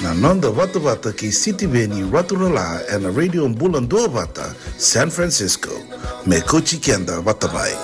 Na nonda wata ki City Veni Raturala and Radio Mbulandua Wata, San Francisco. Me kochi kenda watabai.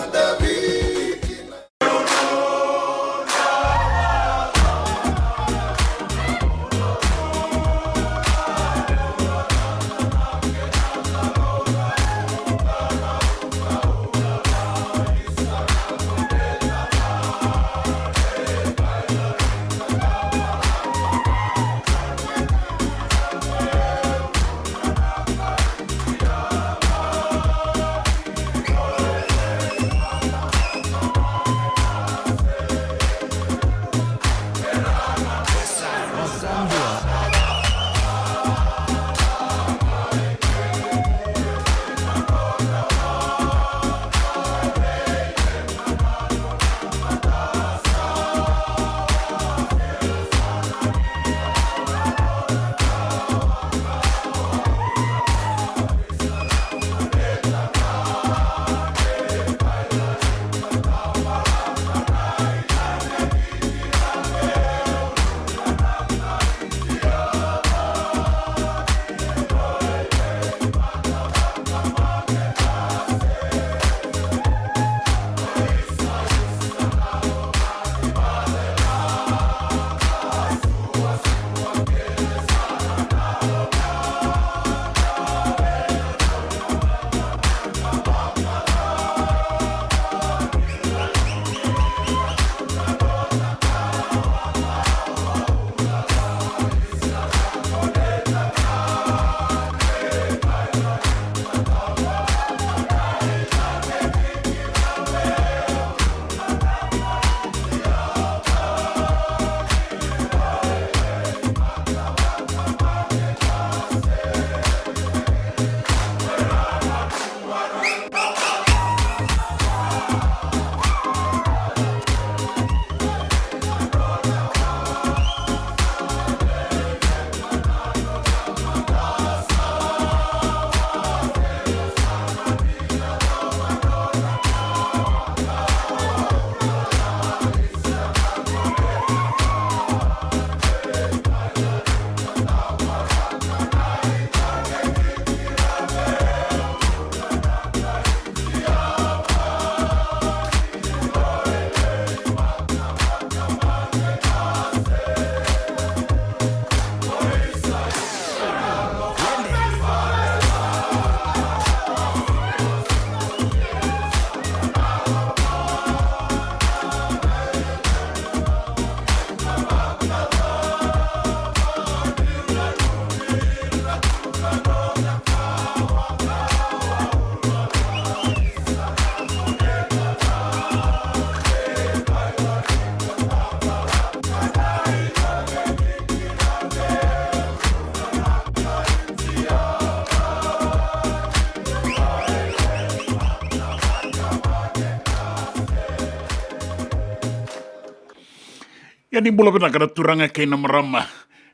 Ni bula bina kada turanga kay na marama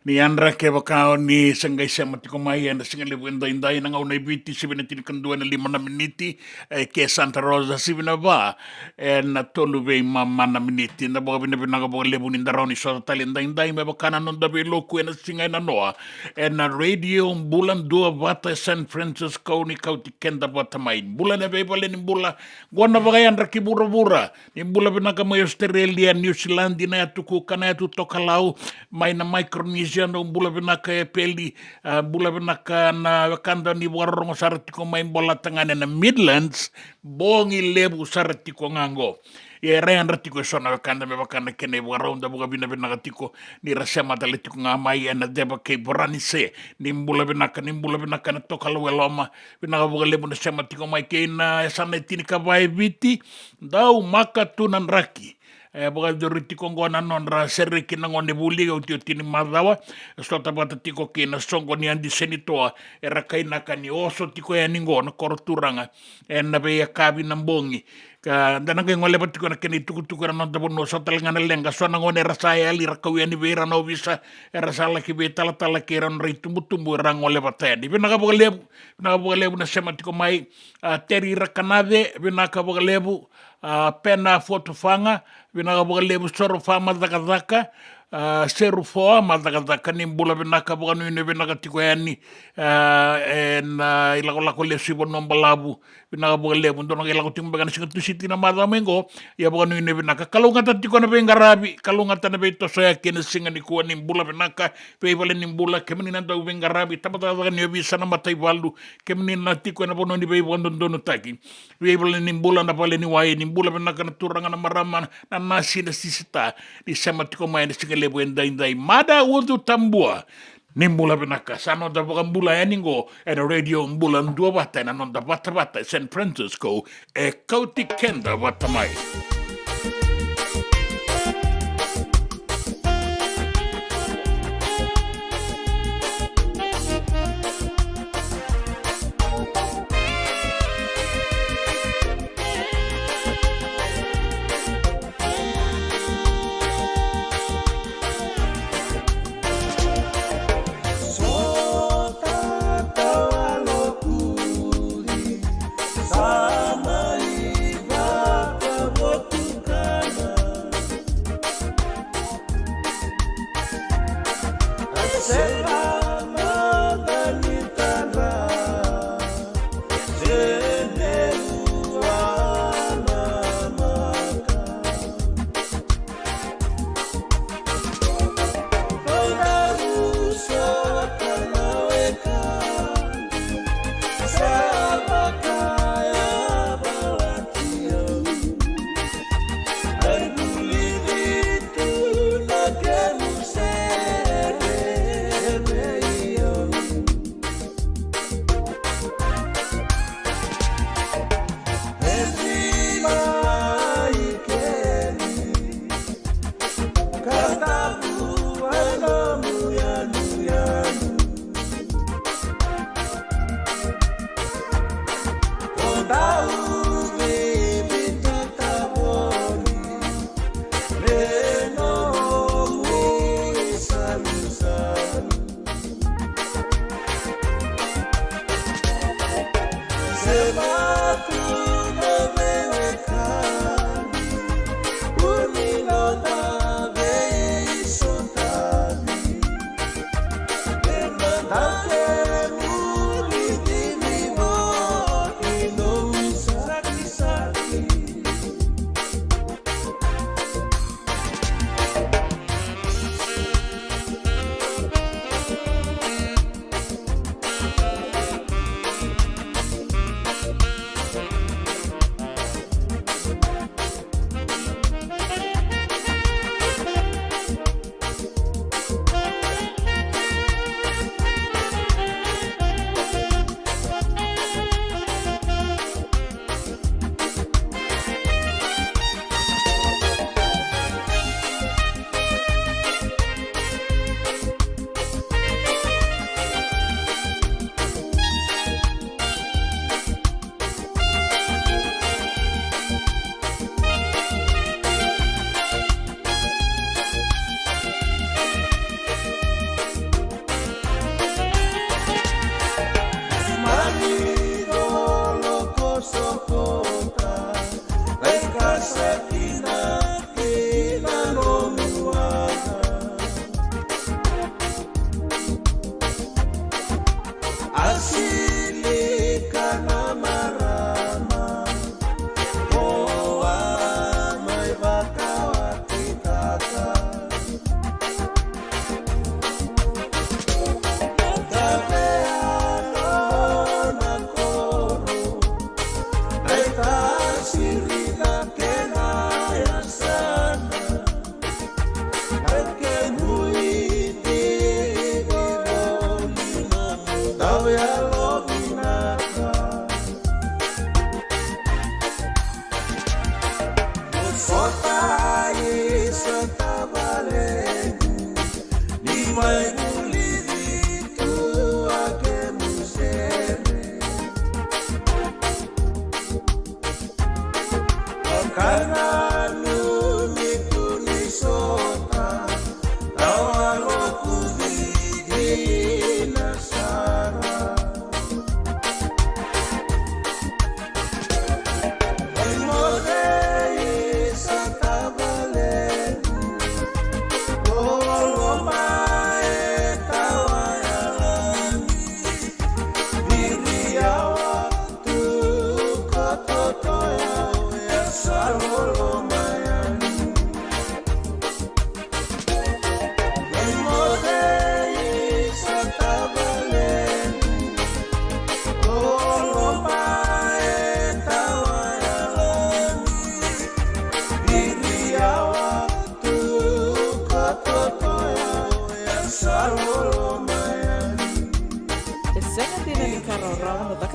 ni Andra ke bakao ni sanggay siya matikumay na singali wenda inday na nga unay biti 17:05 na miniti ke Santa Rosa sibina ba na tolu be mama na miniti na baga binabinaga baga lebu ni ndaraw ni sota talinda inday may bakana non dabe loku na singay na noa na radio bulan dua bata San Francisco ni kauti kenda bata main bulan na bebale ni bula gwana baga Andra ki bura-bura ni bula binaga may Australia New Zealand na yatuku kana yatu tokalau may na Micronesia no bula benaka e peli bula benaka na kanda ni warong sarati ko may bola tangane na Midlands bongi lebu sarati ko ngango e rean ratiko sona kanda me bakana kene warong da buga bina benaka tiko ni rasya mataliti ko ngamay na deba kay boranise ni bula benaka na tokalo weloma benaka buga lebu na sema tiko may kay na sana tinika bay biti daw makatunan raki baga doriti kongo na non ra serri kina ngone buli o tio tini madawa stota bata tiko kina songo ni andi senitoa era kaina kani oso tiko ya ningo na korturanga na be ya kabi na mbongi ka dana ke ngole pati ko na keni tuku na nonta bono sa talangana lenga so na ngone rasaya ali rakau yani vera no visa rasala ki be tala ke ran rai tumbu rang ngole pata di bina ka bogalebu na sema tiko mai teri rakanave bina ka bogalebu pena fotofanga bina ka bogalebu soro fama daka seru foa madaka ni bula benaka buganu ne benaka tiko yani ilako le sibo nombalabu benaka bugale bundo na ilako timba kana singatu siti na madamengo ya buganu ne benaka kalunga tiko na bengarabi kalunga tana beto soya kene singa ni kuani bula benaka pe vale ni bula kemni na do bengarabi tabata ni bisa na matai valu kemni na tiko na bono ni be bondo dono taki pe vale ni bula na vale ni wae ni bula benaka na turanga na marama na nasi na sisita di sama tiko mai lebu endai mada wudu tambua nimbula benaka sano da bula yaningo and radio mbula ndua bata na nonda bata San Francisco kauti kenda bata mai Sama iba kabotu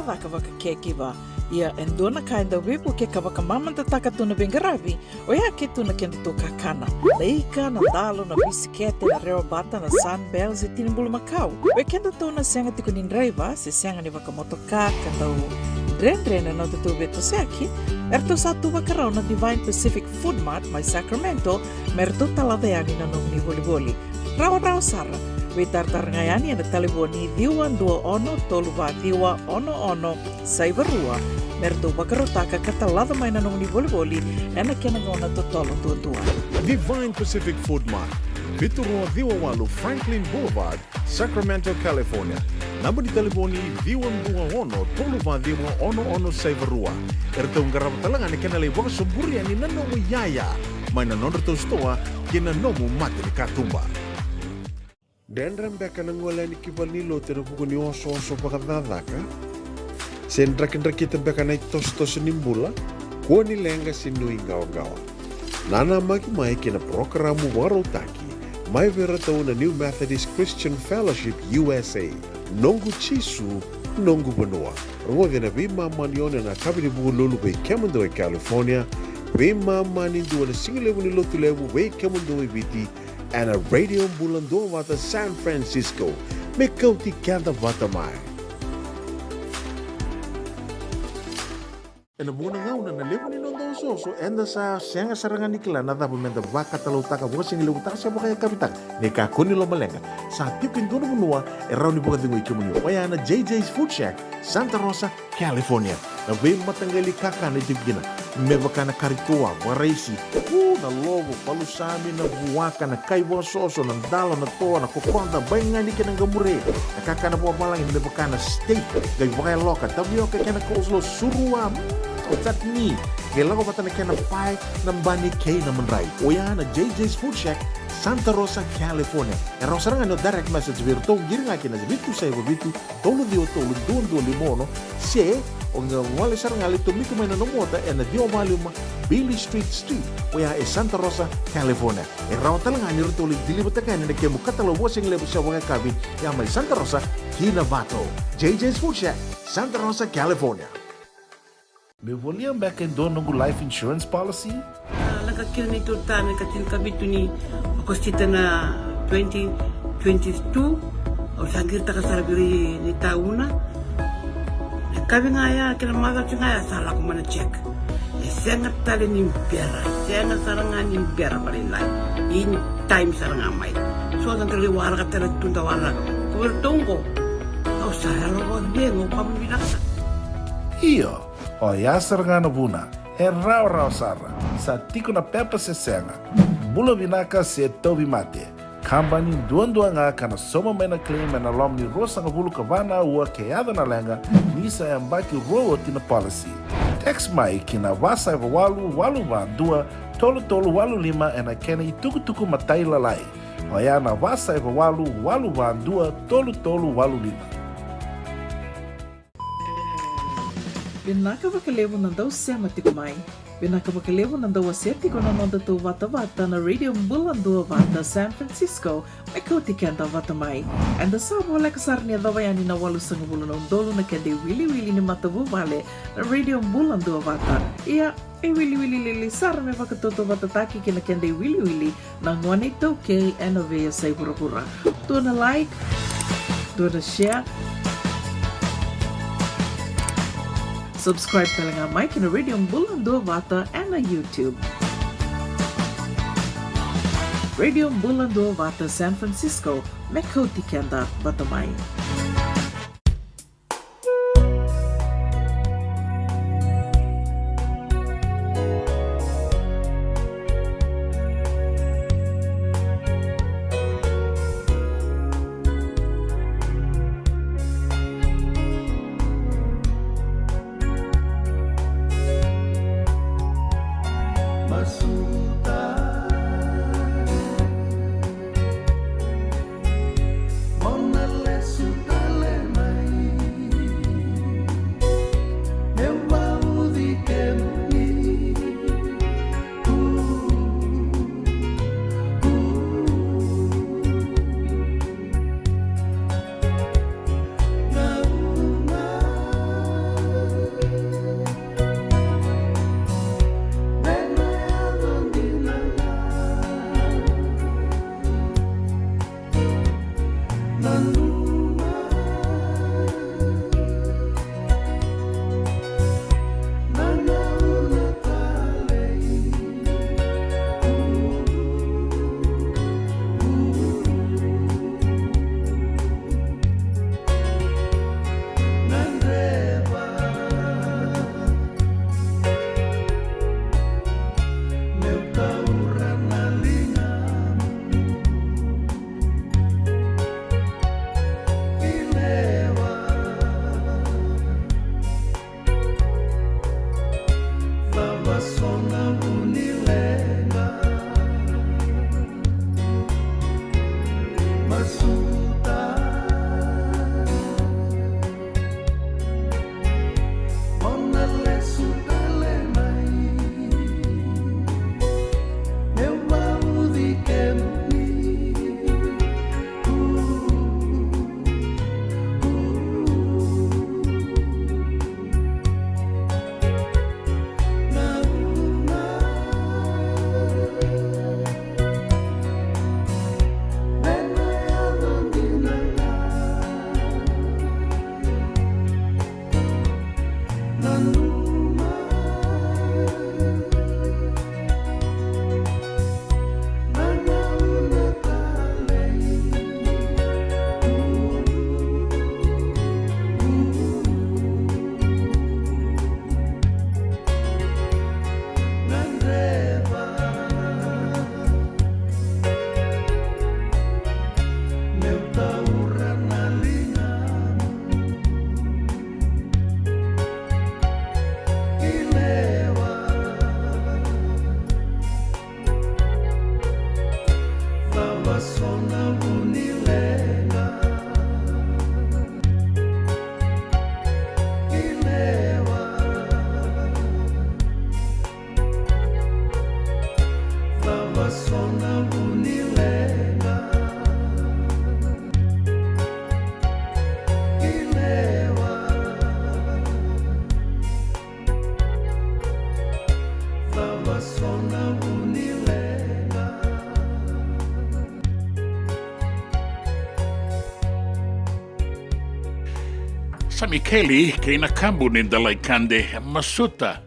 wakadaka wakakekiwa. Ia endona ka enda wipu ke ka wakamamanta taka tuna bengaravi, o ia ke tuna kenda tō kakana. Leika, na dalo, na bisikete, na reo bata, na sunbells e tinimbulu makau. O kenda tōna senga tiko ni driver, se senga ni wakamotoka, kandau Dren na tatu beto seki, erto satu wakarau na Divine Pacific Food Mart mai Sacramento, merto talaveani na nung ni voliboli. Rao sara, we tartarngayani na taliboni diwan dua ono toluwa diwa ono saivarua, merto wakarotaka katalada mai na nung ni voliboli, ena kenangona totolo tua. Divine Pacific Food Mart, Viturua Diwawalu Franklin Boulevard, Sacramento, California. Namba di telefoni Diwan Dua Ono, Toluva Diwa Ono Saivarua. Erto ngarap talangan kena lewak suburi ani nanomu yaya. Maina nonderto stoa kena nomu mati katumba. Dendram beka nangola ni kibalilo tero pukuni oso pakadadaka. Sendrak kita beka na tos nimbula. Kuani lenga sinui gawa. Nana mai kena programu warotaki. Mai vera tau na New Methodist Christian Fellowship USA. Nongu chisu, nongu banoa. Rwage na bima manione na kabini bugu lulu bei Kemando e California. Bima mani dua na singilewu ni lotu lewu bei Kemando e biti. And a radio bulandoa wata San Francisco. Me kauti kanda wata mai. En de morning ngau na lewa ni nondo so enda sa senga sarangan nikla na dapat menda baka talau taka buka singi lewu taka siapa kaya kapitak ne ka koni lo malenga sa tipin dono menua e rauni buka tingu ikemuni waya na JJ's Food Shack Santa Rosa California na be matangali kaka na jigina me baka na karitoa waraisi na logo palusami na buwaka na kaiwa soso na dalo na toa na kokonda bainga ni kena ngamure na kaka na buwa malang me baka na steak gai baka loka tabio ke kena coleslaw surua chutney gela ko patana kena pie na bani kay na manray oya na JJ's Food Shack Santa Rosa California e rosaranga no direct message virto giringa kina bitu sai bitu tolo dio tolo dondo limono se onga wale saranga le tomiko mai na mota e na dio maluma Billy Street oya e Santa Rosa California e rawtalanga ni rutoli dilibutaka ni ke mukatalo washing lebu sa wanga kabi ya mai Santa Rosa Kinabato JJ's Food Shack Santa Rosa California. Me volia back in donongu life insurance policy? Laka kira ni tutana katin kabitu ni kostita na 2022 o sangir ta kasarabiri ni tauna. Kabi ngaya kira maga ngaya sala ko mana check. Sengat tali ni biara, sengat saranga ni biara palinai. In time saranga mai. So ang kali wala ka tala tunda wala. Kuwertongo. O sala ko dengo pambinasa. Iyo. O yasar nga buna, e rau sara, sa tiko na pepa se senga. Bula vinaka se tobi mate. Kambani duan nga kana soma mena claim na lom ni rosa nga bulu kavana ua keada na lenga, nisa e ambaki roa tina policy. Text mai kina wasa eva walu dua, tolu walu lima e na kena i tuku matai lalai. O ya na wasa eva walu dua, tolu walu lima. Binaka wakalevu nandau sema tiko mai. Binaka wakalevu nandau asetiko na nanda to wata na radio Bulandua Vata San Francisco may kauti kenda wata mai. And the sabo like sarnia dawayani na walu sanga bulu na undolo na kende wili ni matabu vale na radio Bulandua Vata. Ia e wili sar me wakatoto wata taki kina kende wili na ngwane toke and a vea say pura. Do na like, do na share. Subscribe talaga Mike na Radio Bulandua Vata and na YouTube. Radio Bulandua Vata San Francisco, Mekoti Kenda Batamay. Mona Lisa. Sa Mikeli, kay nakambu ni Dalai Kande, masuta.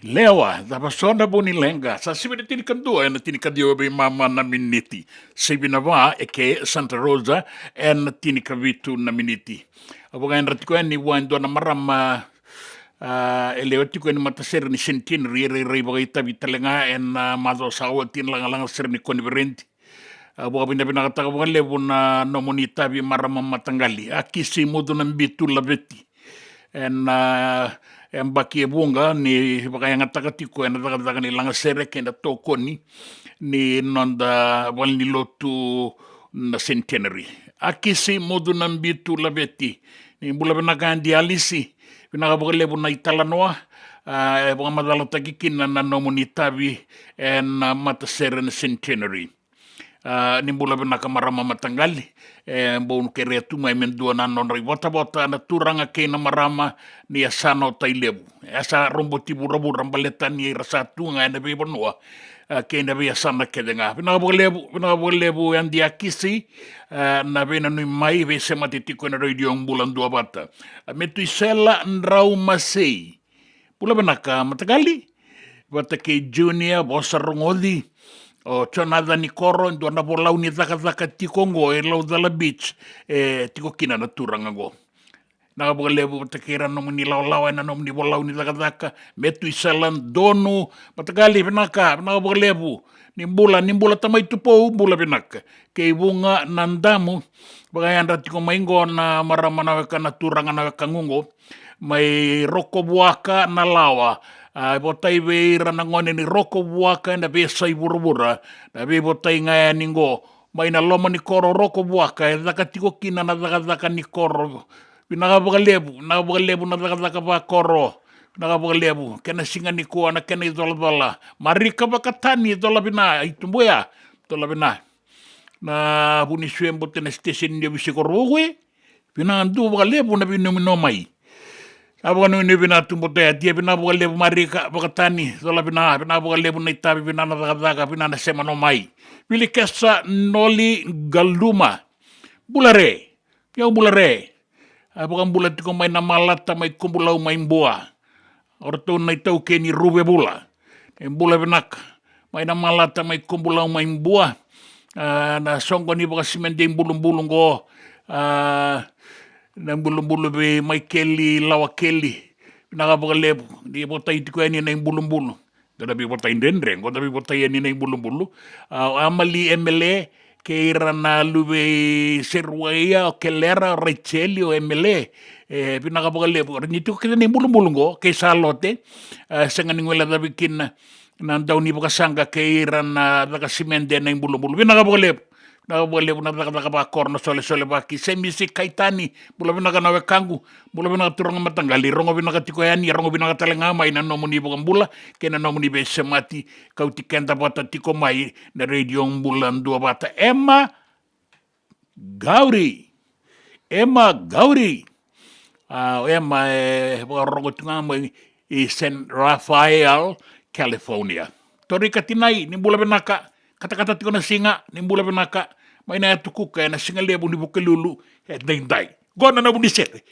Lewa, tapasona po ni Lenga. Sa sibi na tinikandua, na tinikadiwa ba mama na miniti. Sibi na ba, eke Santa Rosa, na tinikavitu na miniti. Apo ngayon ratiko ni wando na marama, elewatiko ni matasir ni sentin, riri bagay tabi talenga, mazo sawa tinlang sir ni konverenti. Buka pinakataka buka lebu na nomonita bi marama matanggali. Akisi mudo ng bitu labeti. En baki bunga ni baka yang atakatiko en atakataka ni lang serek en toko ni nonda wal ni lotu na centenary. Akisi mudo ng bitu labeti. Ni bula binakan dialisi. Pinakabuka lebu na italanoa. Buka madalatakikin na nomonita bi en mataseren centenary. Nimbula benaka marama matangali bon kere tu mai mendua na non ri bota na turanga ke na marama ni asano tailebu asa rombo tibu robu rambaleta ni rasa tunga na be bonua ke na be asana ke denga bina bolebu yang dia kisi na be na ni mai be sematitiko na radio bulan dua bata metu isela ndrau masei pula benaka matangali bata ke junior bosarongodi o tonada ni koro ndo na bolau ni zaka tikongo lau dala beach tiko kina na turanga go na bolebu takira no ni lau na no ni bolau ni zaka metu isalan donu matagali benaka na bolebu nimbula tamay tupo bula benaka ke bunga nandamu bagayan ratiko maingo na maramana na turanga na kangungo may roko buaka na lawa botai be ranangone ni roko buaka na be sai burubura na be botai ngaya ningo mai na loma ni koro roko buaka zaka tiko kina na zaka ni koro na bagalebu na zaka ba koro na bagalebu kena singa ni ko na kena idola marika bakatani idola bina itumboya idola bina na buni swembo tena station ni bisikorowe bina andu bagalebu na binu mai Abo no ni bina tumbote dia bina bogale marika bogatani dola bina bogale buna itabi bina na daga bina na sema no mai bili kesa noli galuma bulare abo kan bulat ko mai na malata mai kumbulau mai mboa orto na itau ke ni rube bula bula binak mai na malata mai kumbulau mai mboa na songo ni boga simende bulung go nang bulu-bulu be mai keli lawa keli nakapagalebu di botay tiko yan na yung bulu-bulu dalabi botay dendreng ko dalabi botay yan na yung bulu-bulu amali emele keira na lube serwaya o kelera recheli o emele pinakapagalebu nito kita na yung bulu-bulu ko kay salote sa nga ningwela dabikin na daw ni bakasanga keira na nakasimende na yung bulu-bulu pinakapagalebu na boleh na ba korno sole baki semisi kaitani bula bina kana kangu bula bina turang matanggali rongo bina tiko yani rongo bina talenga mai na nomuni bukan bula kena nomuni be semati kau tikenda bata tiko mai na radio bulan dua bata Emma Gauri Emma rongo tunga mai i San Rafael California tori katinai ni bula bina kata-kata tiko na singa nimbula benaka may na tuku kaya na singa lebu ni bukelulu dai gona na bunisere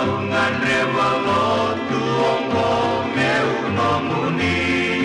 Ungan revalo tu ongo meu nomuni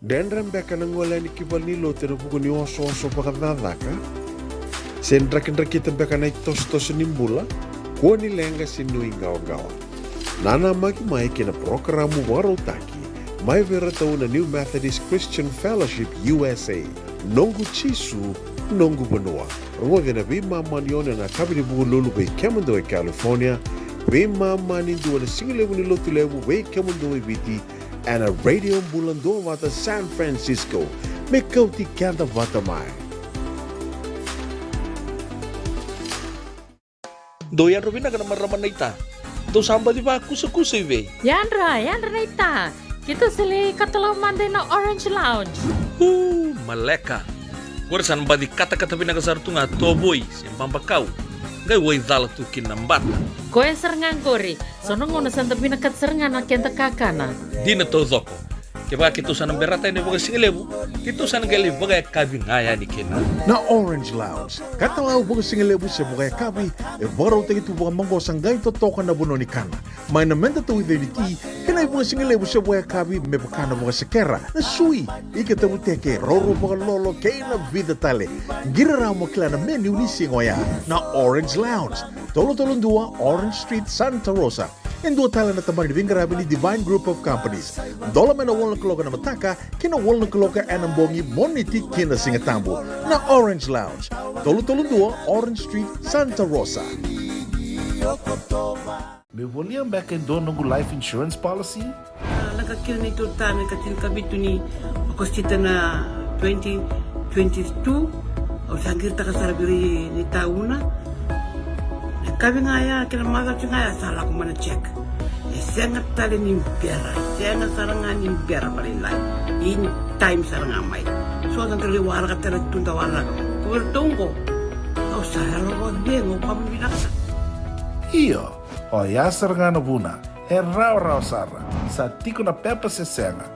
Dendram beka nangola ni kivalilo te rupuku ni oso pakadadaka. Sen drakindrakita beka na tos nimbula, ko ni lenga sinui gawa. Nana maki mai kina programu warotaki, mai vera tau na New Methodist Christian Fellowship USA, nongu chisu, nongu banua. Rungo vina vima manione na kabini buku lulu bei Kemando California, vima mani dua na singilevu ni lotu levu bei Kemando viti, and a radio bulando wata San Francisco, me kauti kanda wata mai. Doyan Robina ka naman raman na ita. Do samba di ba kusa-kusa iwe? Yanra na ita. Kita sili katalaw manday na Orange Lounge. Maleka. Warasan ba di kata-kata pinakasar tu nga toboy, simpang bakaw. Ngay way dala tu kinambat. Koe serengan kori, sonong ngona santa pinakat serengan na kenta kakana. Di na to zoko. Kaya kito sa nang berata ni baga singilebu, kito sa nang gali baga kabi ngaya ni kina. Na Orange Lounge, katalaw buka singalebu siya buka kabi, e baro tayo ito buka manggo sanggay totoka na buno ni kana. May namenda to with the kanay buka singalebu siya buka kabi, may baka na buka sekera, na sui, ikatabu teke, roro buka lolo, kaya na vida tale. Giraraw mo kila na menu ni singoya, na Orange Lounge, tolo-tolong dua, Orange Street, Santa Rosa. And dua tala na tamang nivingarabi ni Divine Group of Companies. Dola man na walang kaloka na mataka, kina walang kaloka anambongi moniti kina singatambo na Orange Lounge. Tolo-tolong dua, Orange Street, Santa Rosa. Me voliam back in donongu life insurance policy? Nagkakira na ito tayo, nagkatilkabito ni Akostita na 2022. O sangir takasarabiri ni tauna. Kami ngaya kila mara ngaya salah ko mana check. Sangat tali ni pera, sangat sarangan ni pera paling lain. Ini time sarangan mai. so dan kali wala ka tera tunda wala ko tongo au sa halo wa bien o pa mina Iyo, o yasar ngana buna, e rau sara, sa tiko na pepa se senga,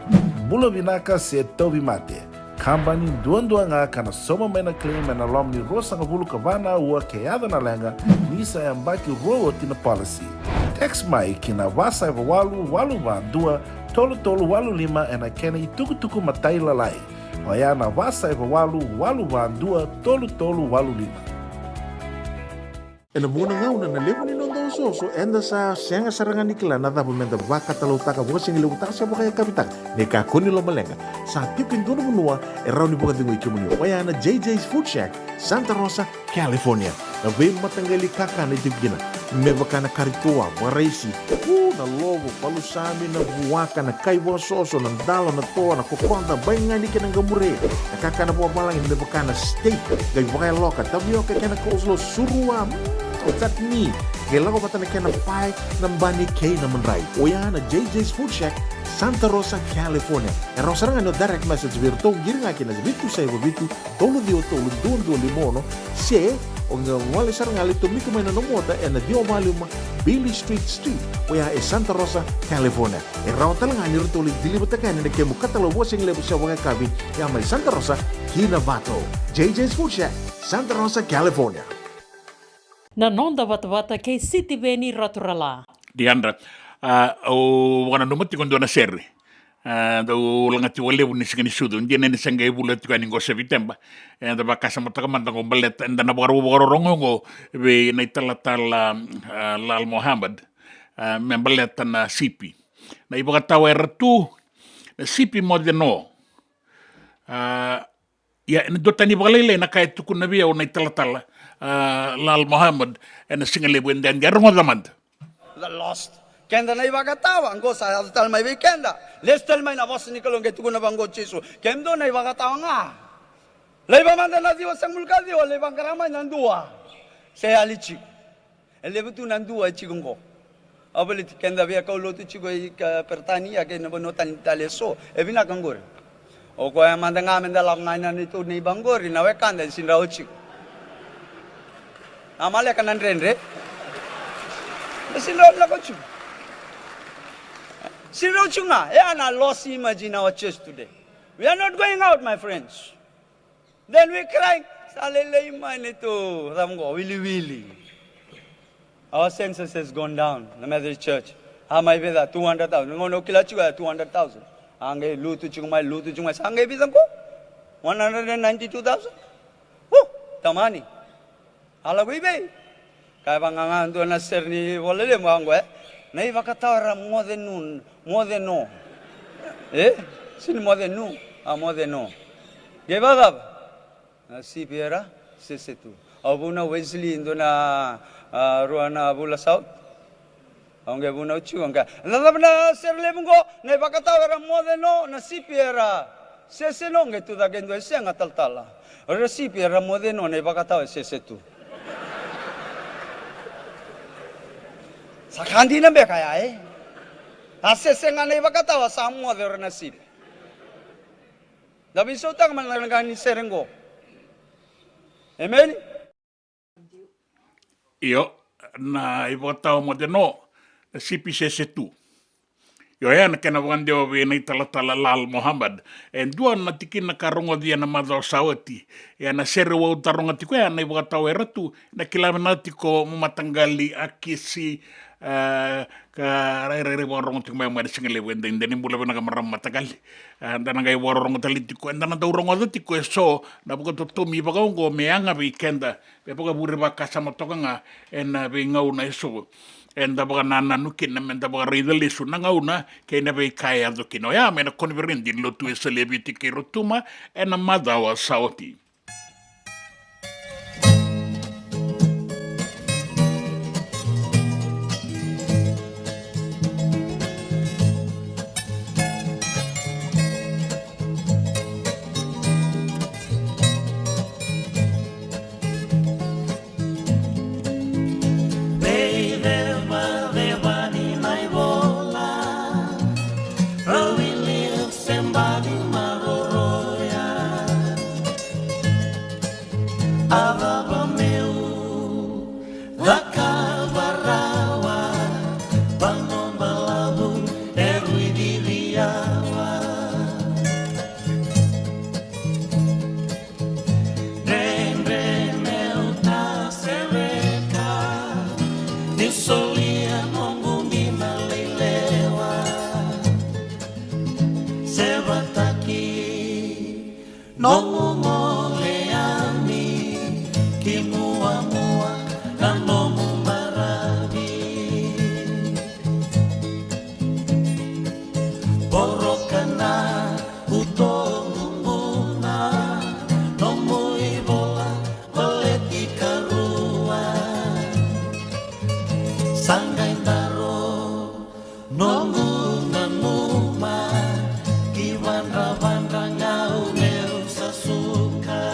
bula vinaka se tobi mate, kambani duan nga kana soma mena claim na lomni rosa nga bulu kavana ua keada na lenga, nisa e ambaki roa tina policy. Text mai kina wasa e walu van dua, tolu walu lima e na kena i tuku matai lalai. O ya na wasa e walu van dua, tolu walu lima. E na muna ngauna na levo ni nondo so enda sa senga sarangan ni kila na dapat menda baka talau taka buka singi lewu taka siapa kaya kapitak ne ka koni lo malenga sa tipin dono bunua e rauni buka tingo ikimuni waya na JJ's Food Shack Santa Rosa, California na vei matangali kaka na itibgina me baka na karitoa waraisi na lobo palusami na buwaka na kaiwa soso na dalo na toa na kokonta bayangani ka ng gamure na kaka na buwa balangin me baka na steak gai baka loka tabioka kena coleslaw surua that me kailan ko bata na kena pie ng bani kay na manray o yan na JJ's Food Shack Santa Rosa, California e rosarang ano direct message virto giring akin na bitu sa iba bitu tolo duon limono se o nga wali sarang alito miko may nanumota e na dio maluma Billy Street o ya e Santa Rosa, California e raw talang anyo rito ulit dilibata kanin na kemo katalawa sing lebo siya waka kabi ya may Santa Rosa, Kinavato JJ's Food Shack Santa Rosa, California. Na nonda wata kay City Beni Raturala. Diandra, o wana numati kondo na serri. Da ulangati wale ni sigani sudu. Ndiye nene sanga ibula tika ni ngosa vitemba. Da bakasa mataka manda ngombalet. Da na bagaru rongongo be na italatala Lal Mohammed. Membalet na sipi. Na ibagatawa eratu na sipi modeno. Ya dotani bagalele na kaya tukun nabiya o na italatala Lal Mohammed na singalebu and then garong zamand. The lost. Kenda na ibagatawa ang go sa tal may weekenda. Lestel may na boss ni kalong ketuko na banggo chisu. Kendo na ibagatawa nga. Leba manda na diwa sang mulkadi o lebang karamay nandua. Saya alichi. Elebu tu nandua chigong ko. Abalit kenda via kaulo tu chigo pertania ke na bonotan taleso. Ebina kanggor. O ko manda nga menda lang nga nito ni bangor na wekanda sinrao chig. Amale kanan renre. Sinrao la ko chig. Sirochunga, I lost image in our church today. We are not going out, my friends. Then we cry, Salele manito, Ramgo, willy. Our census has gone down, the Methodist Church. How may be that? 200,000. No, kilachuga, 200,000. Ange, lutu chungma, sange bizanko? 192,000? Oh, tamani. Alawibe. Kaya bangangan doon na sir ni Walele Mwangwe. Na ibakatawara more than no. Sin more than no. More than no. Gebagab. Si Piera, sesetu. Abuna Wesley indo na Ruana Abula South. Ang gebuna uchu angka. Na sir lebungo na ibakatawara more than no na si Piera. Sesenong itu da gendo senga taltala. Ora si Piera more than no na ibakatawa sesetu. Sakandi na be kaya eh. Asesenga na ibakatawa sa mo der nasib. Dabi sotang man ni serengo. Amen. Iyo na ibakatawa mo deno sipi sesetu. Yo ya na kena wande o be na italatala Lal Mohammed. En duan na tikin na karongo dia na madao sawati. Ya na sere wa utaronga tiko ya na ibakatawa eratu na kilamanati ko matanggali akisi ka rere warong ting may singale wenda indeni mula na kamaram matagal anda na kay warong talitiko anda na daw rongo tiko so na buka to mi baga ngo meanga weekenda be baga bure ba kasama to nga en be ngau na so enda baga nana nukin na menda baga ridel isu na ngau na kay na be kaya do kino ya me na konverendi lo tu celebrity ke rotuma en madawa sauti. Avava meu Vakavarawa Panombalabu Eruidiliawa Rendre meu ta sereka Nisolia mongumina leilewa Sebataki Nomu moleami Kimua mua Kanomu marabi Borokana Utomumuna Nomu ibola Valeti karua Sangaindaro Nomu nanuma Kiwandra-wandra ngau meu sasuka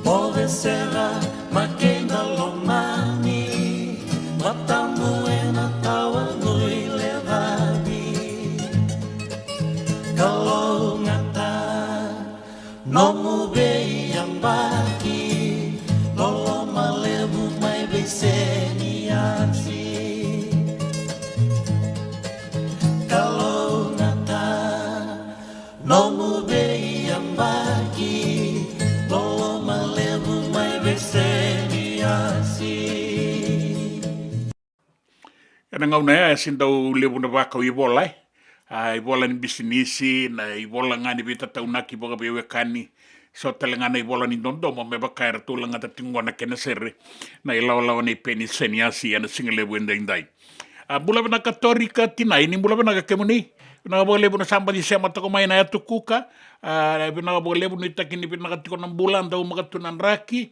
Pode será Makenda lomani Matamu ena tawa nui levabi Kalau ngata Nomu bei yang baki Lolo malebu mai beseni aksi Kalau ngata Nomu bei yang baki Lolo malebu mai beseni aksi Ena ngau na sindau lebu na waka i bola i bola ni bisinisi na i bola ngani bita taunaki boga bewe kani so talanga na i bola ni dondo mo me bakaira tulanga ta tingwana kena serre na i lawa ni peni seniasi ana singa lebu indai bula bena katorika tina ini bula bena kemuni na boga lebu na samba di sema toko mai na atu kuka bena boga lebu ni takini bena katiko na bulan tau makatunan raki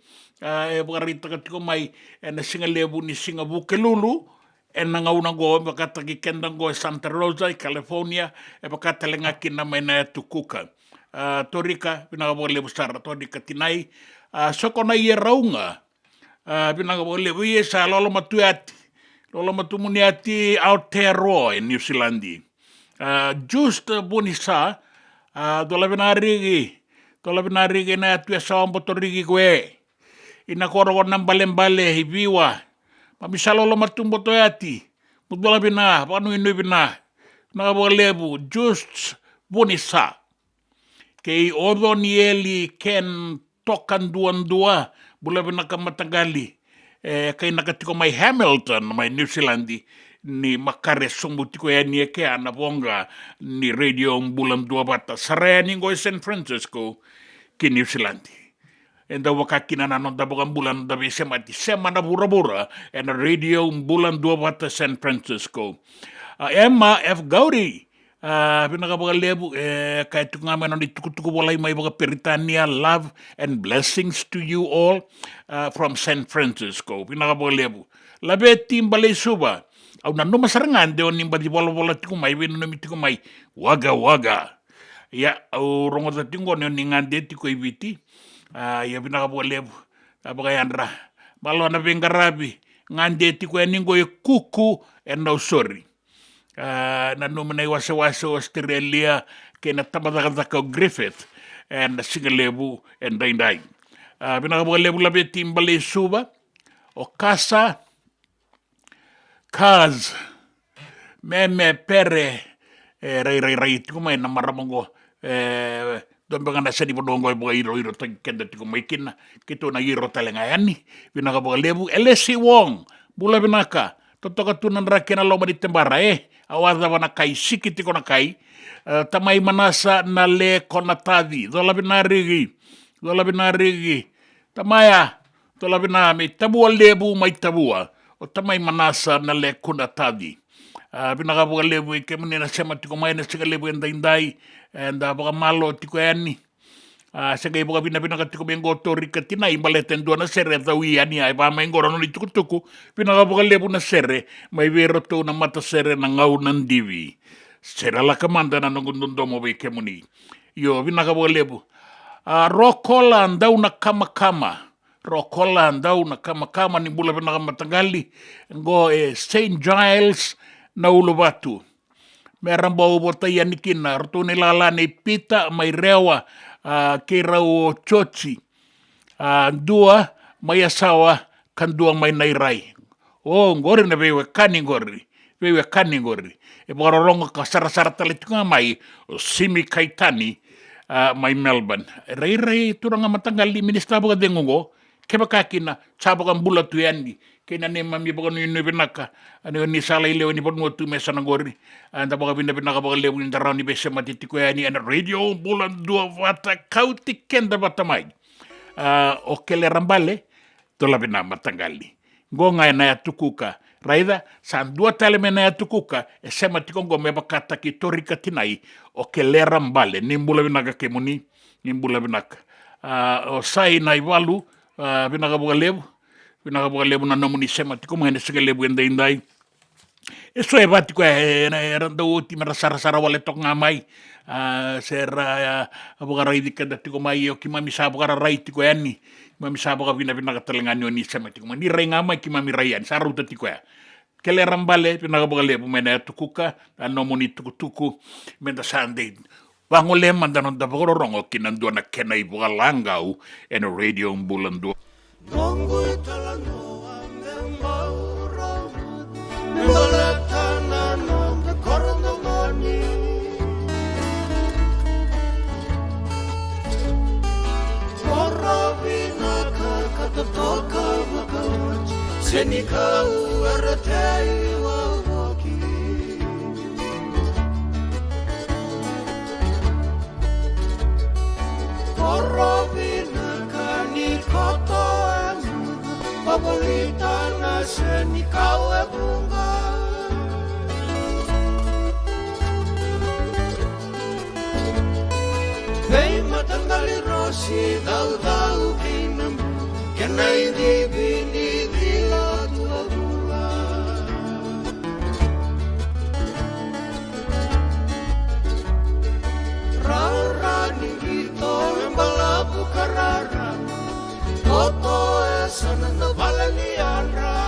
boga rita katiko mai na singa lebu ni singa bukelulu na ngauna go bakata ki kenda go Santa Rosa i California bakata lenga kina mai na atu kuka torika bina bo lebu sara torika tinai soko na ia raunga bina bo lebu ia sa lolo matuati lolo matumuniati Aotearoa in New Zealand just bonisa dola bina rigi na atu sa omboto rigi koe ina koro nambale hibiwa Mamisalo lo matumbo toyati, mudbola bina, panu inu bina, nabo lebu, just bonisa. Kei odo ni eli ken tokan dua, bula bina kamatagali, kei nakatiko mai Hamilton, mai New Zealandi, ni makare sumbutiko ya ni eke anabonga, ni radio bulan dua bata, saraya ningo San Francisco, ki New Zealandi. Enda wakakina na nonda bukan bulan da mati sema na bura-bura and radio bulan dua bata San Francisco. Emma F. Gauri pinaka lebu kaya tungaman on tuku walay may baga Peritania, love and blessings to you all from San Francisco. Pinaka lebu. Labe timbalay suba. Au nanu masarangan deon nimba di bola tikumay winunami tikumay waga. Ya au rongo tingo ne ningande tiko ibiti. Ya binaka lebu abagayandra malo na bengarabi ngande tiko ningo kuku and no sorry na numanay wasa Australia kena tamadaka Griffith and Singalebu and Dainday binaka lebu labe timbale suba o kaz meme pere rai tiko may namaramongo Domba na sani podongo bo iro kenda tiko maikina kito na iro talenga yani binaka bo lebu LC Wong bula binaka totoka tunan rakena loma di tembara awaza wana kai siki tiko na kai tamai manasa na le konatadi dola binarigi tamaya dola binami tabua lebu mai tabua o tamai manasa na le konatadi binaka bo lebu kemuni na sema tiko mai na sika lebu endai and baka malo tiko yani Sega ibu kabina katiko bengo tori katina imbaleten dua na sere tawi ani ai ba mengo rono ni tuku pina ka lebu na sere mai vero to na mata sere na ngau nan divi sere la kamanda na ngundundo mo be kemuni yo pina ka lebu rokola andau na kama rokola andau na kama ni bula pina ka matangali ngo St. Giles na Ulubatu merambau bota yanikina rtune lala ne pita mai rewa ke rau chochi dua mai asawa kan dua mai nairai ngori na vewe kani ngori e bororongo ka sara talitunga mai simi kaitani mai Melbourne rei turanga matangali minista boga dengongo kebakakina saboga mbula tuyani kena ne mami boga no binaka ani ni sala ile ni bon ngotu mesana ngori anda boga binaka boga lebu ni darani bese matiti ko yani ana radio bulan dua wata kauti kenda batamai o kele rambale tola bina matangali ngonga na ya tukuka raida san dua tale mena ya tukuka sema tikongo meba kata ki torika tinai o kele rambale nimbula binaka kemuni nimbula binaka o sai na iwalu binaka boga lebu na namuni sema tiko mene sega lebu indai eso e batiko randa oti mera sara wale tok ngamai sera aboga raidi kada tiko mai o kimami saboga raidi ko yani mami saboga bina katalengani oni sema tiko ni renga mai kimami rayan saru tiko ya kele rambale binaka boga lebu mena tukuka namuni tuku menda sande wangole mandano da bororongo kinando na kenai boga langau en radio mbulando Nongo talano amembauro Mbalatana no the korongoni Korabina kakatoka wakawach Senika uaratai wawaki Korabina kanikoto Pabolita na senikau e bunga Vei matangali rosi dau kinam Kenai di bini di tua bunga Rara ningito embalabu karara Toto sana na valeniara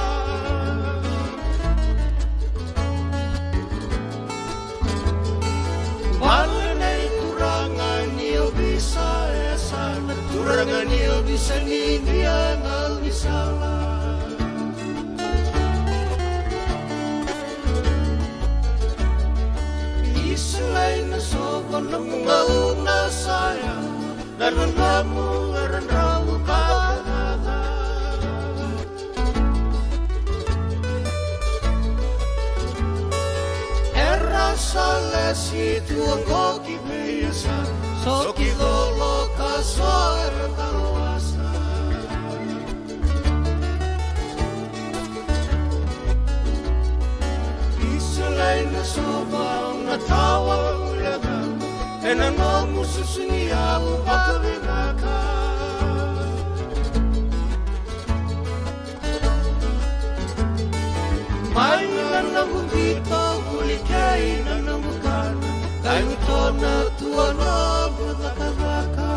Valenai turangan iyo bisa sana Turangan iyo bisa nindian al-isala Islay na soba na mga una saya Narandamu ngarandamu kakanaga Salesi tuang koki biasa Soki dolo kaso erantawasa Isulay na sobang natawang ulagang Enang mo susungiyaw pagkabinaka May nanang dito Hulikay na namukan Kayo to na tuwa na Budaka-baka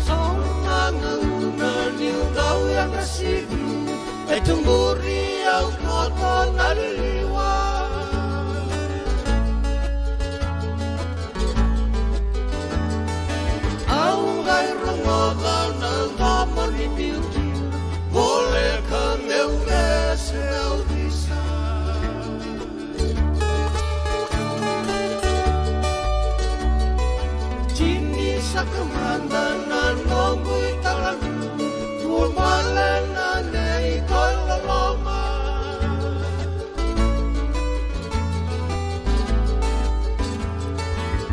So nga una niyo daw yung nasibi Ay tumburi ang koto naliliwa Ang gay rangogan ng daman ni beauty Boleh kan eu deseu disa Cini sa kemandanan nonggoy talan Tumalan na ikaw laloma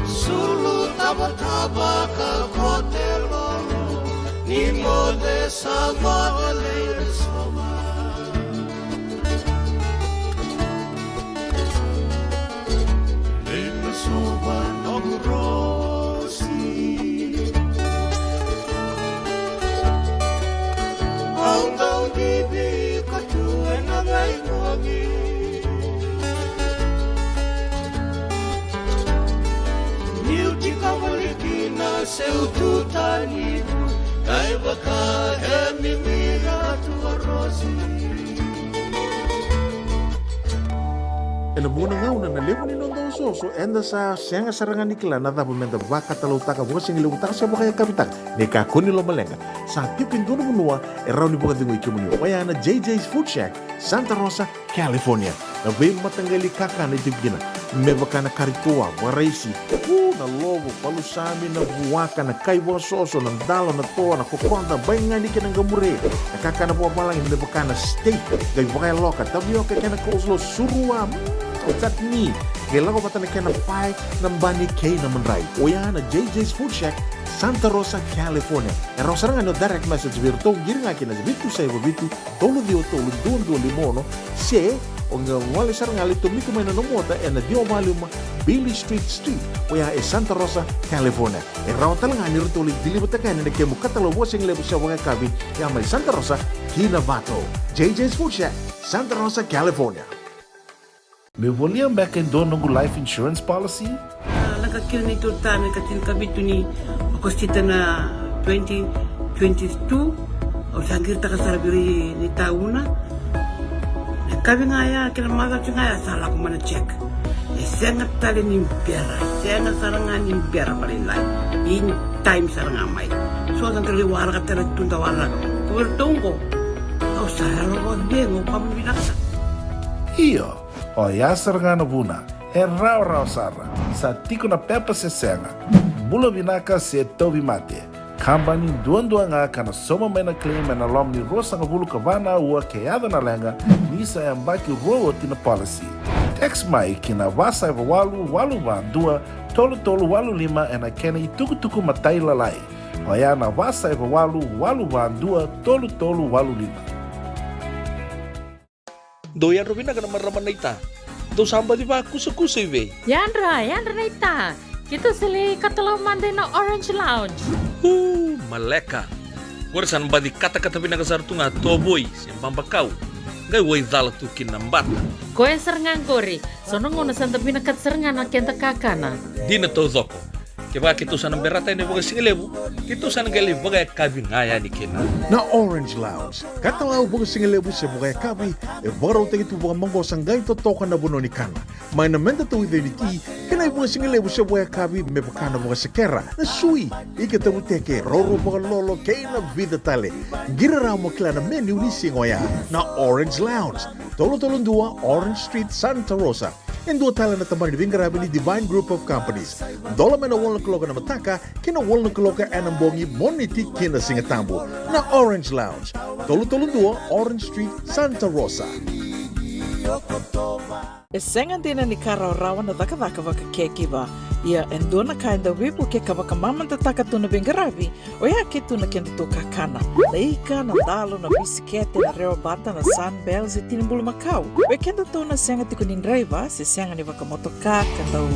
Sulu taba-taba ka kotelolo Ni mode sa modele soma seututanibu kai baka emimira tuarosi. Ena muna ngauna na levo ni nondo soso enda sa senga sarangan ni kila nada bumenda vaka talau taka buka singi lewu taka siapa kaya kapitak ne ka kuni lo malenga sa tipin dono bunua erau ni buka dingo ikimunio wayana JJ's Food Shack Santa Rosa, California na vei matangali kaka na itibigina mebaka na karikoa waraisi na lobo palusami na buwaka na kaiwa soso na dalo na toa na kokonda bayangani ka ng gamure na kaka na buwa balang mebaka na steak gay bakay loka tabio ka kena kauslo surua tatni kailangan ko na kena pie ng bani kay na manray o yan na JJ's Food Shack Santa Rosa, California. E rosarangan no direct message virto giring akin na bitu sa iba bitu tolo dio tolo duo limono se o nga wali sarang ali tumiko may nanomota e na dio maluma Billy Street o ya e Santa Rosa, California. E raw talangan ni rito ulit dilibot kayo na nagkemo katalawa sing lebo sa mga kabi ya may Santa Rosa, Kinavato. JJ's Food Shack, Santa Rosa, California. Me volia back in dono go life insurance policy? Nakakil ni Tultan katil kabito ni kostita na 2022 o sangir ta kasarabiri ni tauna. Kabi nga ya kila maga nga ya sala ko mana check. Sengat tali ni pera, sengat sarangan ni pera palinlay. In time sarangan mai. So ang kaliwara ka tala tunda wala. Kuwertongko. O sayaro ko dengo pamilasa. Iyo. O yasar nga na buna, e rau sara, sa tiko na pepa se senga, bula binaka se tobi mate, kambani duan nga ka na soma may na claim na lom ni rosa nga bulu kabana ua kayada na lenga, nisa ang baki rowo tina policy. Text mai kina wasa eva walu ba dua, tolu walu lima ena kena ituku matai lalai. O ya na wasa eva walu ba dua, tolu walu lima. Doyan Rubina ka naman raman na ita. Do samba di ba kusa iwe? Yandra na ita. Kita sili katalaw mande na Orange Lounge. Maleka. Warasan ba di kata-kata pinakasar tu nga toboy siyang pambakaw. Ngay way dala tu kinambat. Koe serengan kori. Sono ngona santa pinakat serengan na kenta kakana. Di na to zoko. Kaya kitusan ng berata ni baga singilebu, kitusan ng gali baga kabi ngaya ni kina. Na Orange Lounge, katalaw baga singilebu siya baga kabi, e baraw tayo ito baga manggo sanggay totokan na buno ni kana. May namenda to ito niti, kanay baga singilebu siya baga kabi, may baka na baga sakera, na sui, ikatabu teke, roro baga lolo, kay na vida tale. Giraraw mo kila na menu ni singoya, na Orange Lounge, tolo-tolong dua, Orange Street, Santa Rosa. And dua tala na tamari ni Bingarabi ni Divine Group of Companies. Dola may na wala kaloka na mataka, kina wala kaloka anambongi moniti kina singatambo na Orange Lounge. Tolo-tolong dua, Orange Street, Santa Rosa. E senga dina ni karaw-rawan na daka-daka waka kekiba. Ia endona kainda wipu ke kabaka mamanta taka tuna Bingarabi o ya ke tuna kenda to kakana. Laika na dalo na bisikete na reo bata na sunbells e tinimbulu makau. We kenda to na senga tiko ni driver se senga ni waka motoka kanda u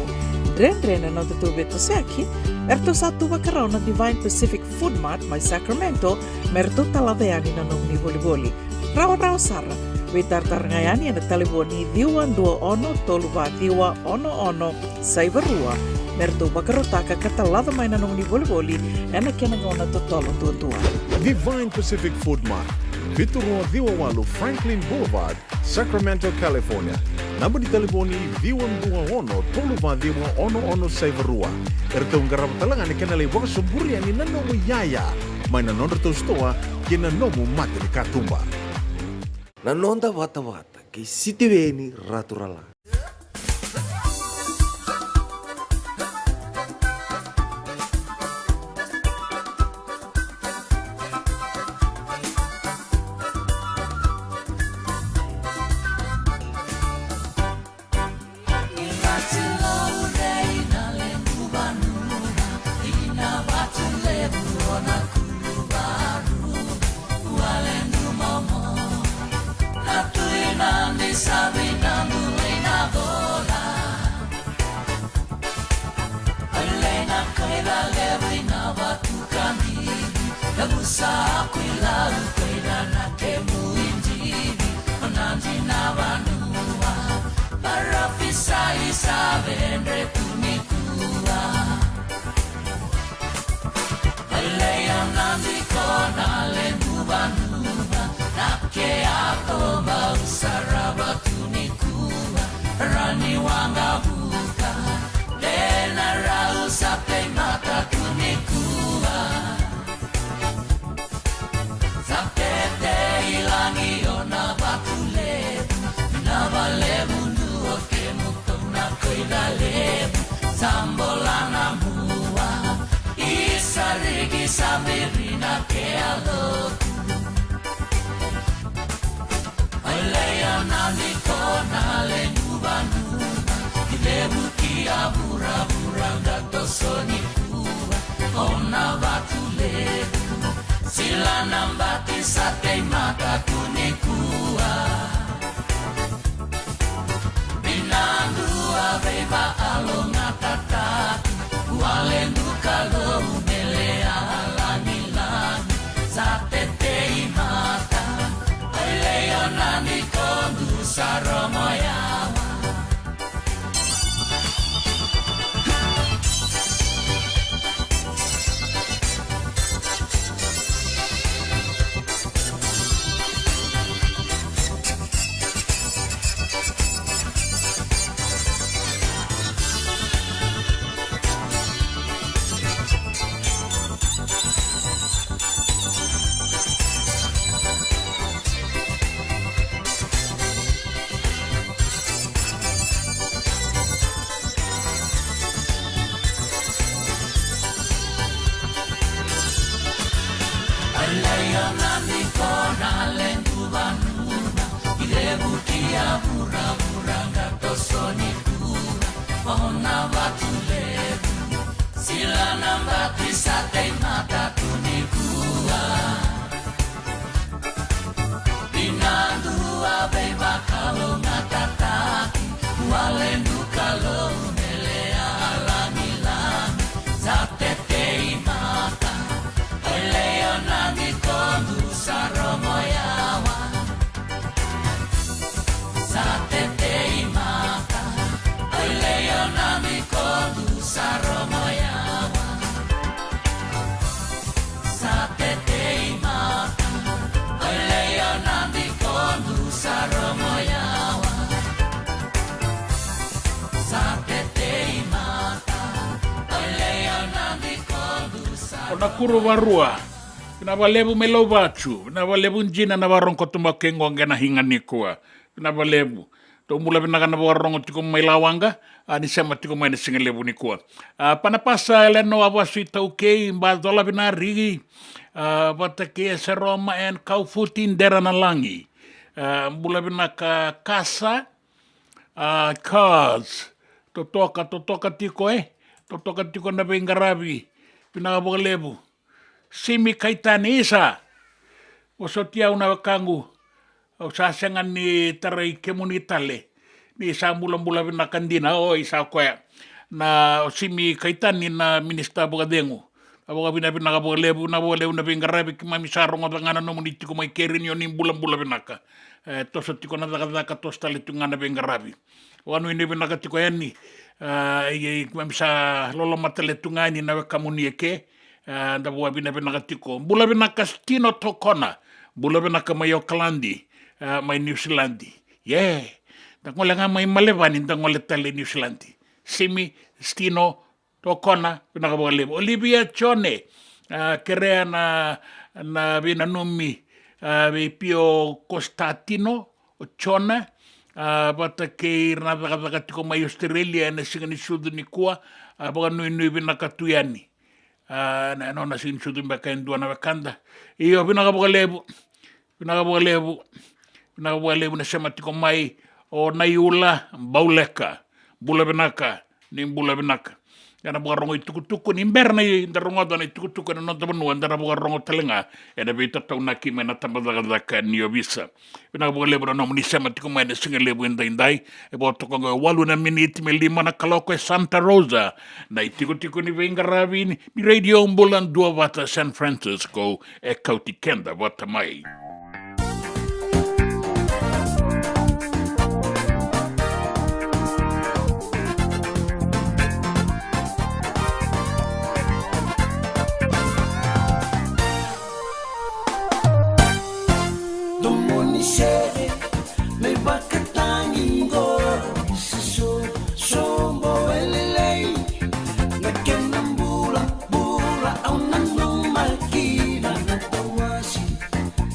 dren na nota to beto seaki. Erto satu wakarao na Divine Pacific Food Mart mai Sacramento merto talaveani na nung ni boli-boli. Rawa sara. We tartarangayani na taliboni diwan dua ono toluwa diwa ono saibarua. Merto bakarotaka katalada may nanong ni boli-boli ena kenangona totolo tua. Divine Pacific Food Mart, Viturua Viwawalu Franklin Boulevard, Sacramento, California. Namba di telefoni Viwan Dua Ono Toluwa Diwa Ono Saivarua. Erto ngarap talangan ikanalay waka sumburian ni nanomu yaya. May nanonda to stoa kinanomu mati ni katumba. Nanonda wata-wata kay sitiweni raturala. Ona kuru warua. Pina walebu melo bachu. Pina walebu njina na warongo tumakengo ngena hinga nikua. Pina walebu. To mula pina kana warongo tiko mailawanga. Ani sema tiko maina singalebu nikua. Panapasa eleno awasu itauke. Mbadola pina rigi. Watake seroma en kaufuti ndera na langi. Mula pina ka kasa. Cars. Totoka tiko Totoka tiko na bengarabi. Pinakapakalebu. Simi kaitani isa. Osotia una wakangu. O sasangan ni taray kemunitale. Ni isa mula-mula pinakandina. O isa kwaya. Na simi kaitani na minista bukadengu. Apoka pinakapakalebu. Napakalebu na pingarabi. Kimamisarong at nga na nomuniti ko may kerin yun yung bulang-bula pinaka. Tosoti ko na takataka tostalit yung nga na pingarabi. O ano yun yung pinakatiko yan ni. Sa lolo mataletungan na kamunieke da buwa bina binakatiko bula binaka stino tokona bula binaka mayo kalandi may New Zealandi ngole nga may malevani ngole tale New Zealandi simi stino tokona binaka bolebo Olivia Chone kerea na binanumi pio Costatino Chona bata ke rana tiko mai Australia na singa ni sudu ni kua baka nui binaka tuyani na no na sin sudu baka ndua na wakanda iyo binaka lebu na sema tiko mai o naiula bauleka bula binaka ni bula binaka yana buka rongo tuku ni berna ndarongo dana tuku na nota banu ndara buka rongo talenga ena bita tau naki mena tambadaka niyo visa bina buka lebu na muni sema tiko mai na singa lebu indai bo toko ngo walu na minute me lima na kaloko Santa Rosa na tiko ni vengaravi ni radio umbulan dua wata San Francisco kauti kenda wata mai. tomoni sere me wakatangi go so sombo elelei na kenambula bula au nanu malkina na tawasi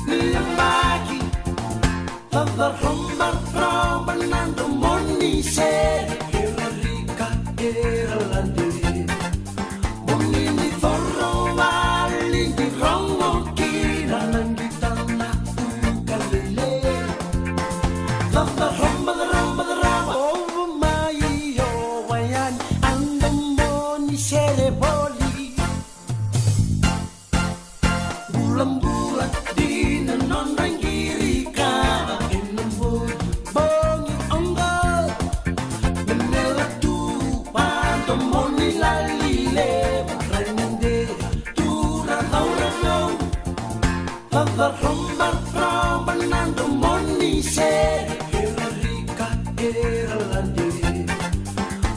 ni ambaki Tava romba romba nando moni sere era rica era landere Bonini forro vali di rongo kira nangitana ukalele Tava romba over mai yo wayan andam moni sere boli Bulam bulan dina non rangiri kava Bongi ongal Benela tu Panto moni lalile Barrende Tu raura no Tava romba romba nando moni se Era rica era landere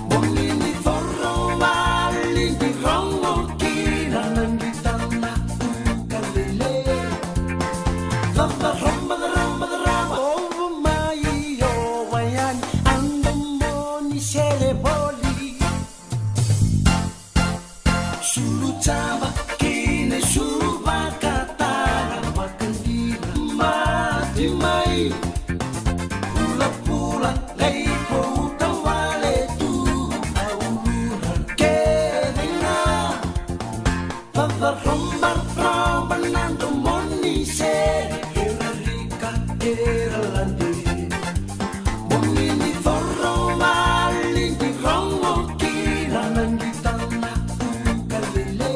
Bonini forro vali di rongo kira nangitana ukalele Tava romba over mai yo wayan andam moni sere boli Sulu tava kine sulu bakatara wakandira mati mai Pula pula lei po utawale tu aulura kedina Tava romba romba nando moni sere era rica era landere Bonini forro vali di rongo kira nangitana ukalele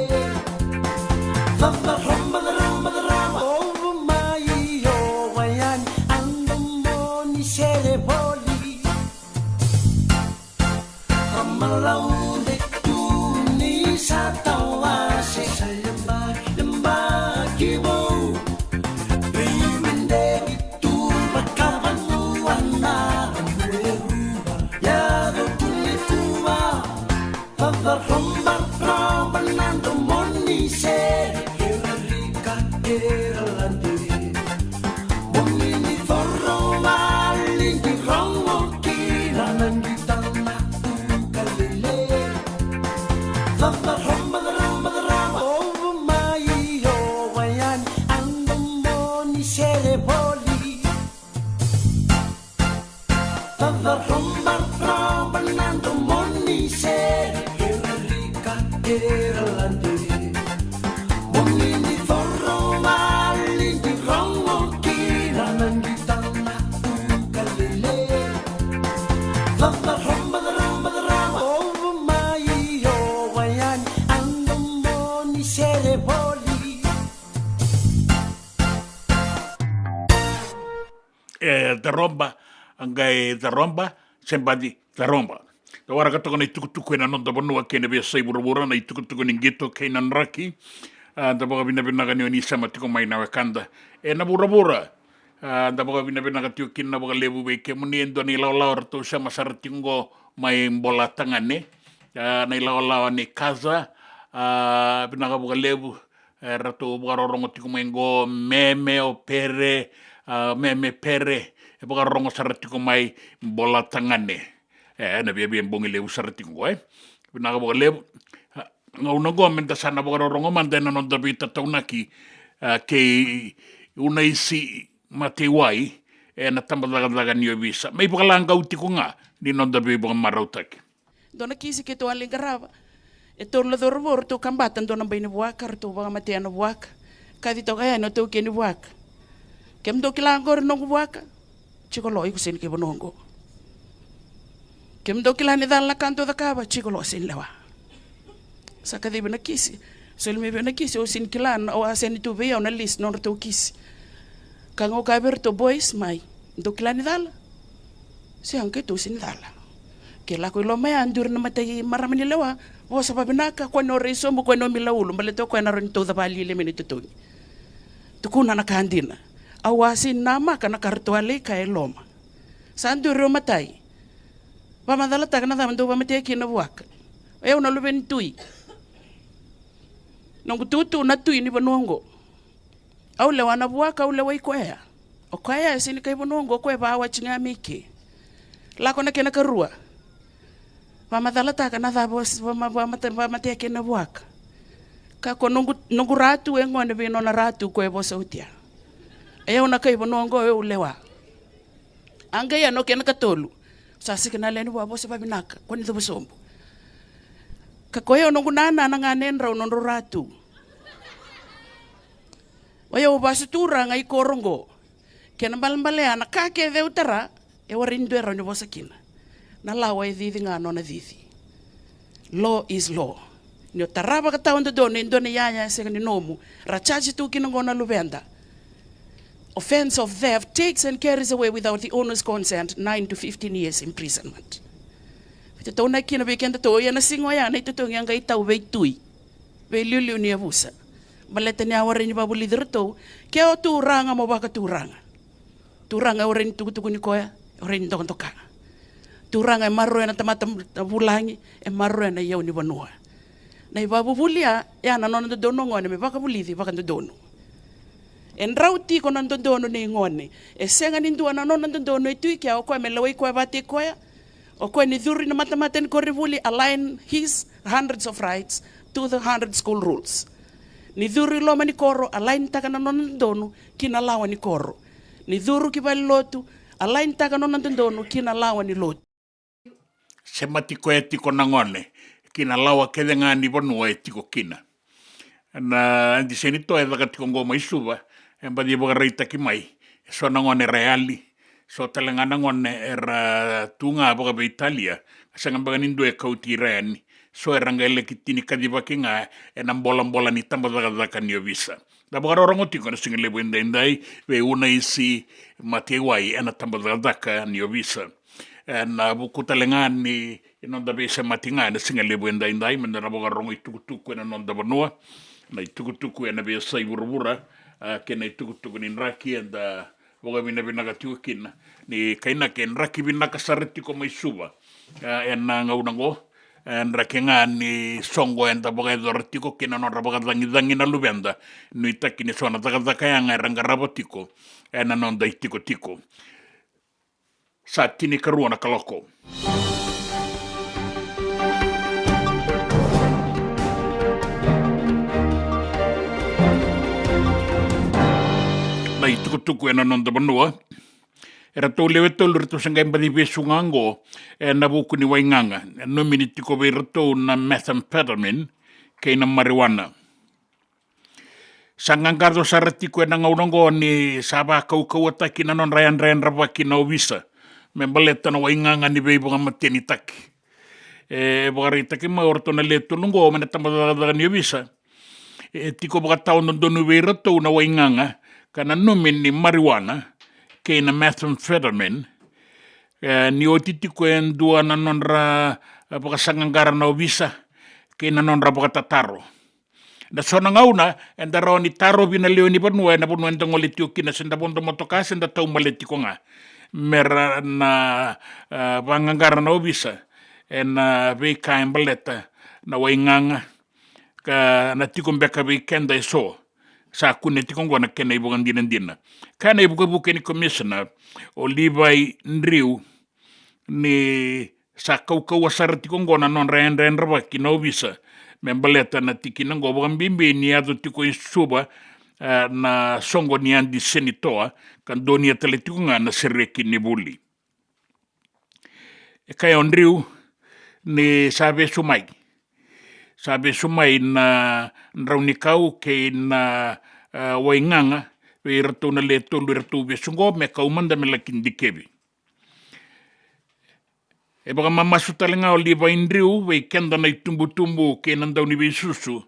Tava romba over mai yo wayan andam moni sere boli Amalaude tu ni satawase lembaki bo Rimendegi tu bakavan wana Meruba yado tuni kuba Tava romba romba nando moni sere Era rica era landere Bonini forro vali di rongo kira nangitana ukalele Tava romba over mai yo wayan andam moni sere boli Tava romba romba nando moni sere Era rica era landere Bonini forro vali di rongo kira nangitana ukalele Tava romba over mai yo wayan andam moni sere boli Taromba, angai taromba, sembadi taromba. Tawara kato kana itukutuku na nonda bonua kene bia sai burubura na itukutuku ni gito kena nraki. Taboga bina kani oni sama tiko mai na wakanda. Na burubura. Taboga bina katio kina boga lebu beke muni endo ni lau rato sama saratingo mai mbola tangane. Na lau ni kaza. Bina boga lebu rato boga rorongo tiko mai ngo meme o pere. Meme pere e boga rongo saratiko mai bola tangane na bia bongi lebu saratiko bina boga lebu ngau go menta sana boga rongo mandena non dabita taunaki ke una isi matewai na tambalaga ni visa mai boga langa utiko nga ni non dabi boga marautaki dona kisi ke to alingarava e to la dorvor to kambatan dona baina buaka to boga matena buaka kadi to kaya no to keni buaka Kem do kila ngor nongo waka, chiko lo iku sin ke bonongo. Kem do kila ni dal la kanto da kaba, chiko lo sin lewa. Saka di bena kisi, so me bena kisi o sin kila o asen tu vea una list non to kisi. Kango kaber to boys mai, do kila ni dal. Si anke tu sin dal. Ke la ko lo me andur na matay maramani lewa, o sa babinaka ko no reso mo ko no milaulo, baleto ko na ron to da bali le minute to. Tukuna na kandina. Awasin nama kana kartuale ka eloma. Sandu romatai. Pamadala tagana damando pamate kina buak. Eu na luben tui. Nongo tutu na tui ni banongo. Au lewana buak au lewai koea. O kaya sini kai bonongo ko ba wa chinga miki. La kona kena karua. Wa madala ta kana da bos wa mate kena buaka. Ka ko nungu ratu e ngone be no na ratu ko e bosa utia. E ona kai bonongo e ulewa. Anga ya no kena katolu. Sa sikana leni wa bosa babinaka ko ni do sombo. Ka ko e nungu nana nga nenra no ratu. Wa yo basu tura ngai korongo. Kena balambale ana ka ke de utara e warindu era ni bosa kina. Na lawa e didi nga no na didi. Law is law. Ni taraba ka taonda dono indone yaya se ni nomu. Rachaji tu kina ngona lubenda. Offense of theft takes and carries away without the owner's consent 9 to 15 years imprisonment. Pita tona kina bekenda to ya na singo ya na ito yang ga itau be tui. Be liu ni abusa. Baleta ni aware ni babu lider to ke o turanga mo baka turanga. Turanga oren tuku ni koya oren to toka. Turanga e marro na tamata bulangi e marro na yau ni banua. Na babu bulia ya na nona dono ngone me baka bulidi baka dono. En rauti ko nando dono ni ngone. E senga ni ndua na nona dono e tui kia o koe me lawai koe bate koya. O koe ni dhuri na matamata ni korivuli align his hundreds of rights to the 100 school rules. Ni dhuri loma ni koro align taka na nona dono kina lawa ni koro. Ni dhuru ki bali lotu align taka nona dono kina lawa ni lotu. Se matiko e tiko nangone kina lawa kede ngā ni bonua e tiko kina. Na andi senito e waka tiko ngoma isuwa e mbadi e waka reita ki mai so nangone reali so talenga nangone era tunga waka be Italia sanga mbaka nindu e kauti reani so e ranga ele ki tini kadiwa ki ngā e na mbola ni tamba waka ni o visa. Da waka rorongo tiko na singa lebu indai we una isi mate wai e na tamba waka ni o visa. Na buku talenga ni inonda besa matinga na singa lebu indai menda na waka rongo itukutuku e na nonda banua na itukutuku e na besa i burubura ke na itukutuku ni nraki e da waka bina tiukina ni kaina ke nraki bina kasareti ko mai suba e na ngaunango nraki nga ni songo e da waka edortiko ke na nora waka dangi na lubenda nui taki ni sona taka ya nga ranga rabotiko e na nonda itiko sa tini karua na kaloko. Nai tukutuku e na nonda banua. Era tau lewe tau lura tau sangai mbadi besungango e na buku ni wainganga. E no miniti ko wei rato na methamphetamine kei na marijuana. Sangangardo saratiko e na ngaunango ni saba kau ataki na non rayan rabaki na ovisa. Me baleta na wainganga ni wei bunga mateni taki. E bukari taki ma orto na leto nungo o mena tamadadaga ni ovisa. E tiko baka tau nondonu wei rato na wainganga kana numin ni marijuana kei na methamphetamine ni o titiko e ndua na nonra baka sangangara na ovisa kei na nonra baka tataro. Na sona ngauna enda rao ni taro vina leo ni banua na banua enda ngole tiokina senda bondo motokasa enda tau maletiko nga. Mera na bangangara na ovisa e na veika embaleta na wainganga ka na tiko mbeka veikenda e so. Sa kune tiko ngwana kena ibu dina. Kana ibu buke ni commissioner o Levi Ndriu ni sa kau asara tiko ngwana non ren rabaki na ovisa. Membaleta na tiki na ngobo bimbi ni ado tiko isuba na songo ni andi senitoa kan doni atletico nga na sereki ni buli. E kaya Ndriu ni sabe sumai na raunikau ke na wainganga we rato na leto luratu besungo me kaumanda me lakin dikebi. E baka mamasu talenga o Levi Ndriu we kenda na itumbu ke nandau ni besusu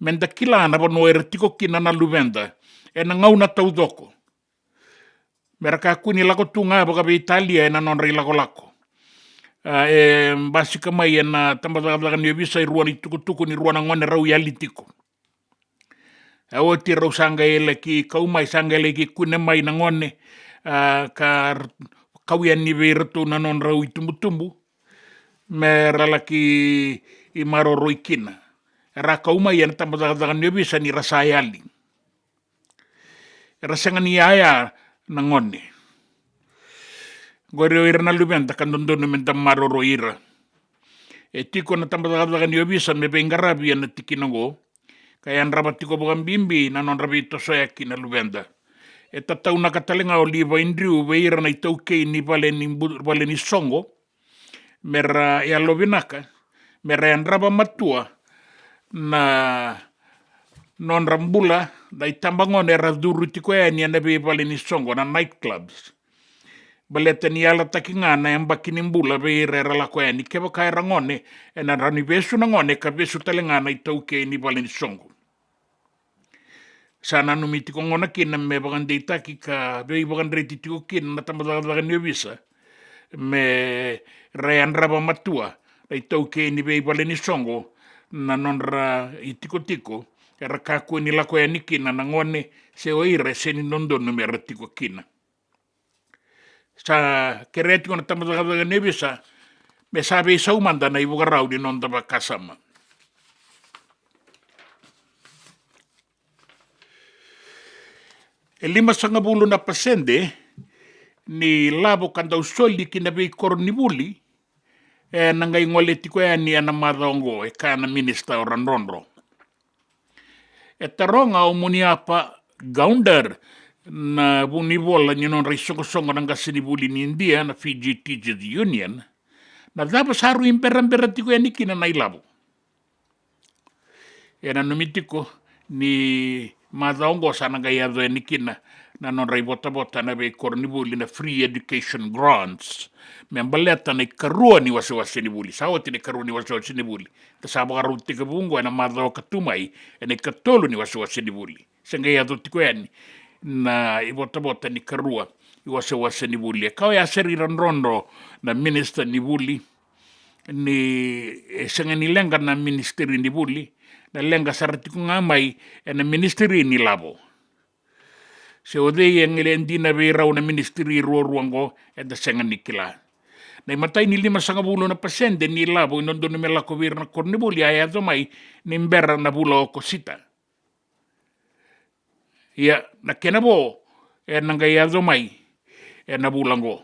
menda kila na bano e ratiko kina na luvenda e na ngau na taudoko. Meraka kuni lako tunga baka be Italia e na non rei lako. E basika mai e na tambadaga ni visa i ruan i tukutuku ni ruan ngone rau i alitiko. E o ti rau sanga ele ki kaumai sanga ele ki kune mai na ngone ka kauian ni veirato na non rau i tumbu me ralaki i maro roikina. Ra kaumai e na tambadaga ni visa ni rasa ali. Rasanga ni aya nangone. Gore ira na lubenta kandondo menta maroro ira. E tiko na tambataga ni obisa me bengarabi na tikinango. Kaya rabat tiko bukan bimbi na non rabito soyaki na lubenda. E tatau na katalenga o liva indriu veira na itauke ni vale ni songo. Mera e alovinaka. Mera en raba matua na non rambula da itambangon era duru tiko e ni anabe vale ni songo na nightclubs. Baleta ni ala takinga na yang bakinimbula veira era la koe ni keba kai rangone e na rani besu na ngone ka besu talenga na itauke ni vale ni songo. Sana numiti ko ngona kina me bagan deita ki ka vei bagan reti tiko kina na tambataga ni obisa. Me rean raba matua na itauke ni vei vale ni songo na non ra itiko tiko era kaku ni la koe ni kina na ngone se oire se ni nondono me ratiko kina. Sa kereti ko na tambataga ni obisa me sabe isa umanda na ibugarau ni non taba kasama. E 50 na pasende ni labo kanda usoli kina bei kornibuli e nangai ngole tiko e ni ana madongo e kana minista o randondro. E taronga o muniapa gaunder na bunivola ni non risongo nanga sinibuli ni India na Fiji Teachers Union na daba saru impera tiko e ni kina na ilabo. E na numitiko ni madongo sana ngai ado e ni kina na non rai bota na be kornibuli na free education grants. Me ambaleta na ikarua ni wase nibuli. Sawa tine karua ni wase nibuli. Kasaba karu tika bungo na madao katumai na ikatolu ni wase nibuli. Sengai ado tiko yani na ibota ni karua i wase nibuli. Kau ya seri ranrondo na minister nibuli ni senga ni lenga na ministeri nibuli na lenga saratiku ngamai na ministeri ni labo. Se ode yang elendina beira una ministeri ruango e da senga nikila. Na matai ni 50 na pasende ni labo inondo ni mela ko virna kornibuli aya domai ni mbera na bula o kosita. Ya na kenabo e nanga ya domai e na bulango.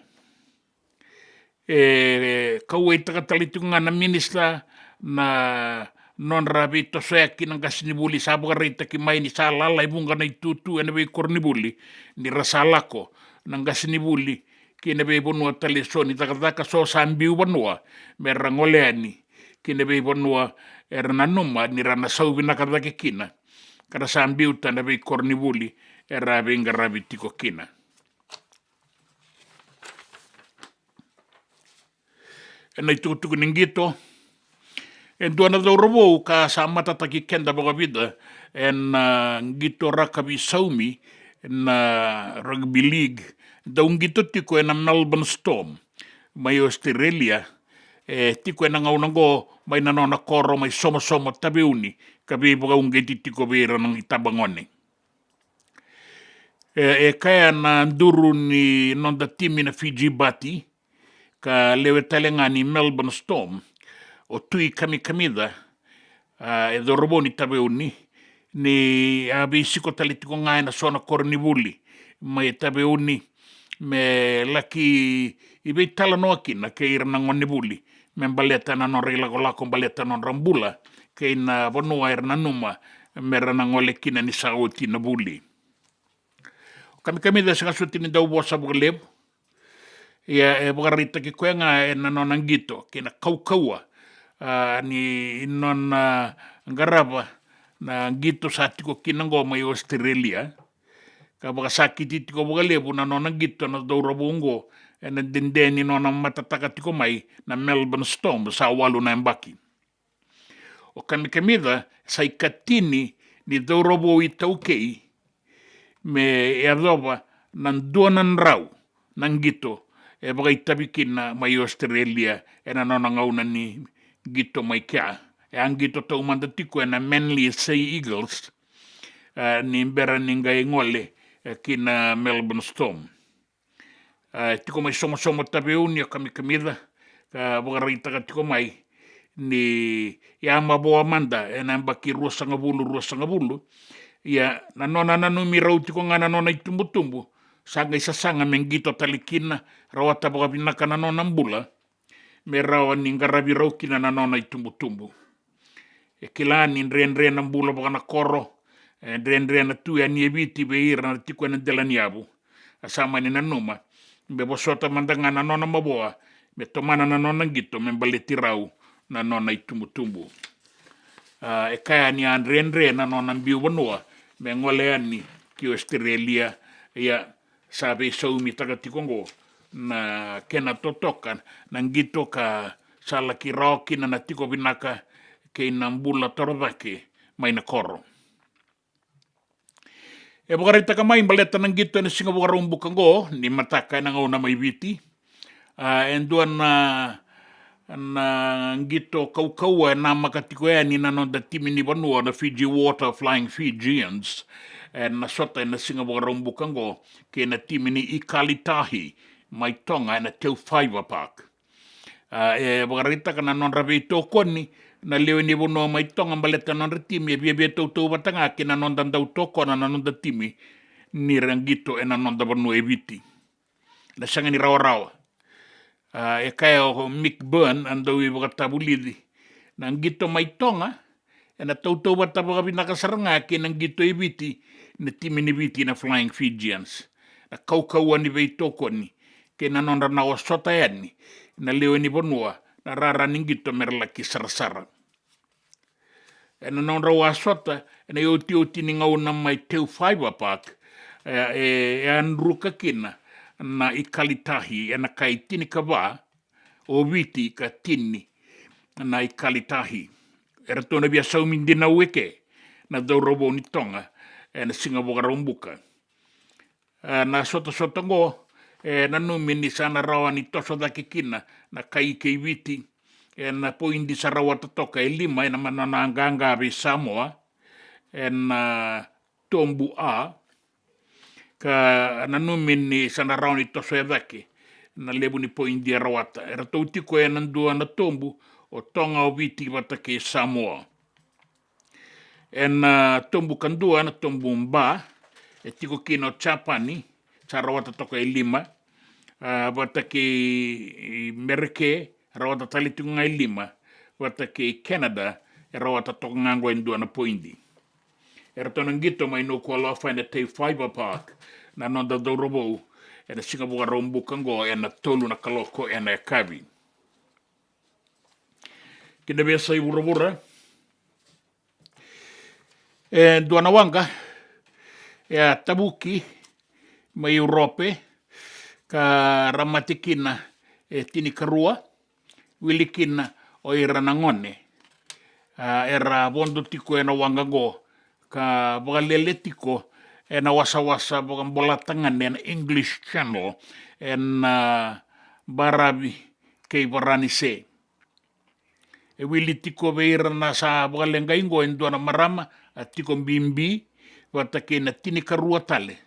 E kau takatalitunga na minister na non rabito soyaki nang kasinibuli sabo karita ki mai ni salala ibunga na itutu ene be kornibuli ni rasalako nang kasinibuli ki ne be bonua taleso ni takataka so sambiu bonua merangoleani ki ne be bonua ernanuma ni rana saubina katake kina kada sambiu ta ne be kornibuli era benga rabitiko kina. Ena itutu ningito en duana do robo ka sa matataki kenda boga vida en ngito rakabi saumi na rugby league da ngito tiko en Melbourne Storm mai Australia tiko en ngaunango mai nanona koro mai somo tabeuni kabi boga ngiti tiko bera nang itabangone kaya na nduru ni nonda timi na Fiji Bati ka lewe talenga ni Melbourne Storm o tui kamida e dorobo ni tabeuni ni abisiko talitiko ngai na sona kornibuli mai tabeuni me laki ibe tala no akina ke ira na ngonibuli me baleta na no regla ko lako baleta no rambula ke na bonua ira na numa mera na ngole kina ni sauti na buli kamida sa kasuti ni daw bosa bugleb ya e bugarita ki kwenga na no nangito kina kaukaua ni non garaba na gito sa tiko kinango mai Australia ka baka sakiti tiko bugalebu na non gito na daura bungo na dindeni non matataka tiko mai na Melbourne Storm sa walu na mbaki o kamida sa ikatini ni daura bo itaukei me adoba nan duanan rau nang gito e baka itabikin na mai Australia na non ngauna ni gito mai kia. E ang gito tau mandatiko na Manly Sea Eagles ni mbera ningai ngole kina Melbourne Storm. Tiko mai somo tabeuni o kamida ka bugarita ka tiko mai ni yama boa manda e nambaki ruasanga bulu ya nanona nanu mirau tiko nga nanona itumbu sanga isasanga mengito talikina rawata baka pinaka nanona mbula me rawa ni ngarabi raukina nanona itumbu-tumbu. E kilani ndre na mbula baka na koro ndre na tuya ni eviti beira na tiku na delaniabu asama ni nanuma me bosota mandanga nanona maboa me tomana nanona ngito me baleti rau nanona itumbu-tumbu. E kaya ni ndre nanona mbiu banua me ngoleani ki Australia ya sabe saumi takatikongo na kena totokan na ngito ka sala ki roki na tiko binaka ke nambula torovake mai na koro. E bakarita ka mai baleta ng ngito na singa bukarumbu kango ni mataka na ngauna mai viti. Endua na ngito kau na makatiko ya ni nanonda timi ni banua na Fiji Water Flying Fijians. Na sota na singa bukarumbu kango ke na timi ni Ikalitahi mai tonga na Teu Fiber Park. E bakarita ka na non rabe tokoni na leo ni bono mai tonga baleta non retimi e bia tau batanga ke na non dau toko na non da timi ni rangito e na non da bono e viti. Na sanga ni rawa. E kaya o Mick Byrne andau i bakatabulidi. Na ngito mai tonga e na tau bataba binakasaranga ke na ngito e viti na timi ni viti na Flying Fijians. Na kaukauan ni vei toko ni ke na non na wasota yani na leo ni bonua na rara ningito merla ki sarasara. E na non rawa sota e na oti ni ngauna mai Teu Fiber Park e anruka kina na Ikalitahi e na kai tini ka wā o viti ka tini na Ikalitahi. E rato na bia saumindi na weke na daurobo ni tonga e na singa wakarambuka. Na sota ngo na numini sana rawa ni toso da kikina na kai kei viti e na poindi sa rawa totoka e lima e na manana anganga be Samoa e na tombu a ka na numini sana rawa ni toso e vake na lebu ni poindi e rawata e rato utiko e nandua na tombu o tonga o viti wata ke Samoa e na tombu kandua na tombu mba e tiko kino Chapani sa rawata toka e lima wata ke Merike rawata talitunga e lima wata ke Canada e rawata toka ngango e ndua na poindi. E rato nangito mai no kualofa e na Teu Fiber Park na nonda daurobo e na singa bukarumbu kango e na tolu na kaloko e na kavi. Kina besa i burabura e duana wanga e a tabuki mai Europe ka ramatikina e tini karua wilikina o iranangone era bondo tiko e na wangango ka bagalele tiko e na wasa bolatanga na English Channel e na barabi kei baranise e wili tiko beira na sa bagalenga ingo e ndua na marama a tiko mbimbi wata ke na tini karua tale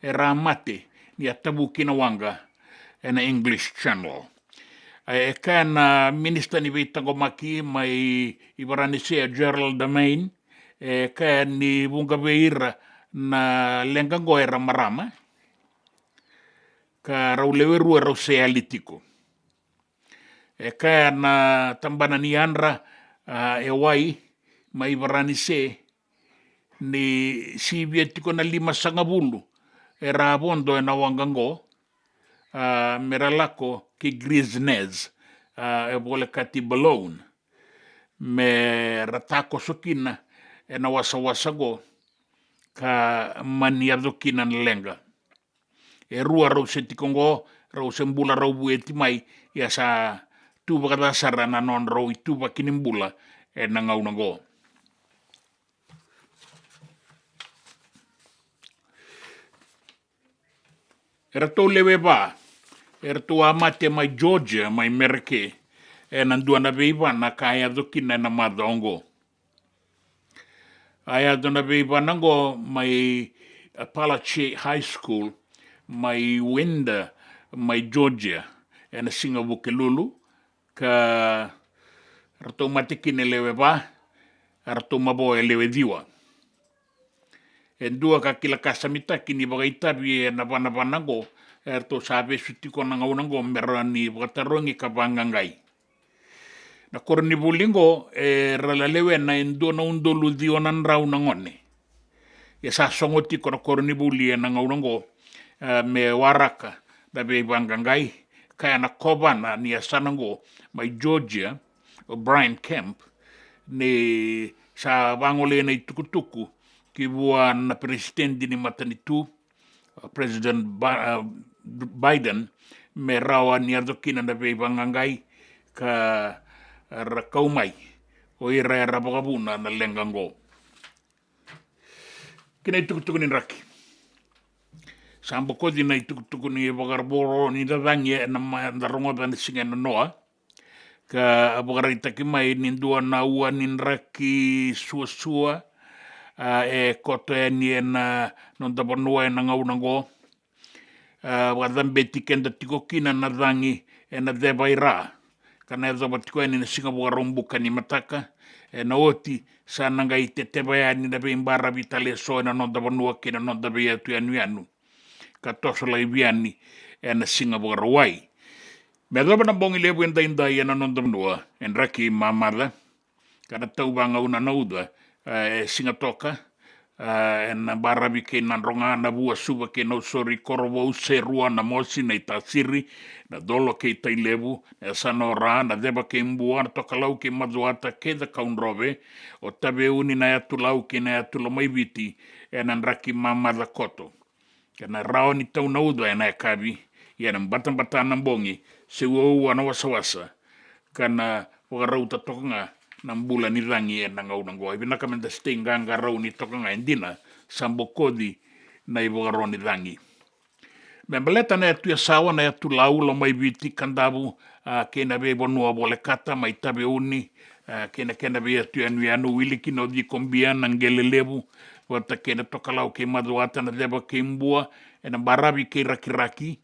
e ramate ni atabu kina wanga e na English Channel. E ka na minister ni veitango maki mai ibaranise Gerald Domain e ka ni bunga beira na lengango e ramarama ka rauleweru e rause alitiko. E ka na tambana ni anra e wai mai ibaranise ni sibia tiko na 5 sangabulu e rabondo e na wangango meralako ki Grisnez e bole kati balone me ratako sokina e na wasa go ka maniado kina lenga e rua rause tikongo rause mbula rau bueti mai ya sa tuba kada sarana non rau tuba kinimbula e na ngaunango. Era tau lewe ba, era tau amate mai Georgia, mai Merike, e nandua na veiva na kaya dokina na madongo. Aya dona veiva nango mai Appalachia High School, mai Wenda, mai Georgia, e na Singabuke Lulu, ka rato matikine lewe ba, rato mabo e lewe diwa. dua ka kila kasamita kini bagaita bi na pango to sabe suti ko na ngaunango merani batarongi ka bangangai na korni bulingo ralalewe na endo na undolu dionan rau na ngone ya sa songoti ko korni buli na ngaunango me waraka da be bangangai kaya na kobana ni asanango mai Georgia O'Brien Camp ne sa bangole na itukutuku ki buan na presidente ni matanitu President Biden me rawa ni adokina na be bangangai ka rakaumai o ira rabagabuna na lengango kina itukutuku ni raki sambo ko di na itukutuku ni bagarboro ni dadangi na darongo dan singa na noa ka abagarita ki mai ni dua na ua ni raki suasua koto ni na non da bonua na ngaunango wadan beti kenda tikokina na dangi na debaira kana za batiko ni singa bogarombuka ni mataka na oti sana ngai tetebaya ni da bimbara vitale so na non da bonua kina non da bia tu anu ka tosola ibiani na singa bogarwai medaba na bongi lebu enda inda na non da bonua en raki mamada kana tau banga una nauda singa toka na barabi ke na ronga na bua suba ke no sori korobo serua na mosi na itasiri na dolo ke tai lebu na sanora na deba ke mbua na toka lau ke mazuata ke da kaunrobe o tabe uni na yatu lau ke na yatu lo mai viti na raki mamada koto kana rao ni tau nauda na kabi na batang na bongi se ua na wasawasa kana wagarauta toka na mbula ni rangi na ngaunango ibina kamenda stinga ngarau ni toka nga indina sambo kodi na ibogaro ni rangi membeleta na tu sawa na tu lau lo mai viti kandabu ke na be bonua bole kata mai tabe uni ke na be tu anu wiliki no di kombia na ngelelebu wata ke na toka lau ke maduata na deba ke mbua na barabi ke rakiraki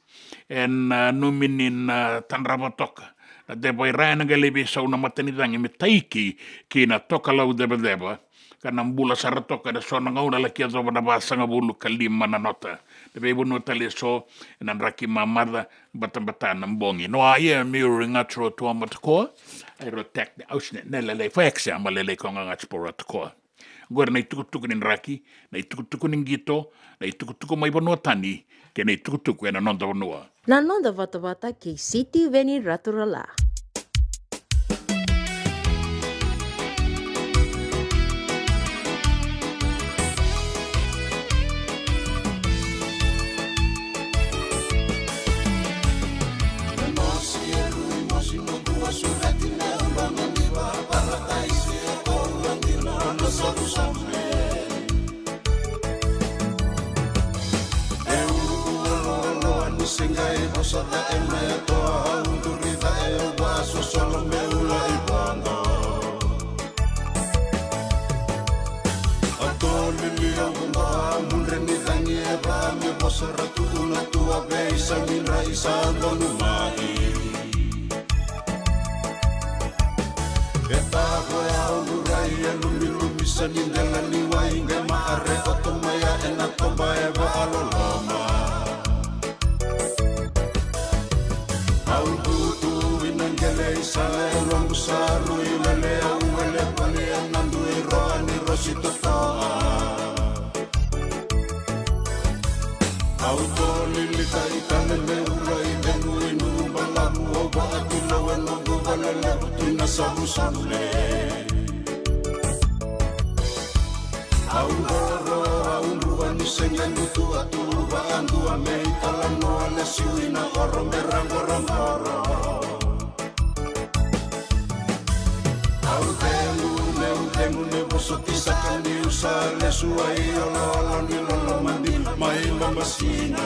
numinin tanraba toka na deba ira na galebe sa una matanidangi me taiki ke na toka lau deba kana mbula sara toka da sona ngauna la kia zoba na basanga bulu kalima na nota debe bunu tale so na raki mamada bata na mbongi no ia mirroring atro to amatko ai rotek de ausne nele fa example lele konga ngachpora tko gor na itukutuku ni raki na itukutuku ni ngito na itukutuku mai bonua tani ke na itukutuku na nonda bonua na nonda vata ke city veni raturala Singai bosada emaya toa undurida waso solo meula ibanga atolili unda munreni dangi ba mi bosara tu una tua beisa min raisa donumai eta goya urai lumi sanindela ni wainga ma arre otomaya ena tomba eva aloloma Sale longu saru ilale auele pale anandu iroani rosito toa Auto lilita itane meula idenu inu balamu oba atilo wenongu balele tina sabu sale Auroro aunruani sengendu tua tuba andu ameita lano alesiuina oro merango ramboro Temu ne bosoti sakani usale suai ololo ni lolo mandi mai masina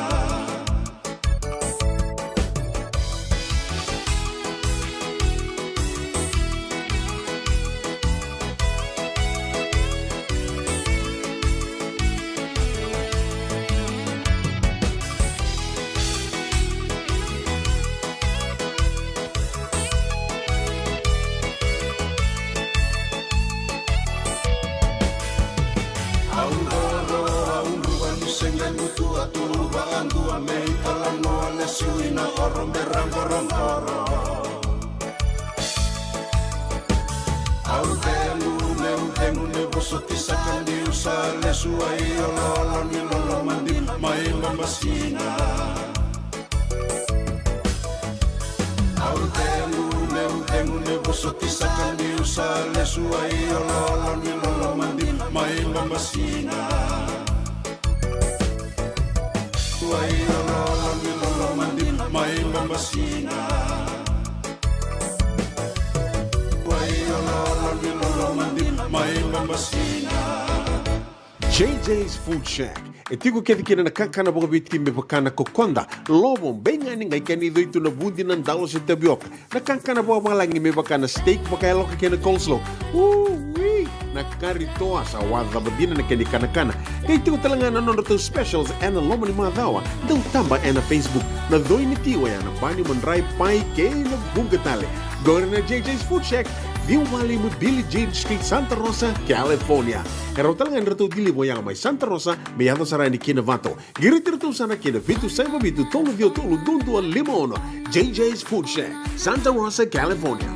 JJ's Food Shack. E tiku kena na kakana boka bitki me bakana kokonda. Lobo benga ni ngai kani doitu na bundi na ndalo se tapioca. Na kakana boka malangi me bakana steak baka eloka kena coleslaw. Wee! Na kari toa sa wadha badina na keni kana. Kay tiku talangana nono to specials and lomo ni madawa. Dau tamba na Facebook. Na doi ni tiwa ya na bani mandrai pai ke na bungatale. Gore na JJ's Food Shack. Viu Valley mo Billie Jean Street, Santa Rosa, California. Pero talagang rito dilibo yang may Santa Rosa, may ato sarani kinavato. Girit-rito sana kinavitu sa ibitu tolo dio tolo dundu al limono. JJ's Food Shack, Santa Rosa, California.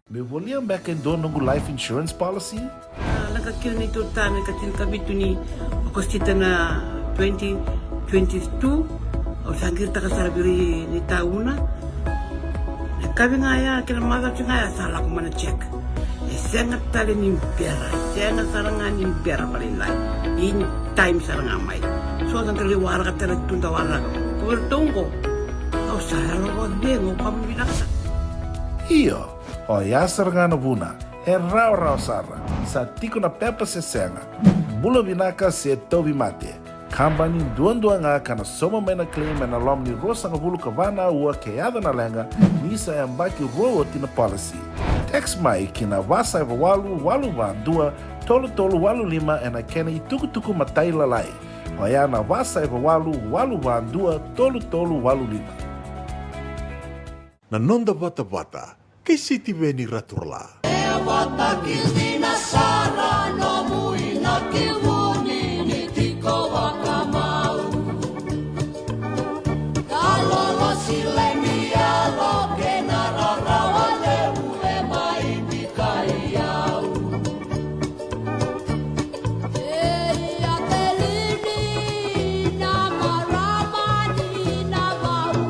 Me voliam back and do nungu life insurance policy? Nakakira ni tutana katin kabitu ni akostita na 2022 o sangir takasarabiri ni tauna. Kabi ngaya kila mada ngaya salah kumana check. Sengat tali ni biara, sengat sarangan ni biara paling lain. In time sarangan mai. So dan kali warga tali tunda warga. Kau tunggu. Kau salah kau dengo kamu binasa. Iyo, o ya sargana buna, e rau sara. Sa tiko na pepa se senga. Bula binaka se tobi mate. Kambani duan nga kana soma mena claim na lom ni rosa nga bulu kavana ua keada na lenga nisa ya mbaki roa tina policy. Text mai kina wasa eva walu va dua tolu walu lima ena kena ituku matai lalai. Hoya na wasa eva walu va dua tolu walu lima. Na nonda bata kay City Veni Raturla. Vata kiltina sara no mui na kiluni ni tiko wakamau. Kalolo silemi alo kenara rawale ue mai bikaiau. Eia telini na maramani na bau.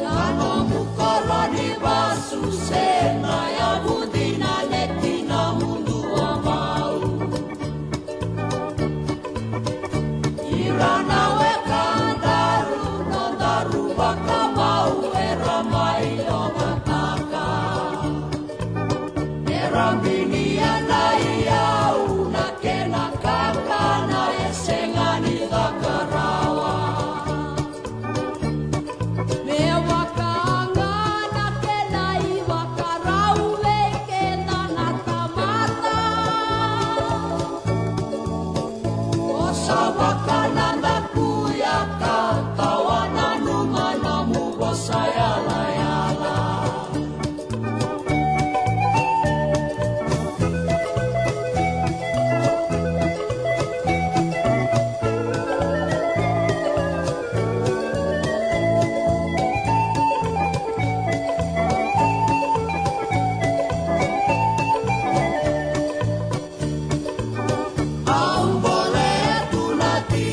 Kano mukoroni basu sena ya budina netina mundu amau. Irana we kandaru no daru bakamau era mai o mataka. Era bini anai au na kena kakana esengani dakarawa. Me wakanga na kenai wakarau we kena na tamata. Osawakana na kuya katawana numana mubosayala yala. Ambole tunati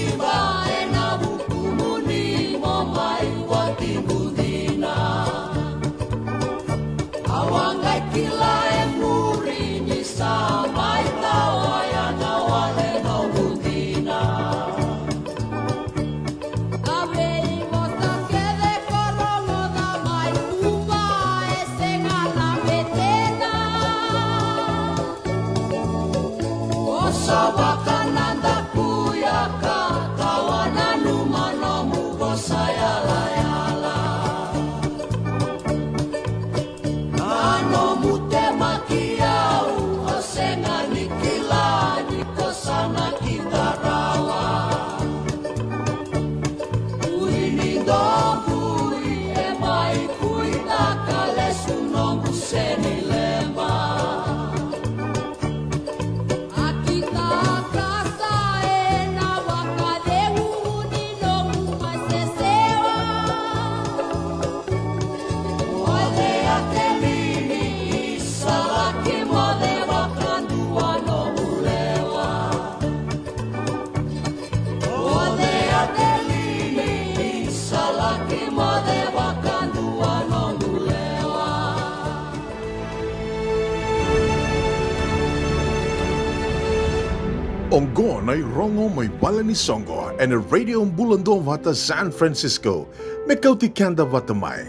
na rongo mai wala ni songo and a radio mbulando vata San Francisco. Me kauti kanda vata mai.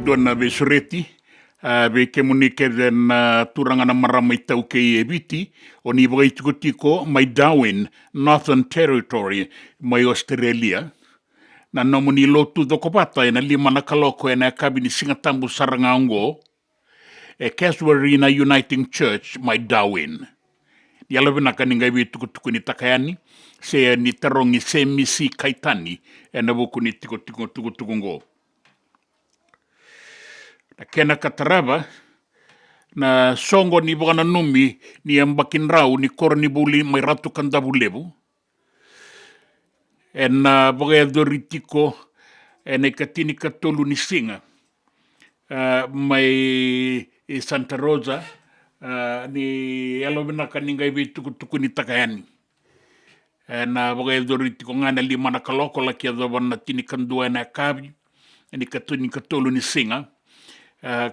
Dona be sureti, be kemunike den turangana marama i tau kei e viti, o ni wai tiko mai Darwin, Northern Territory, mai Australia. Na nomu ni lotu dokopata e na lima na kaloko e na kabini singatambu sarangaongo, e Casuarina Uniting Church mai Darwin. Ni alawina ka ningai wi tuku ni takayani, se ni tarongi se misi kaitani, e na wuku ni tuku ngo. Na kena katarava, na songo ni wakana numi ni ambakin rau ni kora ni buli mai ratu kandabu levu. E na wakaya doritiko e na katini katolu ni singa. Mai Santa Rosa ni alawina ka ningai wi tuku ni takayani. E na wakaya doritiko ngana lima na kaloko la kia dhawana tini kandua na kabi. E ni katolu ni singa.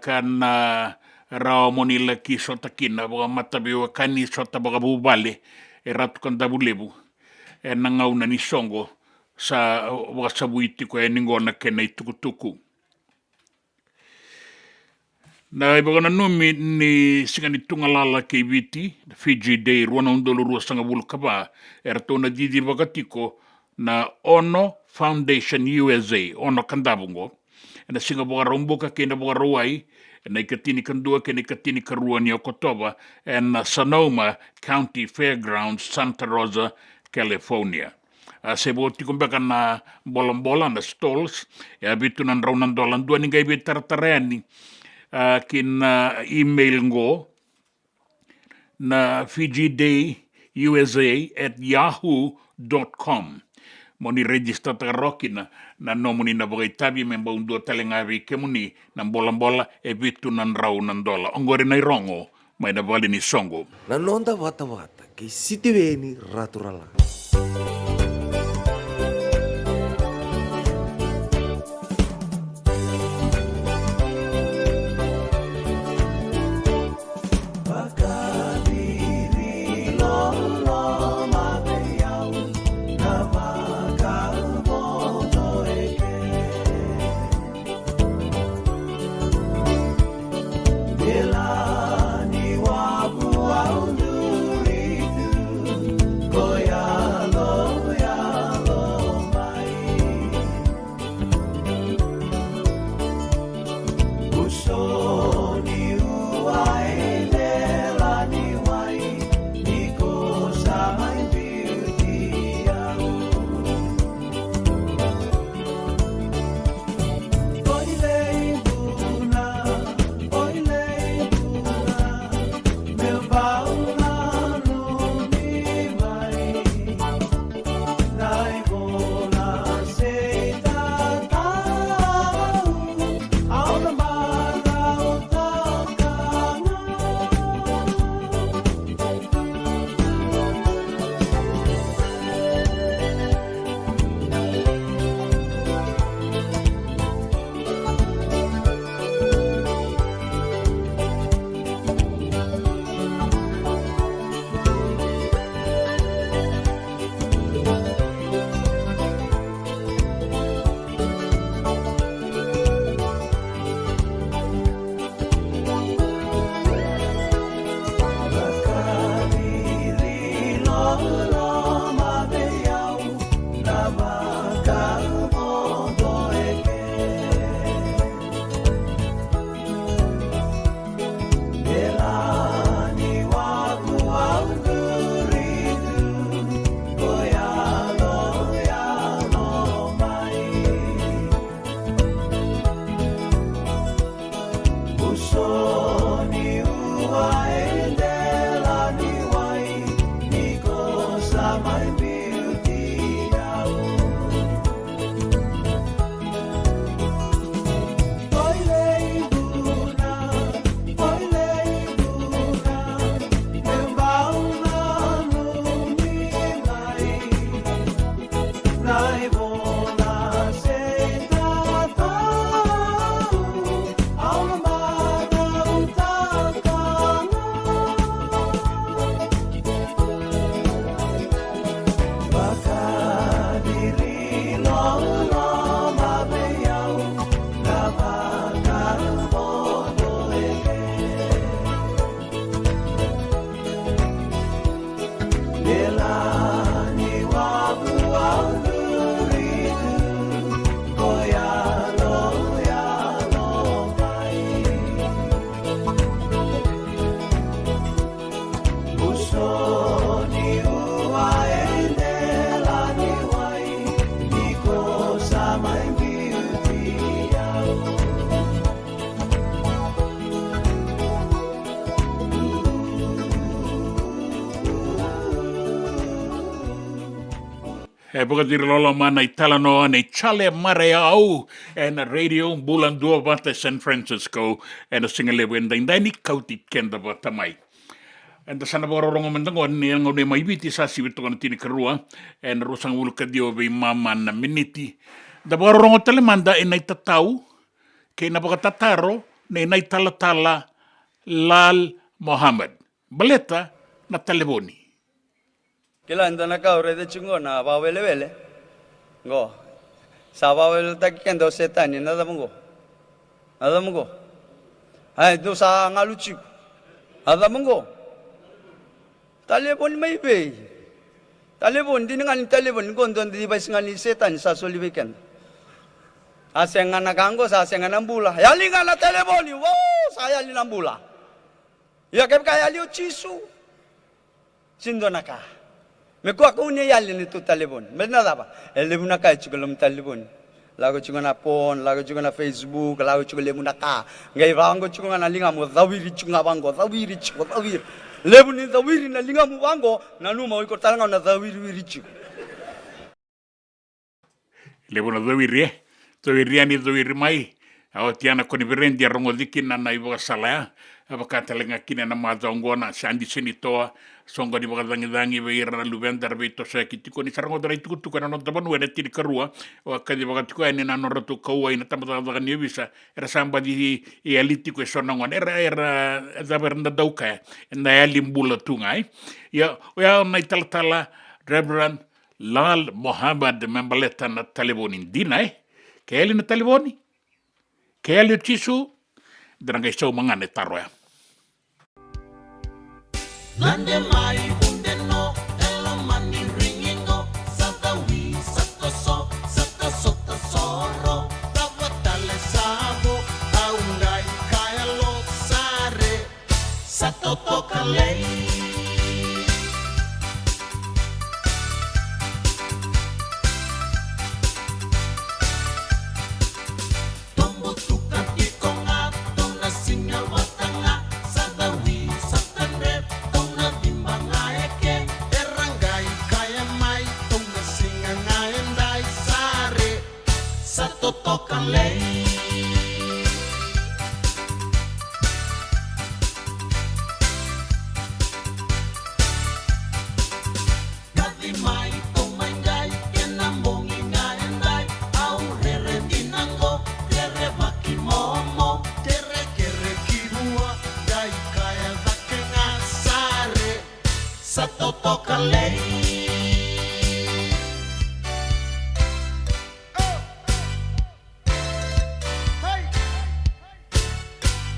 Kan rao moni laki sota kina boga matabi wa kani sota boga bubale e ratu kan dabulebu e nangauna ni songo sa boga sabuiti ko e ningona kena i tukutuku. Na boga na numi ni singa ni tungalala ke viti Fiji Day ruana undolo rua sanga bulu kaba e ratona didi bagatiko na Ono Foundation USA Ono kandabungo. Na singa boga romboka ke na boga rawai na ikatini kandua ke na ikatini karua ni Okotoba na Sonoma County Fairgrounds, Santa Rosa, California. Se boti kumbeka na bola na stalls e abitu na raunan dolan dua ningai be tartarani kin email ngo na fijidayusa@yahoo.com. Moni register tagarokina na nomuni na bogai tabi memba undua talengavi kemuni na bola e vitu nan rau nan dola. Ongore na irongo mai na vali ni songo. Na nonda vata ke sitiweni raturala. Goya Pagkatiri lolo mana italano ne chale mare au na radio bulan 2 bata San Francisco na singalebu inda ni kautit kenda bata mai. And sana borong mendangon ni ang ne mai biti sa siwito kan tini karua na rusang ulu kadio be mama na miniti. Da borong telemanda inay tatau kay napakatataro na inay talatala Lal Muhammad. Baleta na telefoni. Kila anda na ka de chungo na bawele wele. Go. Sa bawele tak kendo setan ni nada mungo. Nada mungo. Hai do sa ngaluchi. Nada mungo. Telepon mai be. Telepon di dengan telepon kondon di bais ngani setan sa soli weekend. Asengan na kanggo sa asengan ambula. Ya linga na telepon wo saya linambula. Ya kep kaya liu chisu. Sindo naka. Mekua ko unya yali ni tu telepon. Benar apa? Telepon naka chukulum telepon. Lagu chukuna phone, lagu chukuna Facebook, lagu chukulemu naka. Ngai bango chukuna linga mo zawiri chunga bango, zawiri chuko zawiri. Lebu ni zawiri na linga mo bango, na numa iko talanga na zawiri wiri chuko. Lebu na zawiri zawiri ani zawiri mai. Awak tiana koni berendi rongo dikin na ibu salah. Apakah telenga kini na mazongona sandi sini toa songo di bakadangi dangi beira lubendar beito sa kitiko ni sarango dara itu tu kana nonton banu ada tiri karua o kadi bakatiko ene na noratu kawa ina tamata ni bisa era samba di elitiko sonongon era zaberna dauka na limbula tungai ya na italtala Reverend Lal Muhammad membaleta na telefonin dinai keli na telefoni keli tisu dranga show mangane taroya. Lande mai undeno elo mani ringingo satawi sataso tasoro tavatale sabo aungai kaya lo sare satoto kalei tombo tuka ikonga tona singa watanga sadawi satandre toca lei Kadi mai tomangai kenambongi ngaendai au rerendinango tere baki momo tere kere kirua dai kaya dake ngasare sato toca lei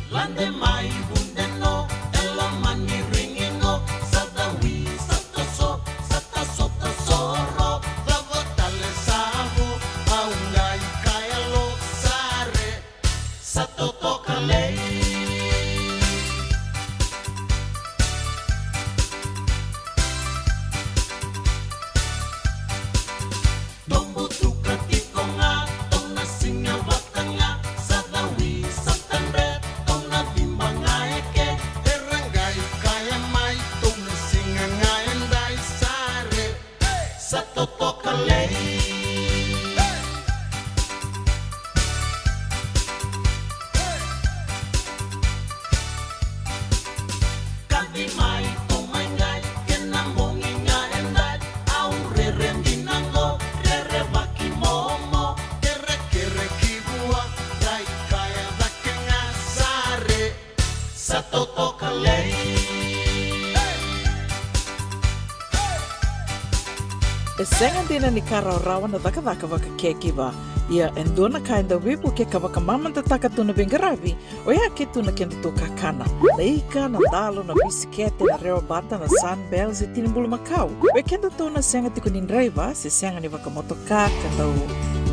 Lande mai bundeno ela mani ringingo sadawi sataso tasoro davatale sabo aungai kaya lo sare sato toka lei Dombo tuka tikonga tona singa watanga sadawi satandre Sato toca lei Kadi mai tomangai kenambongi ngaendai au rerendinango rere baki momo kere kere kibua dai kaya dake ngasare sato toca lei E senga dina ni kara rawa na daka waka kekiwa. Ia endona kainda wipu ke kawaka mamanta taka tuna bengaravi o ia ke tuna kenda to kakana. Leika na dalo na bisikete na reo bata na sunbells e tinimbulu makau. O kenda to na senga tiko ni driver se senga ni waka motoka kandau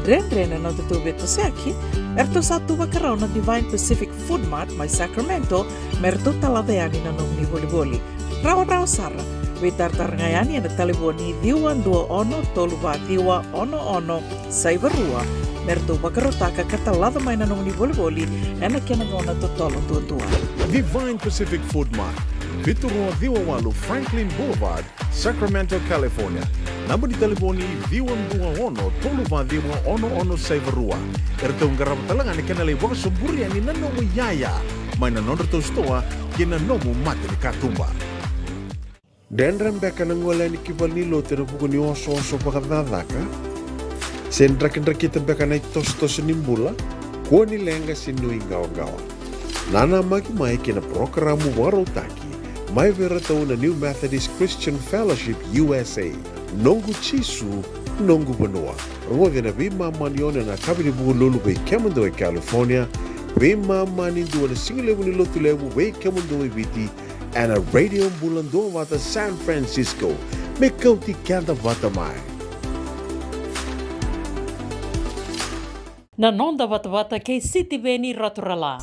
dren na tutu beto seaki. Erto satu waka rao na Divine Pacific Food Mart mai Sacramento merto taladeani na nung ni boli. Rawa sara. Witartar ngayani na telefoni diwan 21 saivarua merto bakarotaka katalada may nanong ni boli na kinagona totolo tutua. Divine Pacific Food Mart, Viturua Diwawalu Franklin Boulevard, Sacramento, California. Namba di telefoni V121 tolu vadima ono saivarua. Ertau ngarama talanga ni kenale waka semburi ani nanomu yaya. Maina nondro tau stoa kena nomu mate ni katumba. Dendram beka nangola ni kibal ni lo tena buku ni oso pakadadaka. Sen drakita beka na tos nimbula. Kua ni lenga sinui gawa. Nana maki mai kena programa warotaki. Mai vera tau na New Methodist Christian Fellowship USA. Nongu chisu, nongu banua. Rode na bima manione na kabini buku lulu bei Kemando e California. Bima mani dua na singilewu ni lotu lewu bei Kemando e viti. And a radio bulando wata San Francisco. Me kauti kanda wata mai. Na nonda wata kei City Veni Raturala.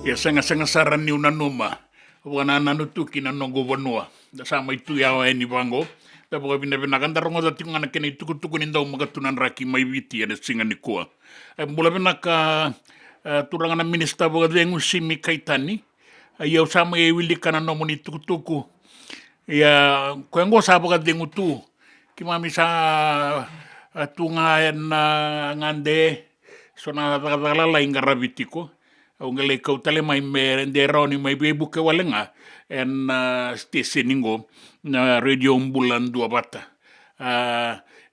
Ya sanga saran ni una numa. Wana nanu tuki na nongo vanua. Da sama itu ya ni bango. Da boga bina kan darongo da tinga na kene tuku ninda magatunan raki mai viti ya singa ni kua. Mula bina ka turangana minista boga dengu simi kaitani. Ya sama ya wili kana nomo ni tuku. Ya kwengo sa boga dengu tu. Kimami sa tunga na ngande. Sona tagalala ingara vitiko. Ungale kau tale mai merende roni mai bebu ke walenga en stationingo na radio ambulan dua bata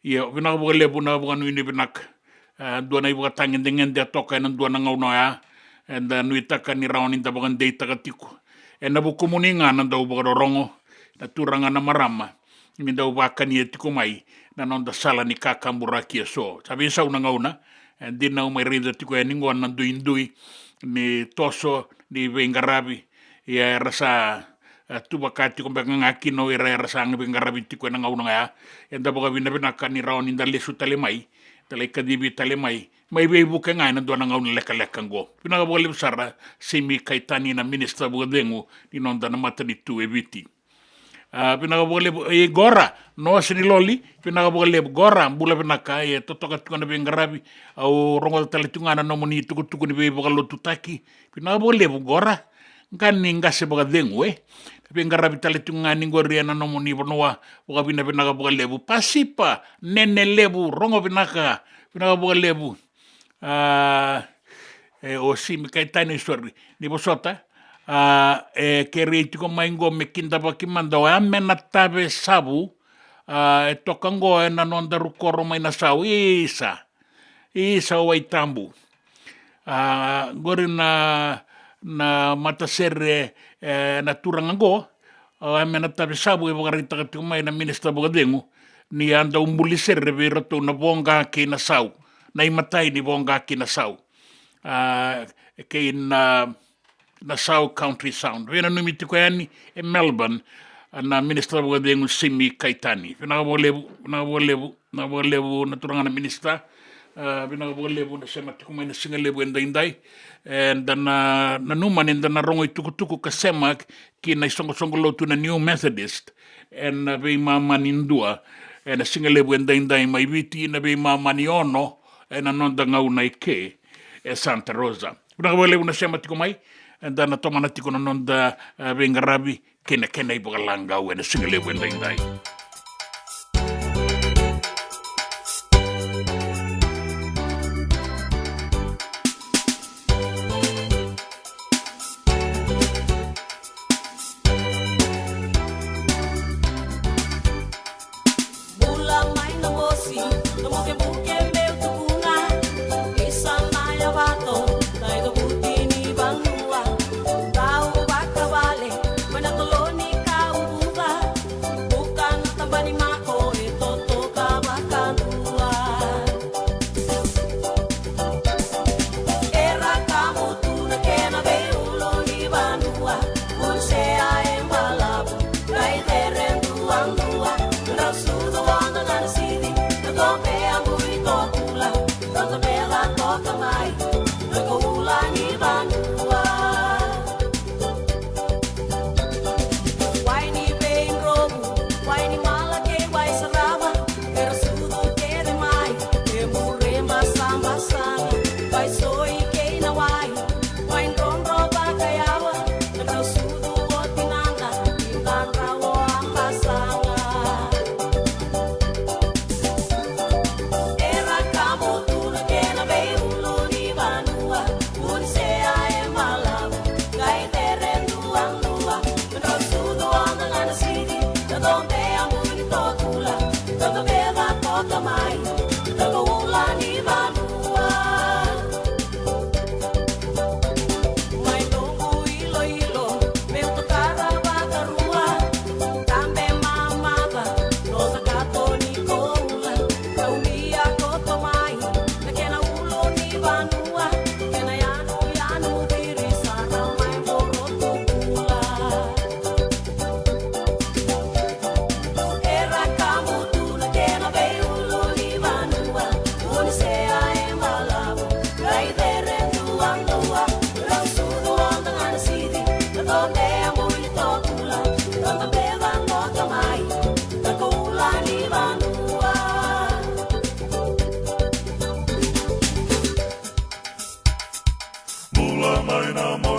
ya bina bole buna bukan ini benak dua na ibuka tangin dengan dia toka na dua na ngau noya and nuita ka ni raon inta bagan dei takatiku na bu komuninga na dau baga rongo na turanga na marama ni dau baka ni etiku mai na nonda sala ni kakambura kia so sabi sa una ngau na and din na umay rida tiku ya ningo na duindui ni toso ni vengarabi ya rasa tubakati ko bang ngaki no ira rasa ng vengarabi tiku na ngau na ya and da baga bina ka ni raon inda lesu tale mai talay kadibi tale mai ibu ka nga na doon ang ngayon leka-lekang go. Pinakabukalib sara, simi kay tani na minister bukadengo, ninonda na mata dito ebiti. Pinakabukalib, gora, no siniloli, pinakabukalib, gora, bula pinaka, totokat ko na bingarabi, au rongol talitungan na mo ni tukutuko ni bibukalo tutaki, pinakabukalib, gora, kaning kasi bukadengo Bingarabi talitungan ni goria na no mo ni bonwa, bukabina pinakabukalib, pasipa, nenelebu, rongo pinaka, pinakabukalib, o simi kay tani sorry ni bosota keri tiko maingo mekinda bakimanda wa amena tabe sabu tokango na nonda rukoro mai na sau isa wa itambu gori na matasere na turangango amena tabe sabu e bogarita tiko mai na minister bogadengu ni anda umbulisere virato na bonga ke na sau na imatay ni bonga kinasau kay Nassau Country Sound. Vena numiti ko yan Melbourne na minister mo kadeng Simi Kaitani. Pinakabolebu naturangan na minister. Pinakabolebu na siya matikumay na singalebu inday and nanuman and narongoy tukutuku kasemak kina isong-songolo to na New Methodist and bay mamanindua and singalebu inday may biti na bay mamaniono na nonda ngau na ike Santa Rosa. Pinakabali na siya matikumay, and na tomana tiko na nonda bengarabi, kena ipakalanggaw na singalebu na inday.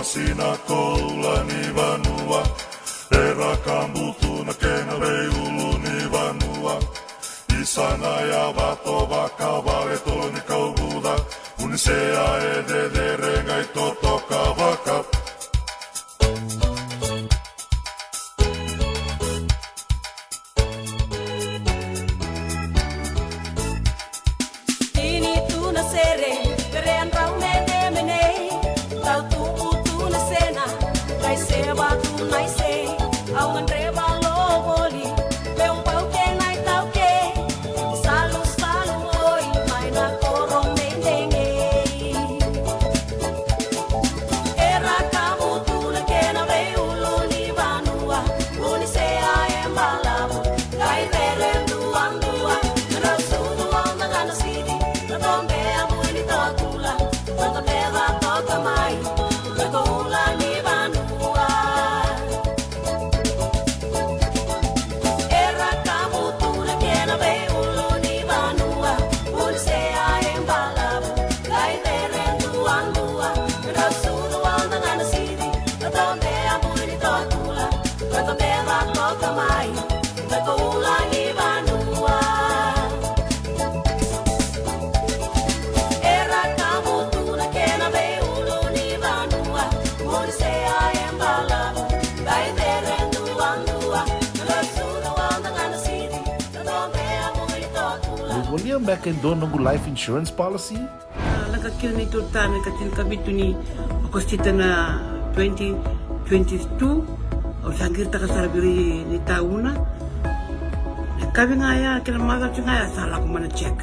Sina koulani vanua, era kambutuna kena veuluni vanua. Isana ja vato vakavale toloni kauvuda, unisea ededere ngai totoka vaka. Ini tuna se back and don't nungu life insurance policy? Laka kira ni tutana katin kabitu ni akostita na 2022 o sangir takasarabiri ni tauna. Kami ngaya kira mother ngaya salah ko mana check.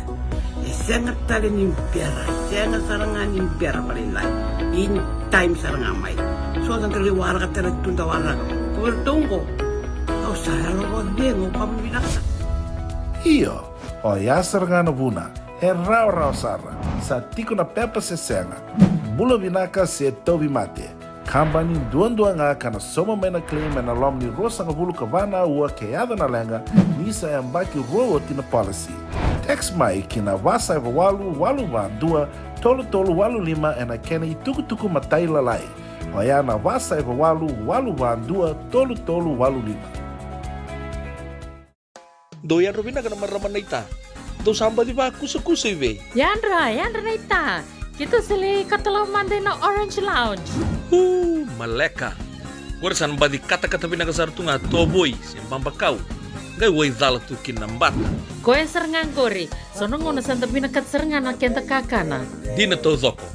Sangat tali ni biara, sangat sarangan ni biara paling lain. In time sarangan mai. So ang kaliwara ka tala tunda wala. Kuwertongko. Kau saya lo dengo kamu binasa. Iyo, o yasar nga buna, e rau sara, sa tiko na pepa se senga, bula binaka se tobi mate, kambani duan nga kana soma mena claim na lom ni rosa nga bulu kabana ua keada na lenga, nisa e ambaki roa tina policy. Text mai kina wasa eva walu dua, tolu walu lima e na kena tuku matai lalai, o ya na wasa eva walu dua, tolu walu lima. Doyan Robina ka naman raman na ita. Do samba di ba kusa iwe? Yandra na ita. Kita sili katalaw mande na Orange Lounge. Maleka. Kuarsan ba di kata-kata pinakasartunga toboy simpang bakau. Gay way dala tu kinambata. Koe serengan gori. Sonong ngona santa pinakat serengan na kenta kakana. Di na to zoko.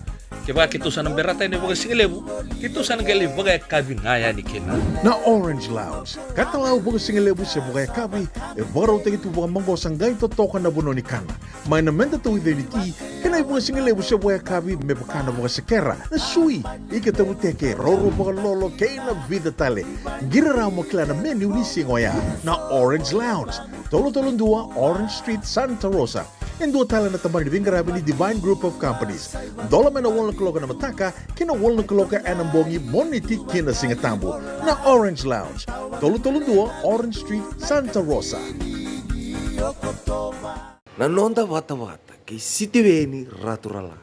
Kaya kita sana berata ini bagai singelebu. Kita sana gali bagai kabin ngaya ni kena. Na Orange Lounge, katalaw baga singelebu siya bukay kabi, e baraw tayo ito baga manggosang gay totokan na buno ni kana. May namenda to identity, kanay baga singelebu siya bukay kabi, may baka na baga sekera, na sui, ikatabuteke, roro baga lolo, kay na vida tale. Giraraw mo kila na menu ni singoya, na Orange Lounge, tolo-tolong dua, Orange Street, Santa Rosa. And dua tala na tamang ni Bingarabi ni Divine Group of Companies. Dola may na walang kaloka na mataka, kina walang kaloka anambongi moniti kina singatambo na Orange Lounge. Tolo-tolong dua, Orange Street, Santa Rosa. Nanonda wata-wata kay sitiweni raturala.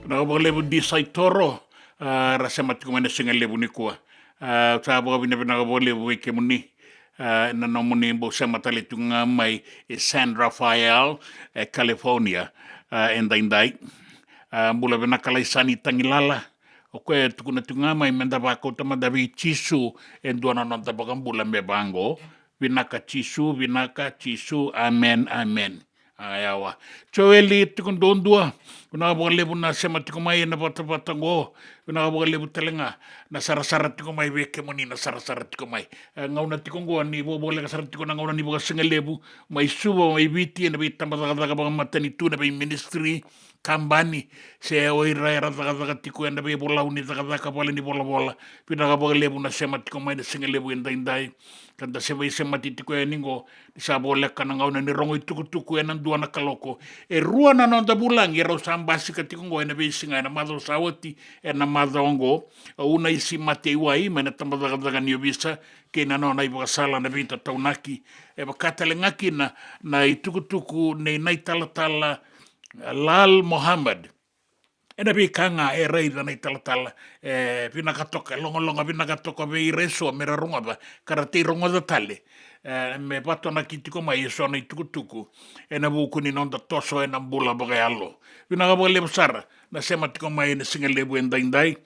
Nakabalebu di Saitoro, rasa mati kumanda singa lebu ni kuah. Sahabat kami nakabalebu wike muni, nana muni bo sama tali tunga mai San Rafael, California. endai mula vena kalaisani tangilala o koe tukuna tunga mai menda wako tamadavi chisu enduana nonta bakambula me bango vinaka chisu amen ayawa choeli tukundondua una lebu na sema tikomai na bata ngo una lebu telenga na sarasara tikomai weke moni na sarasara tikomai ngauna tikongo ni bole ka sarati kona ngauna ni boga singalebu mai subo mai viti na bita madaga ba matani tu na be ministry kambani se oira era daga tiku enda be bola uni daga bola ni bola pina ga boga lebu na sema tikomai na singalebu indai kanda se vai sema tiku e ningo sa bola kana ngauna ni rongo tuku ena duana kaloko e ruana non da bulangi ro sambasi ka tikongo ena be singa na mado sawati ena madongo una isi mate wai mena tambadaga ni visa ke na no nai sala na vita taunaki e bakatale ngaki na itukutuku nei nai tala Lal Muhammad ena be kanga e rei da nei tala pina katoka longa pina katoka be reso mera runga ba karate runga da tale me pato na kitiko mai so na itukutuku ena buku ni non da toso ena bula bagalo pina ga bole besar na sema tiko mai na singalebu endai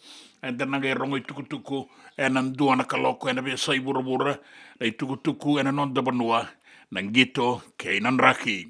and then ngai rongo tukutuku ena ndua na kaloko ena be sai burubura na tukutuku ena non da banua na ngito keinan raki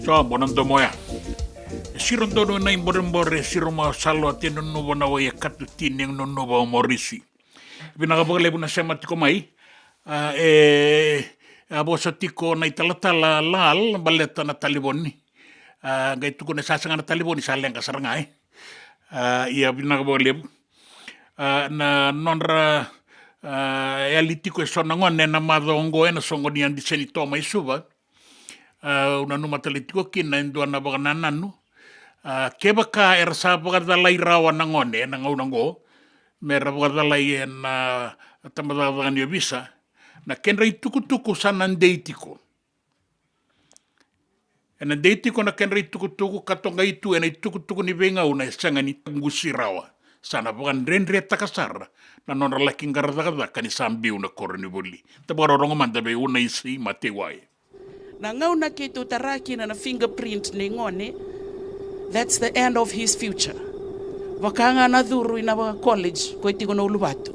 So, bonan domoya. Siro dono na imbore siro ma salo ateno nubo na waya katu tineng no nubo morisi. Binakabagale po na siya matiko mai. Abo sa tiko na italatala lal baleta na taliboni. Gay tuko na sasanga na taliboni sa aleng kasarangay. Ia binakabagale po. Na nonra elitiko e sonangon na madongo na songo ni andi senito mai suba. Una numa talitiko kina indua na baganananu. Keba ka era sa bagadalay rawa nangone na ngaunango. Mera bagadalay na tamadadagan yo bisa. Na kenra itukutuku sa nandeitiko. E nandeitiko na kenra itukutuku katonga itu e na itukutuku ni venga una sanga ni tungusi rawa. Sana bagan renre takasara. Na nona laking garadagada ni sambiu na koroni boli. Tabarorongo mandabe una isi matewai. Na ngauna kitu taraki na fingerprint ni ngone, that's the end of his future. Wakanga na dhuru ina college ko itiko na ulubatu.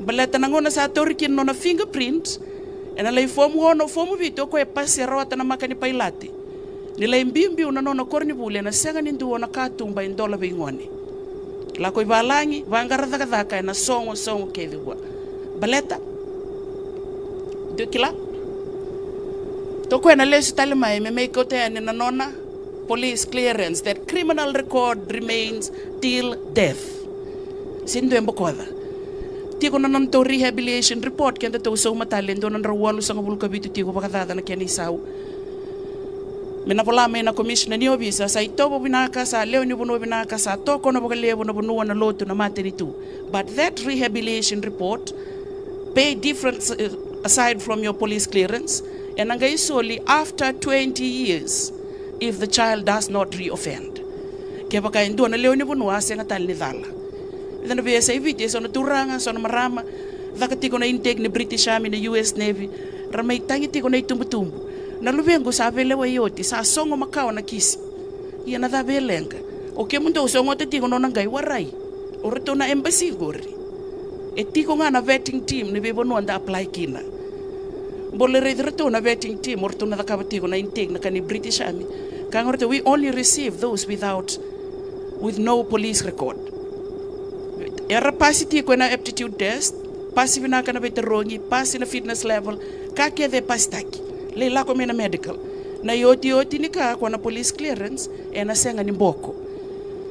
Baleta na ngona sa toriki no na fingerprint, ena lay fomu ono fomu vito ko e pasi rawata na makani pailati. Nila imbimbi una no na korni bule na senga nindu ona katumba indola bingone. La ko ibalangi vangaradaka na songo keviwa. Baleta dokila toko ena lesu talima me make kote na nona police clearance that criminal record remains till death. Sindo embokoda. Tiko na non to rehabilitation report kenda to so matalen do nan rawalo sa ngabul kabitu tiko pakadada na kani saw. Menapola me na commissioner ni obisa sa itobo binaka sa leo ni buno binaka sa toko na bogalevo na buno na loto na matenitu. But that rehabilitation report pay difference aside from your police clearance and nangai solely after 20 years if the child does not reoffend. Kaya baka ndo na leo ni buno ase nga tal ni dala. Then be sa iviti so na turanga so na marama vakati ko na intake ni British Army na US Navy ramay tangi tiko na itumbutumbu. Na lubengo sa vele wa yoti sa songo makawa na kisi. Ia na da belenga. O ke mundo songo te tiko no nangai warai. O reto na embassy gori. E tiko nga na vetting team ni bebo no anda apply kina. Bolere reto na vetting team orto na dakaba tiko na intake na kani British Army. Kangorto we only receive those with no police record. Era pasi tiko na aptitude test, pasi vinaka na veterongi, pasi na fitness level, kake de pastaki. Leila ko na medical. Na yoti ni ka kwa na police clearance e na senga ni mboko.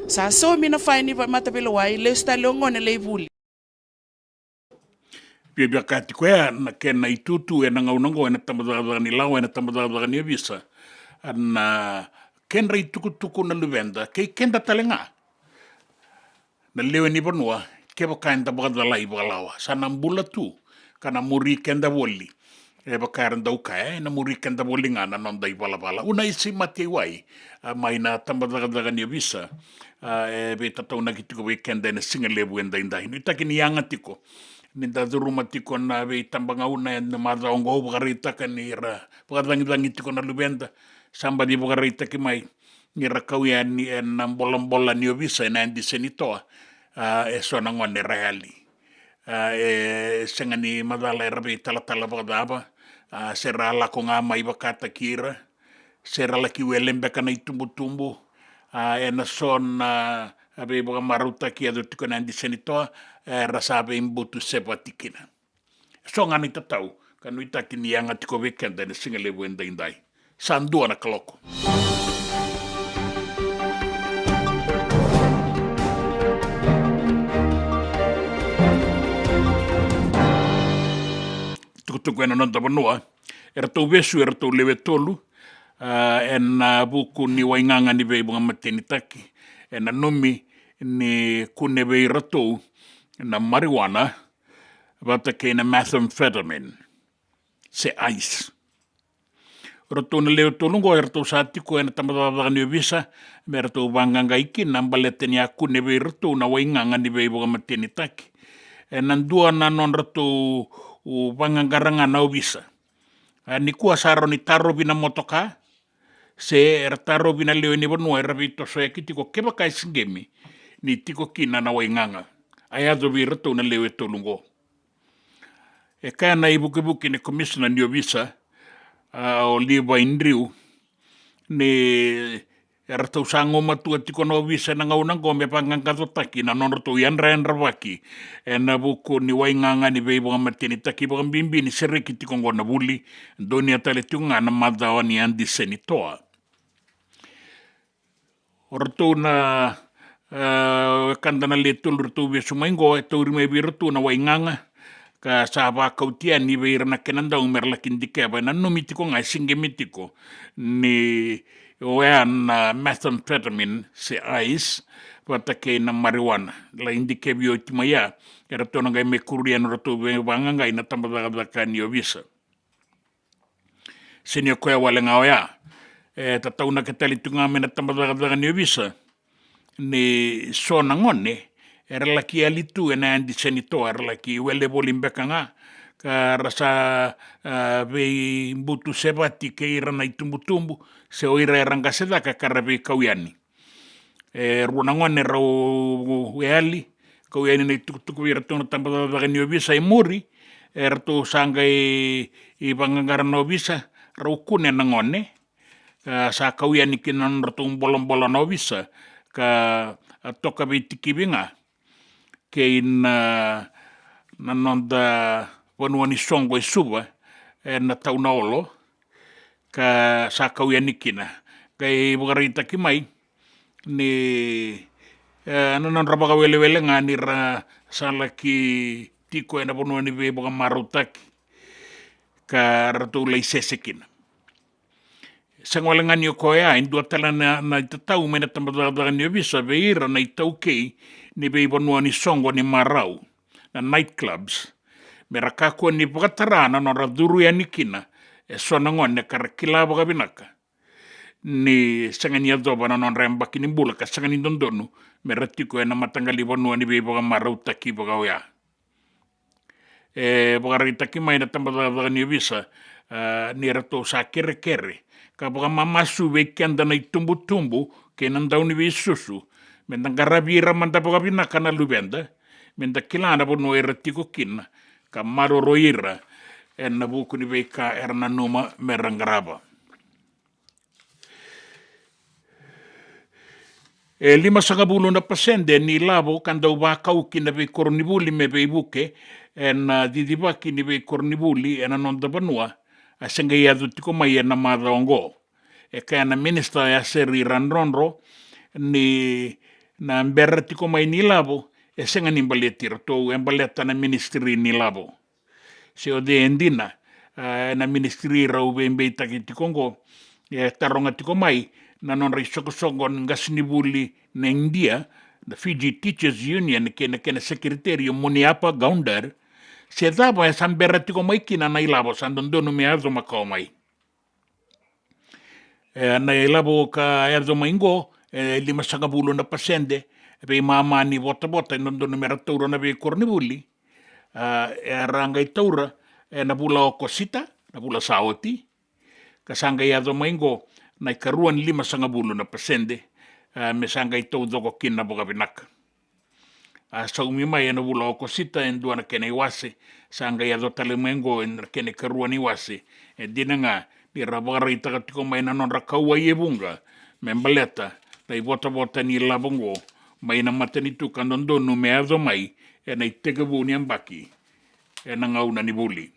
Sa so mina fine va matabelo wai le sta longone le vuli. Bia kati kwa na kena itutu e na ngaunango e na tamadadaga ni lawa e na tamadadaga ni visa. Na kenra itukutuku na luvenda kei kenda talenga. Na lewe ni banua keba kainda bagadalai bagalawa. Sana mbula tu kana muri kenda woli. E bakaran daw kaya na muri kenda woli nga na nonday balabala. Una isi matiwai may na tambadagadaga ni visa. Be tataw nagitiko be kenda na singalebu enda inday. Ita kiniyangat tiko. Ninda durumatiko na be tambanga una na madaongo bagarita kanira. Pagadangidangi tiko na lubenda. Samba di bagarita kimay. Ngira kawian ni en bolam-bola ni visa na andi senitoa. So nangon ni reali. Sengani madala erabe tala bagdaba sera la ko nga mai bakata kira sera la ki welembe kana itumbu ena son abe boga maruta ki ado tiko nandi senito rasabe imbutu sepatikina so ngani tatau kanu itakini yanga tiko weekend na singale wenda indai sandu na kloko tuku ena nonta banua, era tau vesu, era tau lewe tolu, ena buku ni wainganga ni vei bunga matenitaki, ena nomi ni kune vei ratou, na marijuana, vata ke na methamphetamine, se ice. Ratou na lewe tolu ngo, era tau satiko, ena tamadadaka ni visa, me ratou vanganga iki, na mbalete ni a kune vei ratou, na wainganga ni vei bunga matenitaki. Ena ndua na non ratou, o bangangaranga na visa. Ni kua saro ni taro bina motoka, se era taro bina leo ni banua era vito so eki tiko keba kai singemi, ni tiko kina na wainganga. Aya do virato na leo eto lungo. E kaya na ibuki ni commissioner ni visa, o liba indriu, ni erto sango matua tiko no visa na ngaunang ko me pangang katotaki na non to yanra waki na buku ni wainganga ni bebo matini taki bo bimbi ni seriki tiko ngona buli doni atale tunga na madawa ni andi senitoa orto na kandana letul rtu besu maingo e to rime birtu na wainganga ka saba kautia ni beira na kenanda umer lakin dikeba na no mitiko ngai singe mitiko ni oean methamphetamine se ice patake na marijuana la indike bio timaya era tona ngai mekurian roto banga ngai na tambada kani ovisa senio koe wale ngaoya tatauna ke talitunga me na tambada kani ovisa ni sona ngone era laki alitu ena andi senito era laki wele bolimbeka nga ka rasa vei mbutu sebati ke ira na itumbutumbu se oira eranga seda ka karabe kauyani ruana ngone rau weali kauyani na itukutuku ira tona tambada ni obisa imuri erto sanga i bangangara no bisa rau kune na ngone sa kauyani kinan rto bolong-bolong no bisa ka toka bitiki binga ke ina nanonda wanuani songo e suba na tauna olo ka sa kauyani kina kai bugarita ki mai ni nanon rabaga wele ngani ra sala ki tiko ena wanuani be buga marutaki ka ratu lai sesekina sangwalangani o koea indua tala na itatau mena tambadadara ni obisa veira na itau kei ni bei wanuani songo ni marau na nightclubs mera kakua ni pakatarana no raduru ya nikina sona ngone karakila baga binaka ni sangani adoba na non remba kini bula ka sangani dondonu mera tiko na matangali wanuani bei baga marau taki baga oya baga ritaki mai na tambadadara ni obisa ni rato sa kere ka baga mamasu weekend na itumbu-tumbu ke nandau ni susu menda garabira manda baga binaka na lubenda menda kilana bono era tiko kina ka maroroira na buku ni beka erna numa merangaraba 50% ni labo kandau bakau kina be kornibuli me be buke na didibaki ni be kornibuli na nonda banua asenga ya tiko mai na madongo ka na minister ya seri ranronro ni na mbera tiko mai ni labo senga ni mbaletir to embaleta na ministry ni labo se ode endina na ministry rau be mbeta ki tikongo taronga tiko mai na non risoko ngasnibuli na India the Fiji Teachers Union kena secretario Muniapa Gaundar se daba esa mbera tiko mai kina na ilabo sandondonu me azo makao mai na ilabo ka azo maingo 50% be mama ni bota nondonu me ratauro na be kornibuli ranga itaura na bula okosita na bula saoti kasanga azo maingo na ikaruan 50% me sanga itau doko kina boga binaka saumi mai na bula okosita endua na kene iwase sanga ya dotale mengo en kene karuani wase dinanga di rabara itaka tiko mai na non rakaua yebunga membaleta dai bota ni labongo mai na matani tu kandondonu me azo mai na itega buni ambaki na ngauna ni buli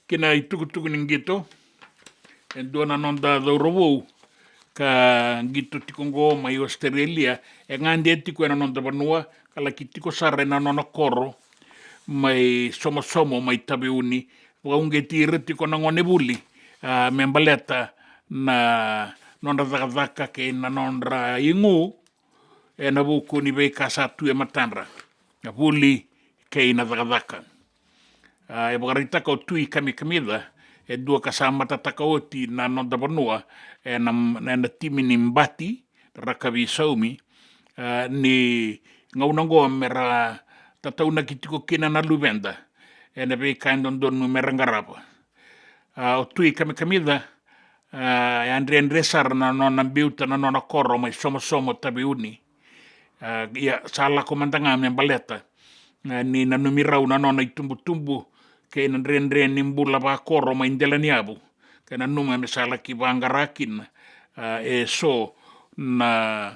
kina itukutuku ningito endua na non da robo ka gitu tikongo mai Australia ngande tiko na non da banua kala kitiko sare na non koro mai somo mai tabeuni waunge tire tiko na ngone buli membaleta na non da ke na non ra ingu na buku ni be kasatu matandra na buli ke na da bagarita ko tui kamida dua kasama tataka oti na non da banua na timi ni mbati rakabi saumi ni ngaunango mera tatauna kitiko kina na lubenda na be kandon don merangarapa o tui kamida Andre sar na non biuta na non korro mai somo tabiuni ya sala komandanga me baleta ni na numirau na non itumbu ke na rendre ni mbula ba korro mai ndelani abu Kena nunga misala ki wangarakin e so na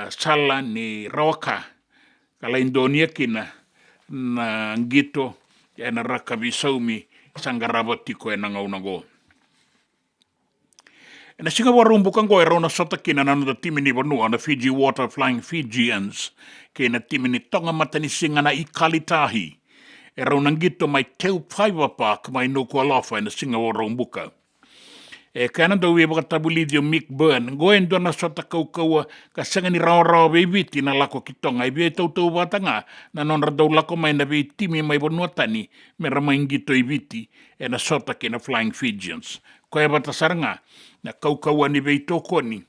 sala ni rawaka kala Indonia kina na ngito e na raka bisaumi sangarabati ko e nangaunango. E na singa warum bukan ko e rauna sota kina na nanda timini vanua na Fiji Water Flying Fijians ke na timini tonga matani singa na ikalitahi e rauna ngito mai teu paiwa park mai no kualofa e na singa warum buka. E kana do we baka tabulidio Mick Byrne goen dona sota kaua ka sanga ni rao bebiti na lako kitonga e be tau watanga na non radau lako mai na be timi mai bonua tani me ramaingito i viti e na sota ke na Flying Fijians ko e bata saranga na kaua ni be tokoni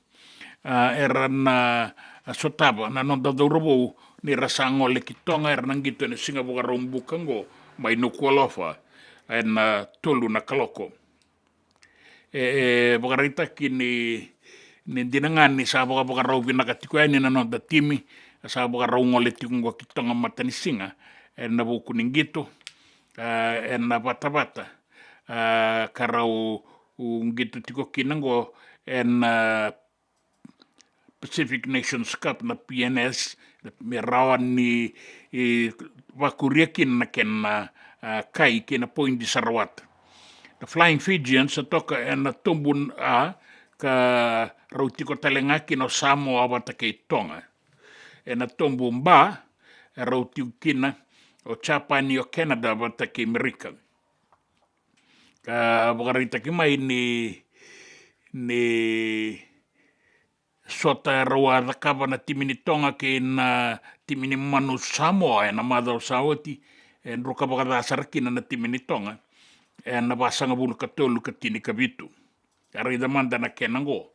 era na sotaba na non radau robo ni rasango le kitonga era nangito na singa boka rombukango mai no kualofa e na tolu na kaloko bagarita kini ni dinangan ni sa boka rau vinakatiko ni na non da timi sa boka rau ngole tikungo kitonga matani singa na buku ningito na bata karau ngito tiko kinango na Pacific Nations Cup na PNS me rawan ni wakuriakin na kena kai kena point di Sarawat. The Flying Fijians sa toka na tumbun ka rautiko talengaki no Samoa wata kei Tonga. Na tumbun ba rautiko kina o Japani o Canada wata kei Amerika. Ka bagarita ki mai ni sota rawa rakava na timini Tonga ke na timini manu Samoa na madao sawati roka bagada sarakina na timini Tonga. Na basanga bulu katolu katini kabitu. Kari damanda na kenango.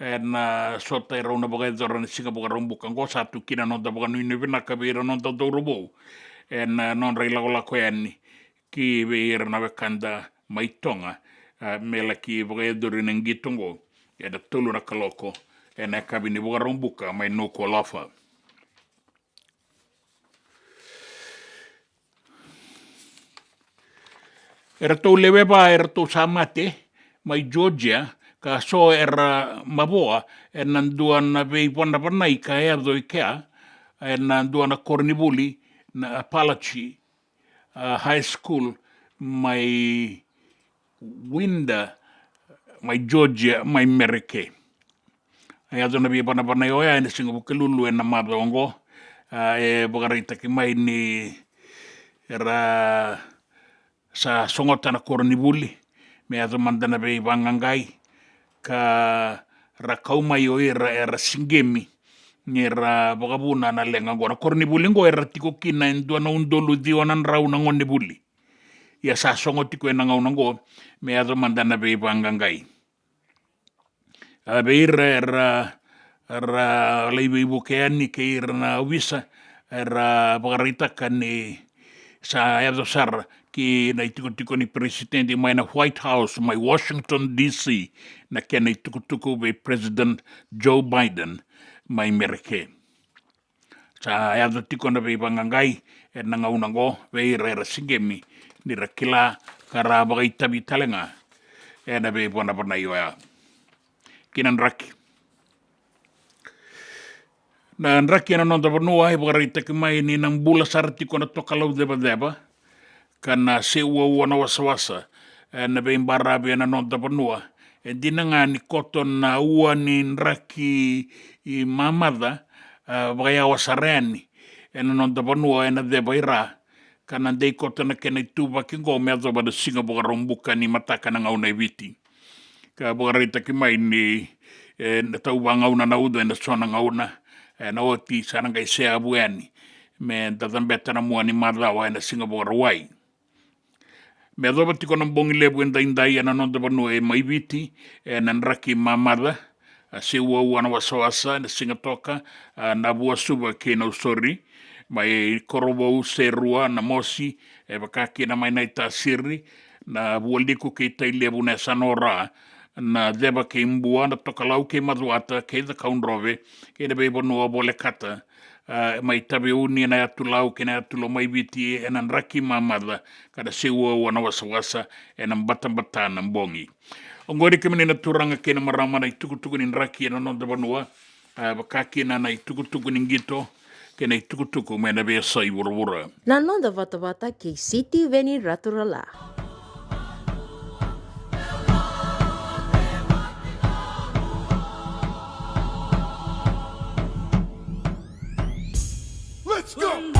Na sota rauna bagai zora na singa baga rombukango satu kina nonda baga nui vina kabira nonda dorobo. Na non rai lako yani ki beira na bekanda mai Tonga. Mela ki bagai dori nangitongo. Da tolu na kaloko. Na kabini baga rombuka mai no kualofa. Era tau lewe ba era tau samate mai Georgia ka so era maboa nanduan na vei pona panai ka erdo ikea nanduan na Cornibuli na Apalachi High School mai Winda mai Georgia mai Merike. Ai ado na vei pona panai oia na singa bukelulu na madongo bagarita ki mai ni era sa songota na Cornibuli me ato mandana be wangangai ka rakau mai o era singemi ni era bagabuna na lenga gora Cornibuli ngo era tiko kina endua na undolu diwanan rau na ngonibuli ya sa songoti ko na ngaunango me ato mandana be wangangai be era leibe bukeani ke na wisa era bagarita kani sa ato sar ki na tiko ni presidente mai na White House mai Washington DC na kena tuku be President Joe Biden mai Merike. Sa ato tiko na be bangangai na ngaunango be era singemi ni rakila kara bagai tabi talenga na be bona yoa. Kinan raki. Na raki na nonda vanua he bagarita ki mai ni nang bula sartiko na tokalau deba kana se ua na wasawasa na bein barabe na nonta panua dinanga ni koton na ua ni raki i mamada bagaya wasareni na nonta panua na deba ira kana dei koton na kena tuba ki go me ato bada singa boga rombuka ni mataka na ngauna viti ka boga rita ki mai ni na tau ba ngauna na udo na sona ngauna na oti sananga i sea bueni me tatambeta na mua ni madawa na singa boga rawai. Me adoba tiko na bongi lebu indai na nonda panu mai viti na nraki mamada se ua na wasawasa na singa toka na bua suba ke na usori mai korobo se rua na mosi bakaki na mai nai tasiri na bua liku ke tai lebu na sanora na deba ke imbua na toka lau ke maduata ke the kaunrove ke na bebo no bole kata mai tabe uni na atu lau ke na atu lo mai viti e nan raki mamada kada sewa wana wasa e nan bata nan bongi. Ongori ke menina turanga ke na marama na itukutuku nin raki e na nonda banua bakaki na itukutuku nin gito ke na itukutuku me na bea sai wura. Na nonda vata ke City Veni Raturala. Let's go!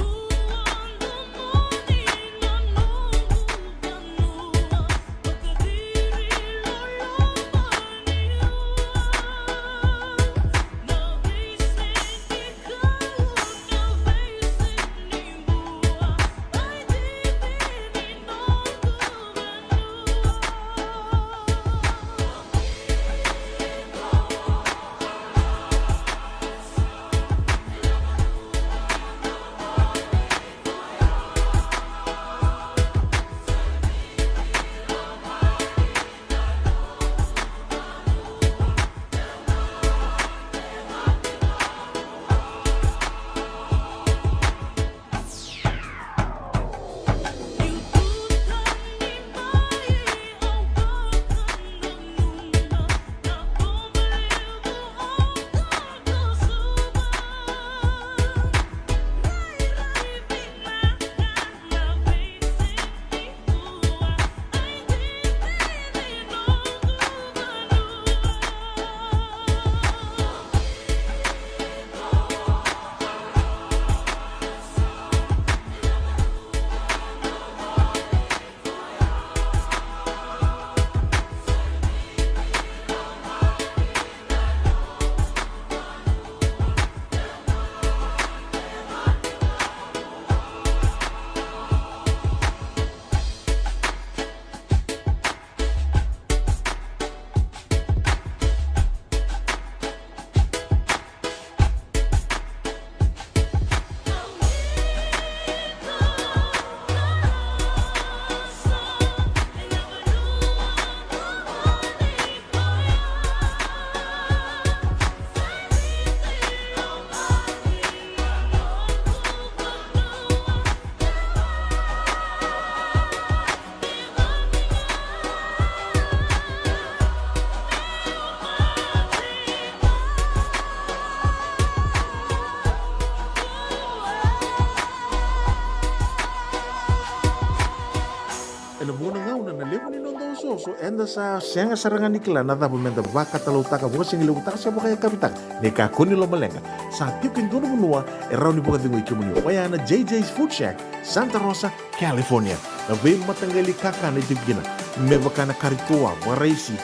Ena mona ngau na levo ni nondo so enda sa senga sarangan nikla na da bumenda vaka talo taka bo singi lewu taka siapa kaya kapitak ne ka koni lo malenga sa tiukin dono bunua e rauni boka dingo ikimuni wayana JJ's Food Shack Santa Rosa California na ve matangali kaka na tigina me bakana karitoa waraisi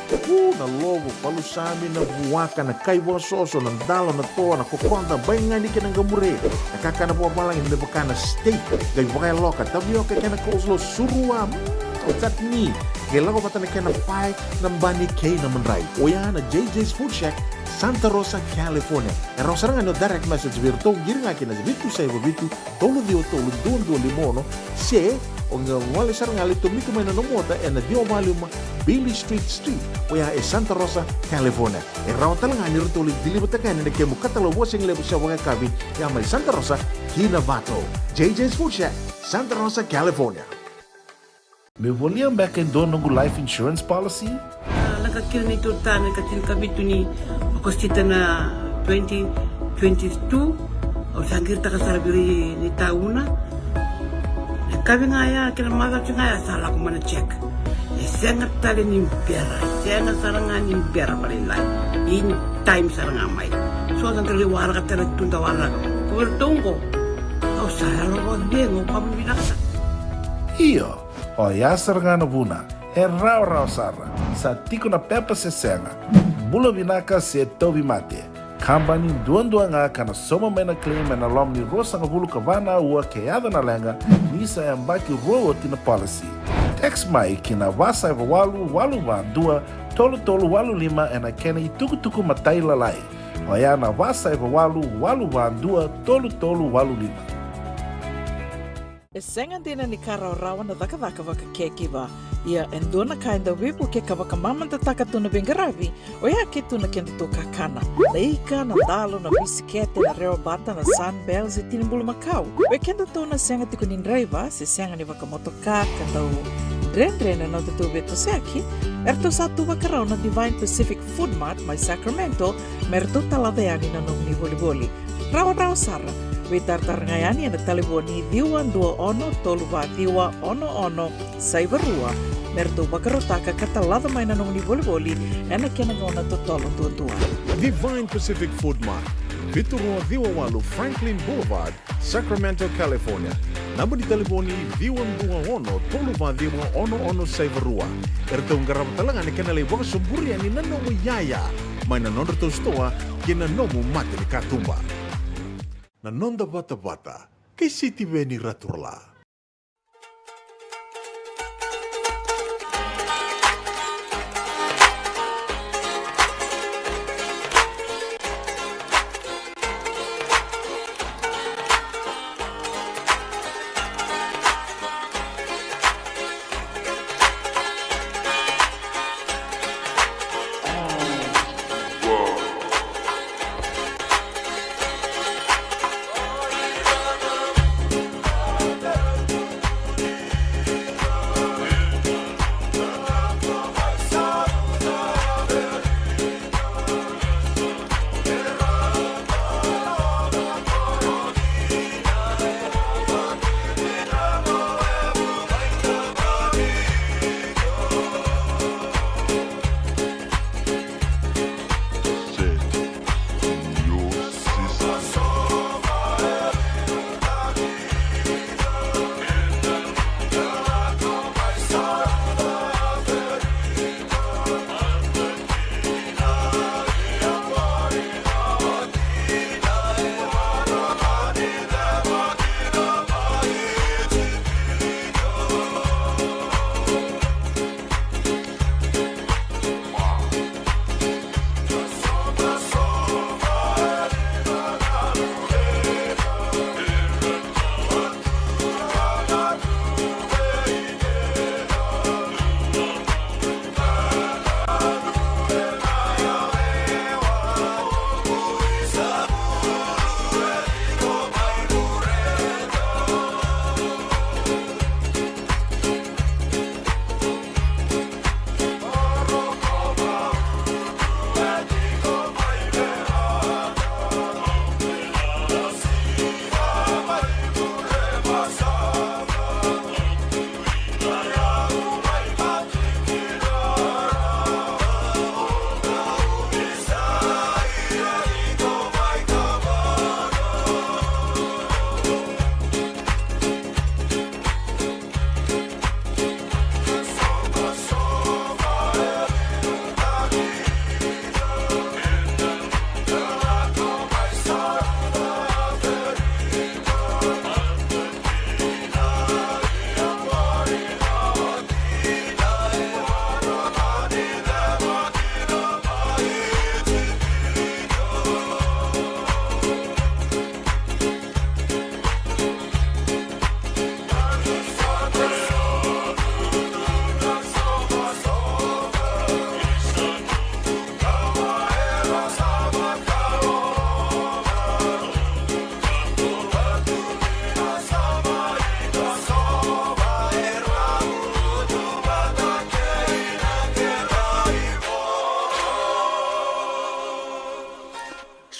na lobo palusami na buwaka na kaiwa soso na dalo na toa na kokonda bainga ni kena ngamure na kaka na buwa balangin me bakana steak gai bakaya loka tabioka kena coleslaw surua tatni gelago batana kena pai nambani kei na manrai oyana JJ's Food Shack Santa Rosa California e rosaranga no direct message virto giringa kena vitu sai vitu tolu dio tolu dondo limono se onga wale saranga le tomiko mena no mota e na dio maluma Billy Street oya e Santa Rosa California e rawtalanga ni rotoli dilibata kana ne kemu katalo washing le busha wanga kabi ya mai Santa Rosa Kinavato JJ's Food Shack Santa Rosa California. Me voliam back in donongu life insurance policy? Laka kira ni tutana katil kabitu ni makostita na 2022 o sangir takasarabiri ni tauna. Kami ngaya kira mada ngaya salah ko mana check. Sangat tali ni pera, sangat sarangan ni pera paling lain. In time sarangan mai. So ang terliwar kata tunda wala. Kubertungko. Au salah lo bengo kamu binasa. Iyo. O yasar ngana buna, e rau sara, sa tiko na pepa se senga, bula binaka se tobi mate, kambani duan nga kana soma mena claim na lom ni rosa nga bulu kavana ua keada na lenga, nisa e mbaki roa tina policy. Text mai kina wasa e walu ba dua, tolu walu lima e na kena ituku matai lalai, o ya na wasa e walu ba dua, tolu walu lima. E senga ni kara rawa na daka waka kekiwa. Ia endona kainda wipu ke kawaka mamanta taka tuna bengaravi, o ia ke tuna kenda to kakana. Leika na dalo na bisikete na reo bata na sunbells e tinimbulu makau. We kenda tona senga tiko ni driver, se senga ni waka motoka kandau Drendre na te tube to seki, erto satu wakarau na Divine Pacific Food Mart mai Sacramento, merto talaveani na nong ni boli-boli. Rawa sara, we tartarangayani na taliboni diwa dua ono toluwa diwa ono saibarua, merto wakarotaka katalada mai na nong ni boli-boli, ena kena ngona to tolo tua. Divine Pacific Food Mart, Vitorua Viwawalu Franklin Boulevard, Sacramento, California. Namba di telefoni Viwan Dua Ono, Toluva Diwa Ono Saivarua. Erto ngarap talangan ni kanalay wang sumburi ani nanomu yaya. May nanonda to stoa, kina nomu mati ni katumba. Nanonda bata-bata, kay City Veni Raturla.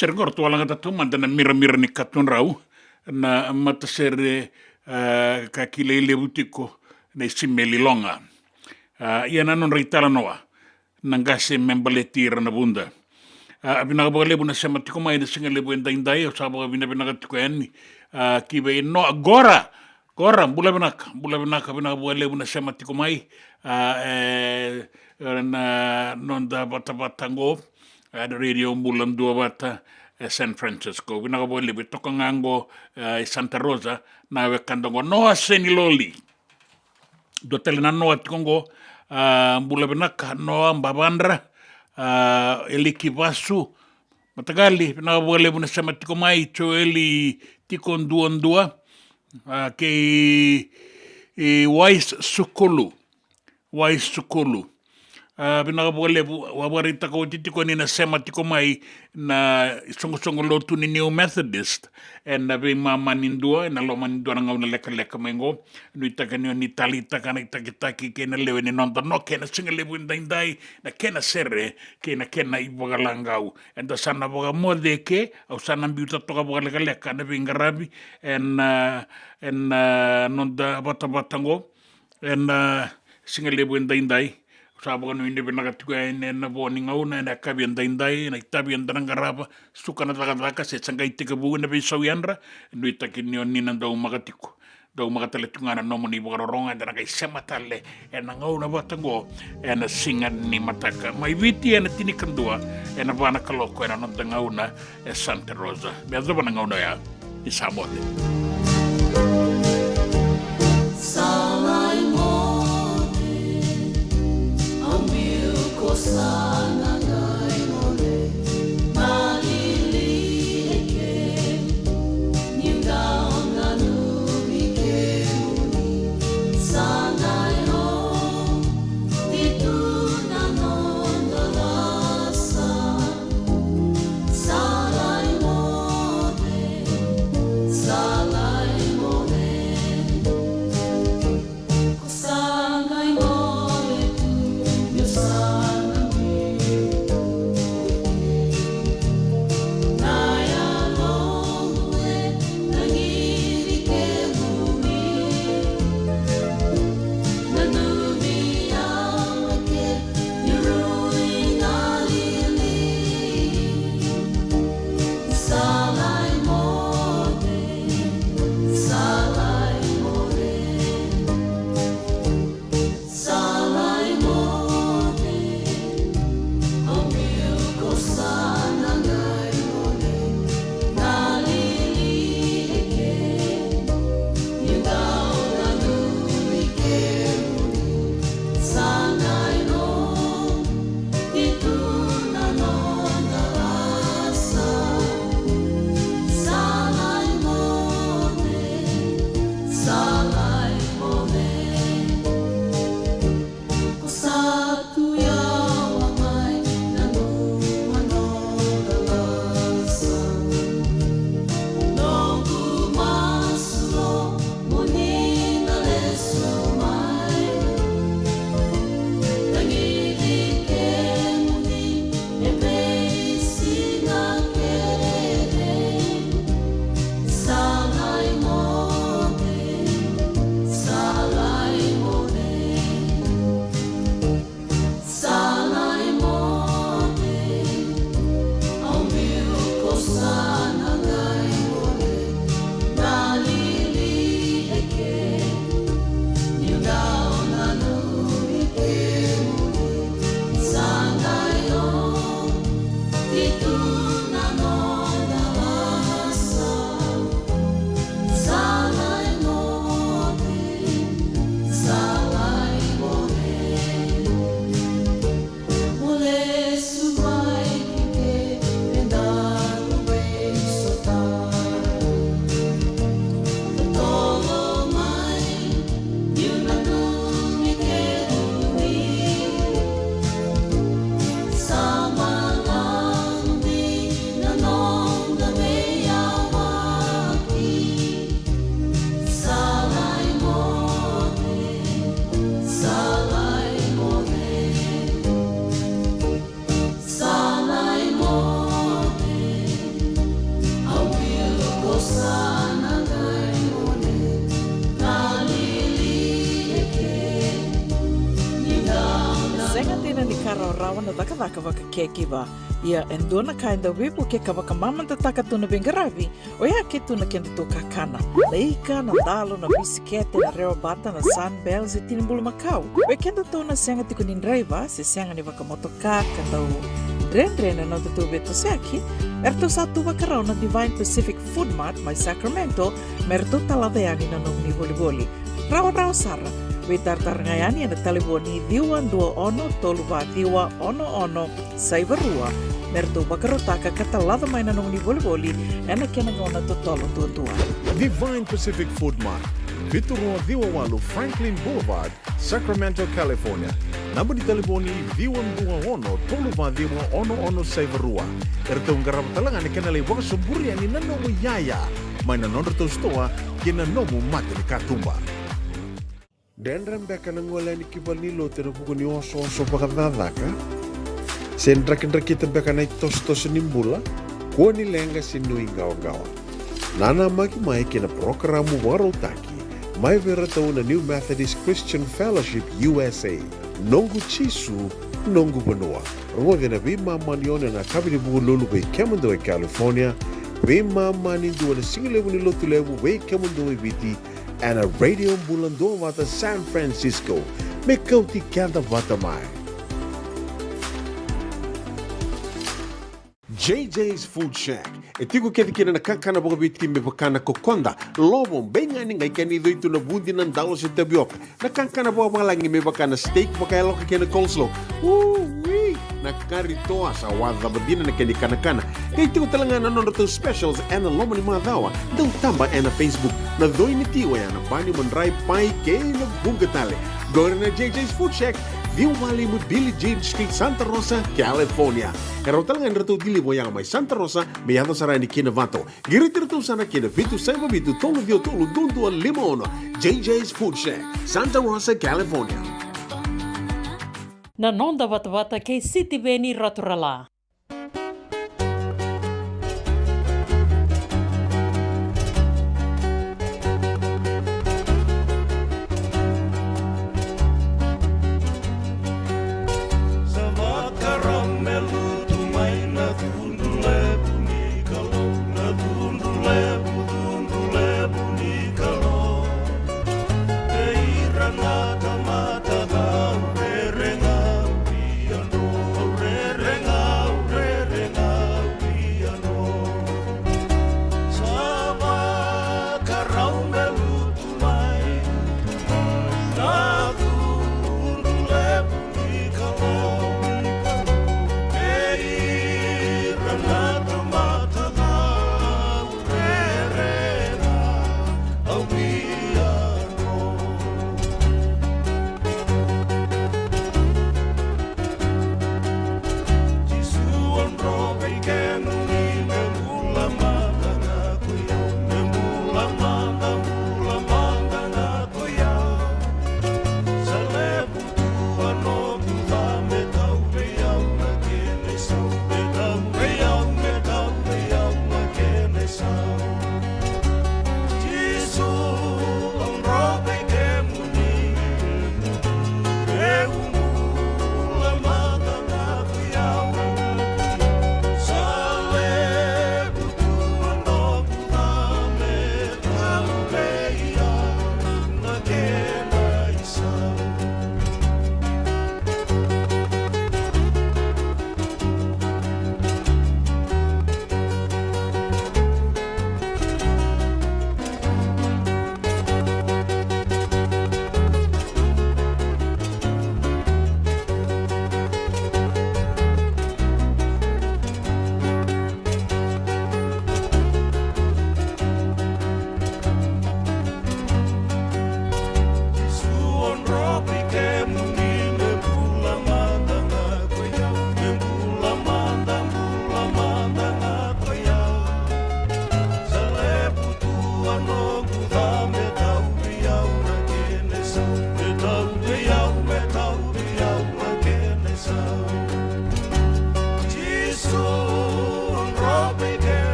Sergor tu alanga tatu mandana mira ni katun rau na mata sere ka kilele butiko na simeli longa. Ia nanon reitala noa nangase membaletira na bunda. Abinaga bagale buna sama tiko mai na singa lebu endai o sabo binaga tiko eni kibe no agora bula binaka binaga bagale buna sama tiko mai na nonda bata ngo ada radio bulan dua bata San Francisco. Binaga bagale bitoka ngango Santa Rosa na wekandongo noa seniloli. Do telena noa tikongo bula binaka noa mbabandra eliki vasu matagali binaga bagale buna sama tiko mai cho eli tikon duon dua kei Wais Sukulu. Pinakapukale wawarita ko titiko ni na sema tiko mai na songo lotu ni New Methodist and na be mamanindua na lo manindua na ngauna leka mengo nuita kanyo ni talita kana itakitaki kena lewe ni nonta no kena singa lewe indai na kena sere kena ibagalangau and da sana boga modeke au sana biuta toka boga leka na bingarabi and nonta bata and singa lewe indai Sabaga no hindi pinakatuwa na boning na nakabiyan dainday na itabiyan ng garapa suka na takataka sa sanggay tikabuhin na bisawianra no itakin yun ninan daw makatiko daw makatalit yung nga na nomo ni Bukarorongan na nakay matale na ngaw na batango na singan ni mataka may witi na tinikandua na ba nakaloko na nang ngaw na Santa Rosa medyo ba na ngaw na ya isamote Sana ngai mole malili eke nyingao nganu ike muni sana yo itu nanondo rasa salai mole kusangai mole tu sana rawana daka kekiva ia endona kainda wipu ke kavaka mamanta taka tuna bengaravi o ia ke tuna kenda to kakana leika na dalo na bisikete na reo bata na sunbells e tinimbulu makau we kenda to na senga tikunin driver se senga ni vaka motoka kandau Drena no tutu beto seki, erto satu wakarau na Divine Pacific Food Mart mai Sacramento, merto talaveani na nung ni boli-boli. Rawa sara, Witartarangayani na taliboni diwa dua ono tolu va diwa ono saivarua. Merto bakarotaka katalada mai na nungni boli ena kena ngona totolo tua. Divine Pacific Food Mart. Viturua Viwa Walu Franklin Boulevard, Sacramento, California. Namba di telefoni Viwan Dua Ono Tolu Va Diwa Ono Saivarua. Erto ngarap talangan ni kanalay waka suburi ani nanomu yaya. May nanonro to stoa kina nomu mati ni katumba. Dendram beka nang wala ni kibal ni lote na buko ni oso pakadadaka. Sen kita beka na tos nimbula. Kuha ni lenga sinui gawa-gawa. Nana maki mai kina programu warotaki. Mai vera tau na New Methodist Christian Fellowship USA. Nongu chisu, nongu benua. Rode na bima manione na kabini buko lulu bei Kemando California. Bima mani dua na singilewu ni lotu lewu bei Kemando biti. And a radio bulando wata San Francisco. Mekauti kanta wata mai. JJ's Food Shack. E tiku kedi kina na kakana boka biti me bakana kokonda. Lobo benga ni ngai kani doitu na bundi nan dalo se tapioca. Na kakana boka malangi me bakana steak baka eloka kena coleslaw. Wee! Na kari toa sa wada badina na kani kana. Kay tiku talanga na to specials and na lomo ni madawa. Dau tamba and na Facebook. Na doi ni tiwa ya na bani mandrai pai kay na bungatale. Go na JJ's Food Shack. Viu Valley mo Billie Jean Street, Santa Rosa, California. Karo talaga nrito dili mo yang may Santa Rosa, may yato sarani kinavato. Giritirito sana kinavitu sa mabitu tolo vio tolo dundu al limono. JJ's Food Shack, Santa Rosa, California. Na nonda wata kay City Veni Raturala. Renga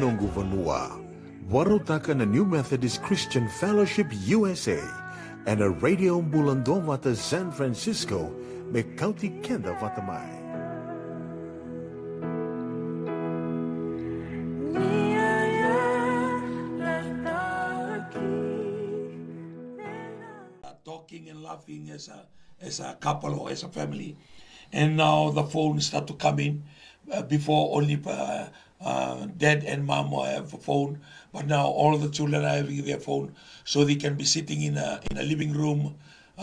Nongu Vanua. Warutaka na New Methodist Christian Fellowship USA. And a radio Mbulando Vata San Francisco. Me County Kenda Vatamai. Talking and laughing as a couple or as a family, and now the phone start to come in. Before only dad and mom have a phone, but now all the children are having their phone, so they can be sitting in a living room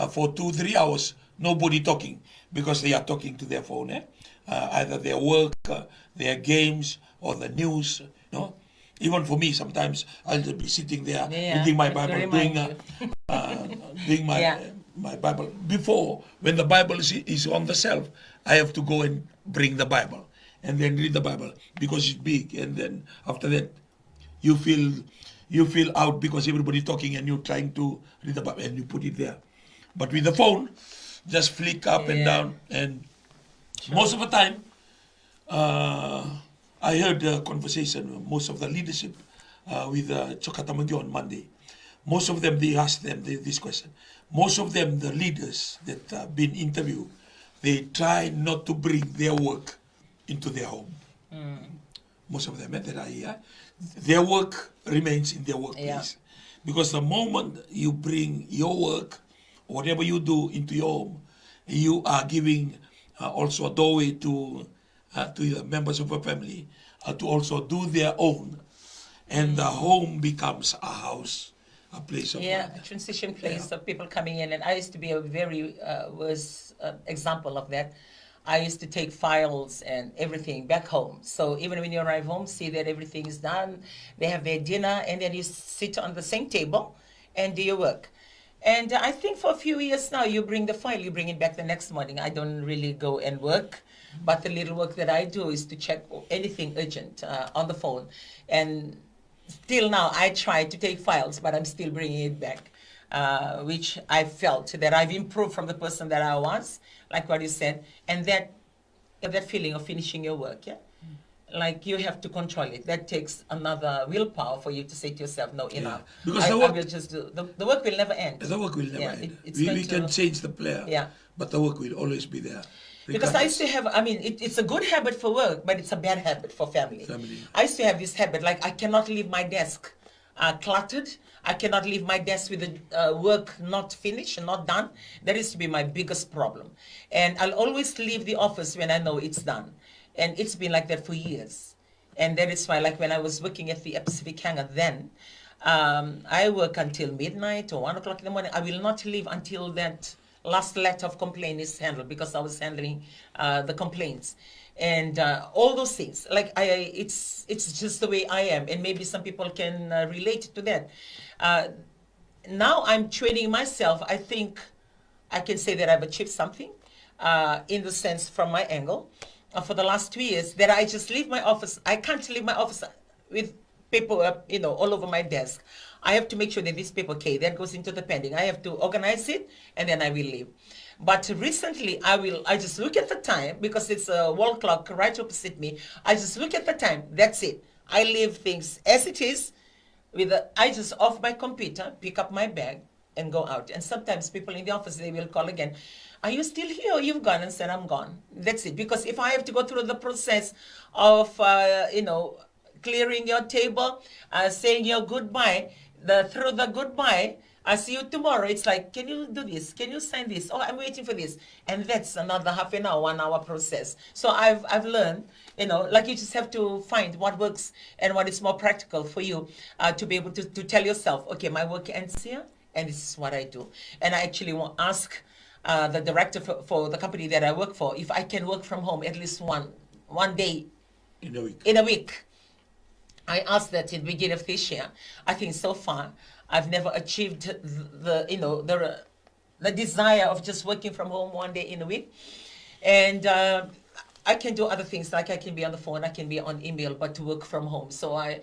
for 2-3 hours, nobody talking, because they are talking to their phone, either their work, their games, or the news. No, even for me, sometimes I'll just be sitting there reading my Bible, doing my Bible. Before, when the Bible is on the shelf, I have to go and bring the Bible and then read the Bible because it's big. And then after that, you feel out because everybody talking and you're trying to read the Bible and you put it there. But with the phone, just flick up and down. And most of the time, I heard a conversation, most of the leadership with Chokatamangi on Monday. Most of them, they asked them this question. Most of them, the leaders that have been interviewed, they try not to bring their work into their home. Most of them that are here, their work remains in their workplace. Because the moment you bring your work, whatever you do into your home, you are giving also a doorway to the members of a family to also do their own. And the home becomes a house, a place of a transition place of people coming in. And I used to be a very worse example of that. I used to take files and everything back home. So even when you arrive home, see that everything is done, they have their dinner, and then you sit on the same table and do your work. And I think for a few years now, you bring the file, you bring it back the next morning. I don't really go and work, but the little work that I do is to check anything urgent on the phone. And still now, I try to take files, but I'm still bringing it back, which I felt that I've improved from the person that I was, like what you said, and that feeling of finishing your work, like you have to control it. That takes another willpower for you to say to yourself, no, enough. Because I will just do, the work will never end. The work will never end. We can change the player, but the work will always be there. Because I used to have, it's a good habit for work, but it's a bad habit for family. I used to have this habit, like I cannot leave my desk cluttered. I cannot leave my desk with the work not finished and not done. That used to be my biggest problem. And I'll always leave the office when I know it's done. And it's been like that for years. And that is why, like when I was working at the Pacific Hangar then, I work until midnight or 1 o'clock in the morning. I will not leave until that last letter of complaint is handled, because I was handling the complaints. And all those things, like it's just the way I am. And maybe some people can relate to that. Now I'm training myself. I think I can say that I've achieved something in the sense from my angle. For the last 2 years, that I just leave my office. I can't leave my office with paper, all over my desk. I have to make sure that this paper, that goes into the pending. I have to organize it, and then I will leave. But recently, I just look at the time, because it's a wall clock right opposite me. I just look at the time. That's it. I leave things as it is. I just off my computer, pick up my bag, and go out. And sometimes people in the office, they will call again. Are you still here or you've gone? And said, I'm gone. That's it. Because if I have to go through the process of, clearing your table, saying your goodbye, through the goodbye, I see you tomorrow. It's like, can you do this? Can you sign this? Oh, I'm waiting for this. And that's another half an hour, 1 hour process. So I've learned, like you just have to find what works and what is more practical for you to be able to tell yourself, okay, my work ends here, and this is what I do. And I actually want to ask the director for the company that I work for if I can work from home at least one day in a week. I asked that in the beginning of this year. I think so far I've never achieved the desire of just working from home 1 day in a week. And I can do other things, like I can be on the phone, I can be on email, but to work from home. So I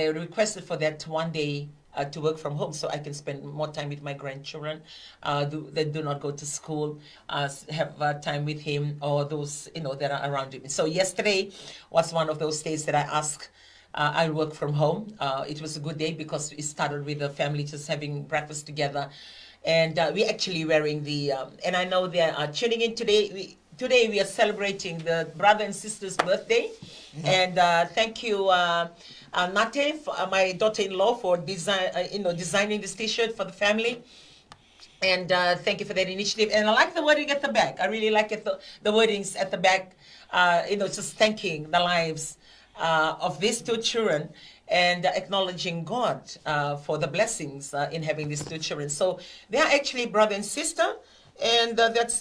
requested for that 1 day to work from home, so I can spend more time with my grandchildren that do not go to school, have time with him, or those that are around him. So yesterday was one of those days that I asked I'll work from home. It was a good day because it started with the family just having breakfast together. And we're actually wearing the, and I know they are tuning in today. Today we are celebrating the brother and sister's birthday. And thank you, Nate, my daughter-in-law, for designing this T-shirt for the family. And thank you for that initiative. And I like the wording at the back. I really like it, the wordings at the back, just thanking the lives of these two children and acknowledging God for the blessings in having these two children. So they are actually brother and sister. And that's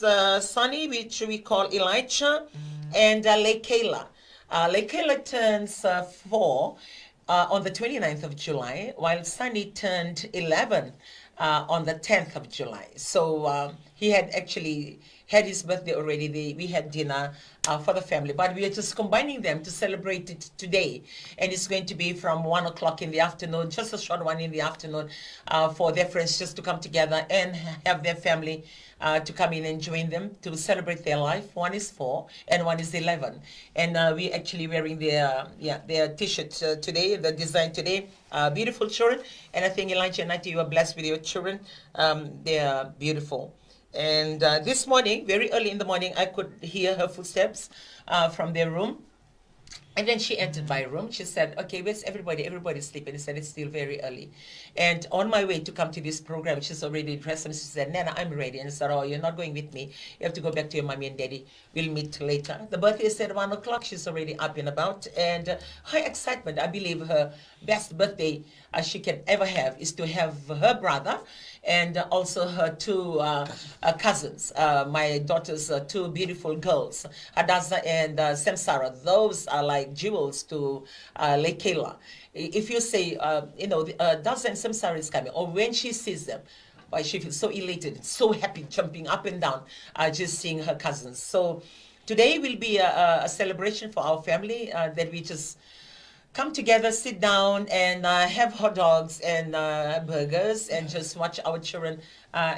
Sonny, which we call Elijah, and Leikela. Leikela turns 4 on the 29th of July, while Sonny turned 11 on the 10th of July. So he had actually had his birthday already. We had dinner for the family, but we are just combining them to celebrate it today. And it's going to be from 1 o'clock in the afternoon, just a short one in the afternoon, for their friends just to come together and have their family to come in and join them to celebrate their life. One is 4 and one is 11. And we're actually wearing their T-shirts today, the design today. Beautiful children. And I think Elijah and Nati, you are blessed with your children. They are beautiful. And this morning, very early in the morning, I could hear her footsteps from their room. And then she entered my room. She said, okay, where's everybody? Everybody's sleeping. I said, it's still very early. And on my way to come to this program, she's already dressed. And she said, Nana, I'm ready. And I said, oh, you're not going with me. You have to go back to your mommy and daddy. We'll meet later. The birthday is at 1 o'clock. She's already up and about. And her excitement, I believe her best birthday she can ever have is to have her brother and also her 2 cousins, my daughter's 2 beautiful girls, Hadassah and Samsara. Those are like jewels to Leikela. If you say, Hadassah and Samsara is coming, or when she sees them, why she feels so elated, so happy, jumping up and down, just seeing her cousins. So today will be a celebration for our family that we just come together, sit down, and have hot dogs and burgers, and just watch our children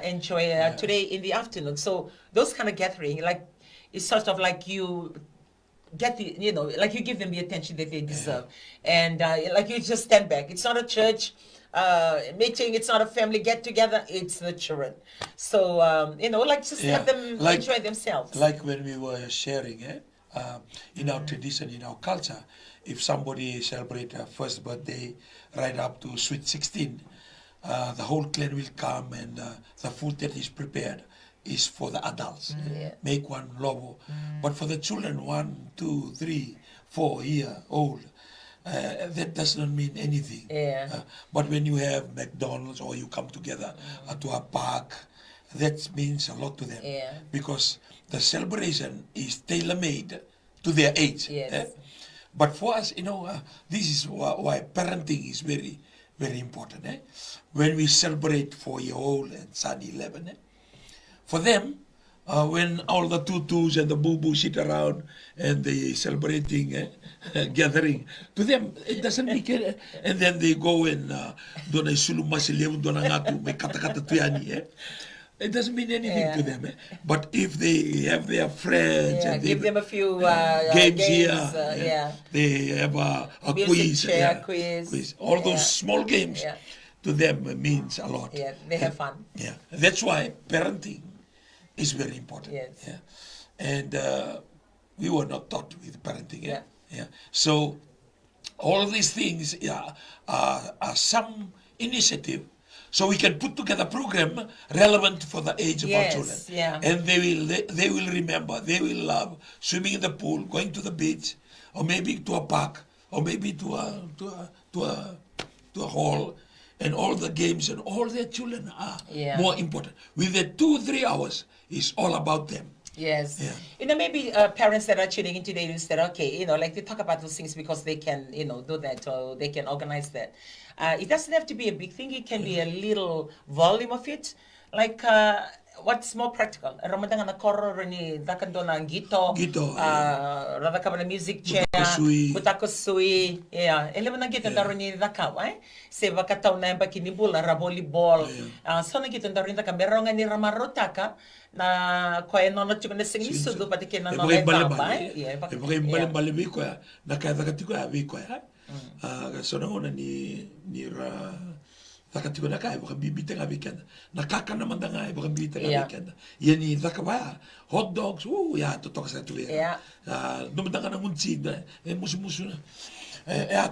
enjoy today in the afternoon. So those kind of gathering, like, it's sort of like you get the, like you give them the attention that they deserve. And like you just stand back. It's not a church meeting, it's not a family get-together, it's the children. So, like just let them enjoy themselves. Like when we were sharing, in our tradition, in our culture, if somebody celebrates their first birthday right up to sweet 16, the whole clan will come, and the food that is prepared is for the adults. Make one lobo. But for the children, 1, 2, 3, 4 year old, that does not mean anything. But when you have McDonald's or you come together to a park, that means a lot to them. Because the celebration is tailor-made to their age. But for us, this is why parenting is very, very important. When we celebrate 4-year-old and son 11, for them, when all the tutus and the boo-boo sit around and they celebrating, gathering, to them, it doesn't make it. And then they go and do na sulumasiliw, do na ngatu, may kata-kata tuyani. It doesn't mean anything to them. But if they have their friends and give them a few games here, they have a quiz, quiz. All those small games to them means a lot. They have fun. That's why parenting is very important. And we were not taught with parenting. So all of these things are some initiative. So we can put together a program relevant for the age of our children. And they will remember, they will love swimming in the pool, going to the beach, or maybe to a park, or maybe to a hall, and all the games and all their children are more important. With the 2-3 hours, it's all about them. Maybe parents that are tuning in today will say, okay, like they talk about those things because they can, do that, or they can organize that. It doesn't have to be a big thing. It can be a little volume of it. Like, what's more practical? Ramadan na koro ni dakan na gito. Rada ka na music chair. Butako sui. Eleven na gito daro ni dakaw, Se vakataw na yung pakinibula, rabolibol. So na gito daro ni dakaw. Meron nga ni ramarotaka na kaya nono chiko na sing isudo pati kina no ay babay. Bali ko ya. Nakaya ko ya. So na ona ni ra Thakatiwa na kai, baka bibita nga weekend. Nakaka naman na nga, baka bibita nga weekend. Yan ni thakawaya. Hot dogs, totok sa tuwera. Numanda ka na munsid na, musu-musu na.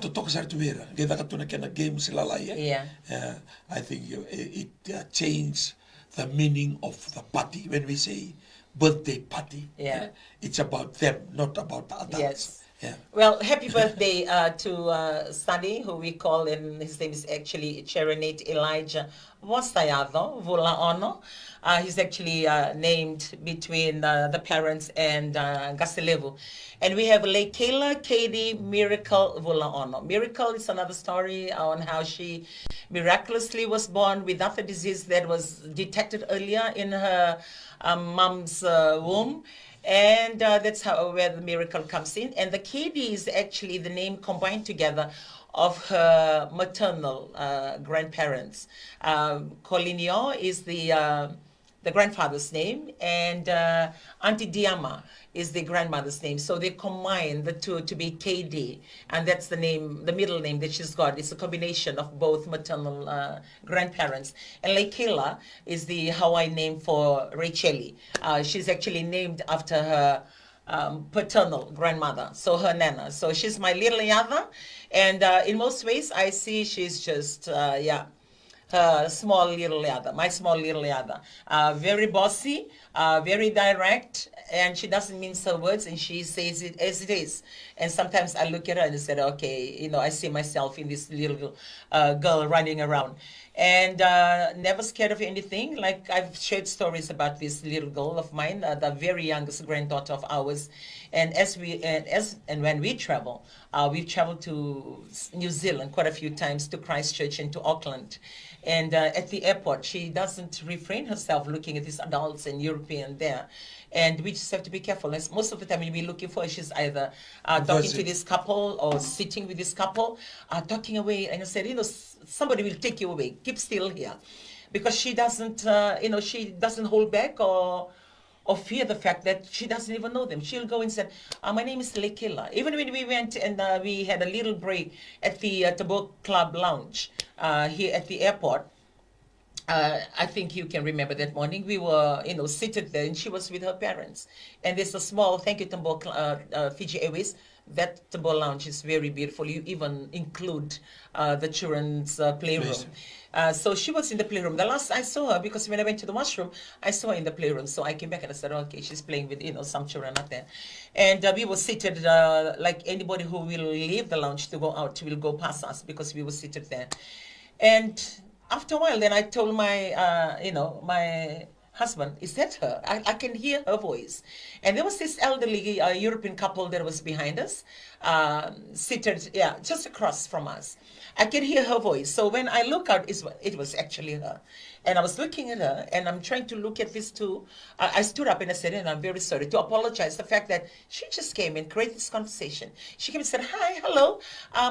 Totok sa tuwera. Kaya thakatuna ka na game sila laya. I think it changed the meaning of the party. When we say birthday party, it's about them, not about the adults. Well, happy birthday to Sunny, who we call, and his name is actually Cherenate Elijah Vostayado Vula Ono. He's actually named between the parents and Gasilevu. And we have Leikela Katie Miracle Vula Ono. Miracle is another story on how she miraculously was born without the disease that was detected earlier in her mom's womb. And that's where the miracle comes in. And the KD is actually the name combined together of her maternal grandparents. Colinio is the grandfather's name, and Auntie Diama is the grandmother's name. So they combine the two to be KD, and that's the name, the middle name that she's got. It's a combination of both maternal grandparents. And Leikela is the Hawaii name for Racheli. She's actually named after her paternal grandmother, so her nana. So she's my little Yada, and in most ways I see she's just, her small little Yada, my small little Yada. Very bossy, very direct, and she doesn't mince her words, and she says it as it is. And sometimes I look at her and I said, okay, I see myself in this little girl running around. And never scared of anything. Like I've shared stories about this little girl of mine, the very youngest granddaughter of ours. And when we travel, we've traveled to New Zealand quite a few times, to Christchurch and to Auckland. And at the airport, she doesn't refrain herself looking at these adults and European there. And we just have to be careful. As most of the time, we'll be looking for, she's either talking to this couple or sitting with this couple, talking away. And I said, somebody will take you away. Keep still here. Because she doesn't, she doesn't hold back or fear the fact that she doesn't even know them. She'll go and say, my name is Leikela. Even when we went and we had a little break at the Tabo Club Lounge here at the airport, I think you can remember that morning. We were, seated there, and she was with her parents. And there's a small, thank you, Tambo, Fiji Airways. That Tambo Lounge is very beautiful. You even include the children's playroom. So she was in the playroom. The last I saw her, because when I went to the washroom, I saw her in the playroom. So I came back and I said, okay, she's playing with, some children up there. And we were seated like anybody who will leave the lounge to go out will go past us, because we were seated there. And after a while, then I told my, my husband, is that her? I can hear her voice. And there was this elderly European couple that was behind us, seated, just across from us. I can hear her voice. So when I look out, it was actually her. And I was looking at her, and I'm trying to look at this too. I stood up and I said, and I'm very sorry, to apologize the fact that she just came and created this conversation. She came and said, hi, hello,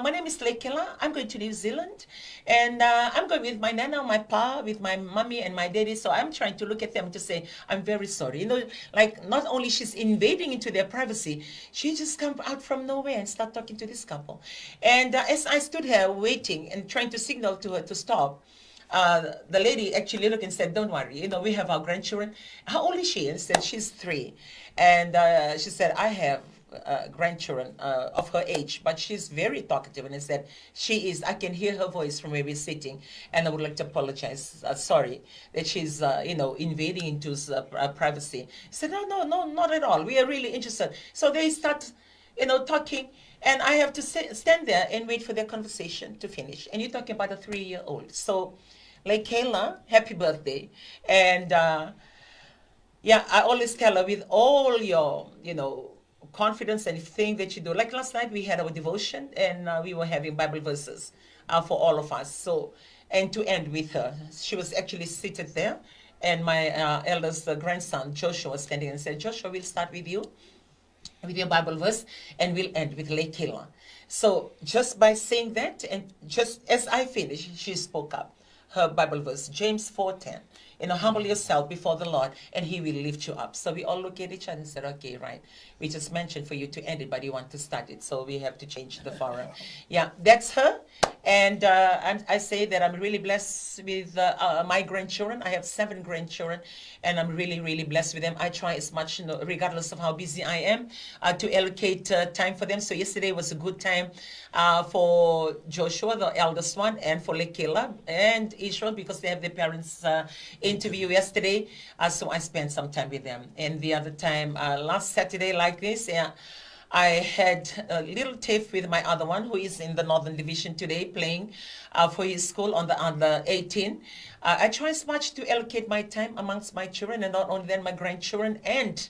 my name is Leikela. I'm going to New Zealand, and I'm going with my nana, my pa, with my mommy and my daddy. So I'm trying to look at them to say, I'm very sorry. Like not only she's invading into their privacy, she just come out from nowhere and start talking to this couple. And as I stood here waiting and trying to signal to her to stop, the lady actually looked and said, don't worry, we have our grandchildren. How old is she? And said, she's 3. And she said, I have grandchildren of her age, but she's very talkative. And I said, I can hear her voice from where we're sitting, and I would like to apologize. Sorry that she's, invading into privacy. I said, no, not at all. We are really interested. So they start, talking. And I have to stand there and wait for their conversation to finish. And you're talking about a 3-year-old. So, Leikela, happy birthday. And I always tell her, with all your, confidence and thing that you do. Like last night, we had our devotion, and we were having Bible verses for all of us. So, and to end with her, she was actually seated there. And my eldest grandson, Joshua, was standing and said, Joshua, we'll start with you, with your Bible verse, and we'll end with Leikela. So just by saying that, and just as I finished, she spoke up. her Bible verse, James 4:10. Humble yourself before the Lord, and He will lift you up. So we all look at each other and said, okay, right. We just mentioned for you to end it, but you want to start it. So we have to change the forum. Yeah, that's her. And I say that I'm really blessed with my grandchildren. I have 7 grandchildren, and I'm really, really blessed with them. I try as much, regardless of how busy I am, to allocate time for them. So yesterday was a good time for Joshua, the eldest one, and for Lekela and Israel, because they have their parents' interview yesterday. So I spent some time with them. And the other time, last Saturday like this, I had a little tiff with my other one, who is in the Northern Division today, playing for his school on the under 18. I try as much to allocate my time amongst my children, and not only then my grandchildren, and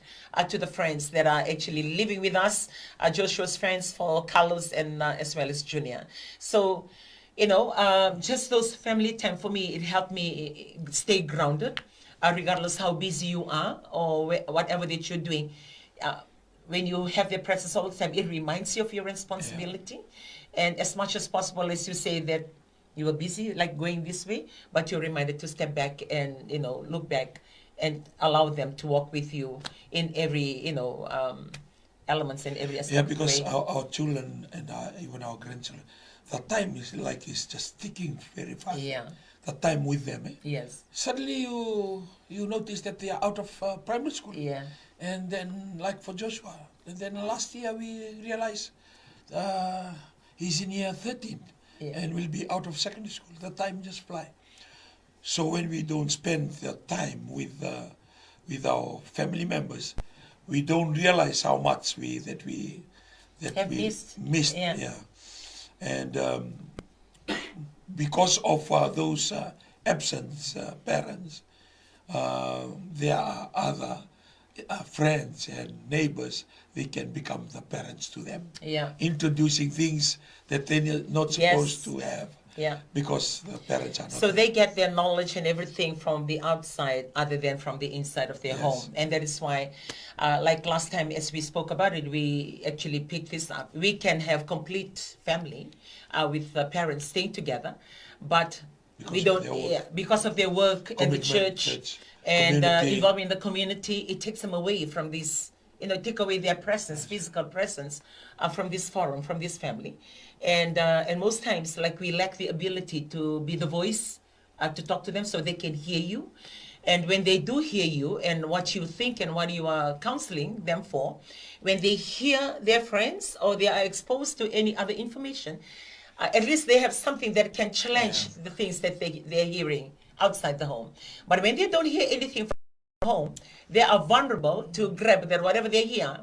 to the friends that are actually living with us, Joshua's friends for Carlos, and as well as Junior. So, just those family time for me, it helped me stay grounded, regardless how busy you are or whatever that you're doing. When you have their presence all the time, it reminds you of your responsibility. And as much as possible, as you say that you were busy, like going this way, but you're reminded to step back and, look back and allow them to walk with you in every, elements and every aspect. Yeah, because our children and even our grandchildren, the time is just ticking very fast. Yeah. The time with them. Yes. Suddenly you notice that they are out of primary school. Yeah. And then, like for Joshua, and then last year we realized he's in year 13 and will be out of secondary school. The time just fly. So when we don't spend the time with our family members, we don't realize how much we missed. Yeah. And because of those absent parents, there are other friends and neighbors. They can become the parents to them. Yeah. Introducing things that they're not supposed to have. Yeah. Because the parents are not. So they get their knowledge and everything from the outside other than from the inside of their home. And that is why, like last time as we spoke about it, we actually picked this up. We can have complete family with the parents staying together, but because of their work and the church and involving the community, it takes them away from this, take away their presence, physical presence from this forum, from this family. And most times, we lack the ability to be the voice, to talk to them so they can hear you. And when they do hear you and what you think and what you are counseling them for, when they hear their friends or they are exposed to any other information, at least they have something that can challenge the things that they're hearing outside the home. But when they don't hear anything from home, they are vulnerable to grab that whatever they hear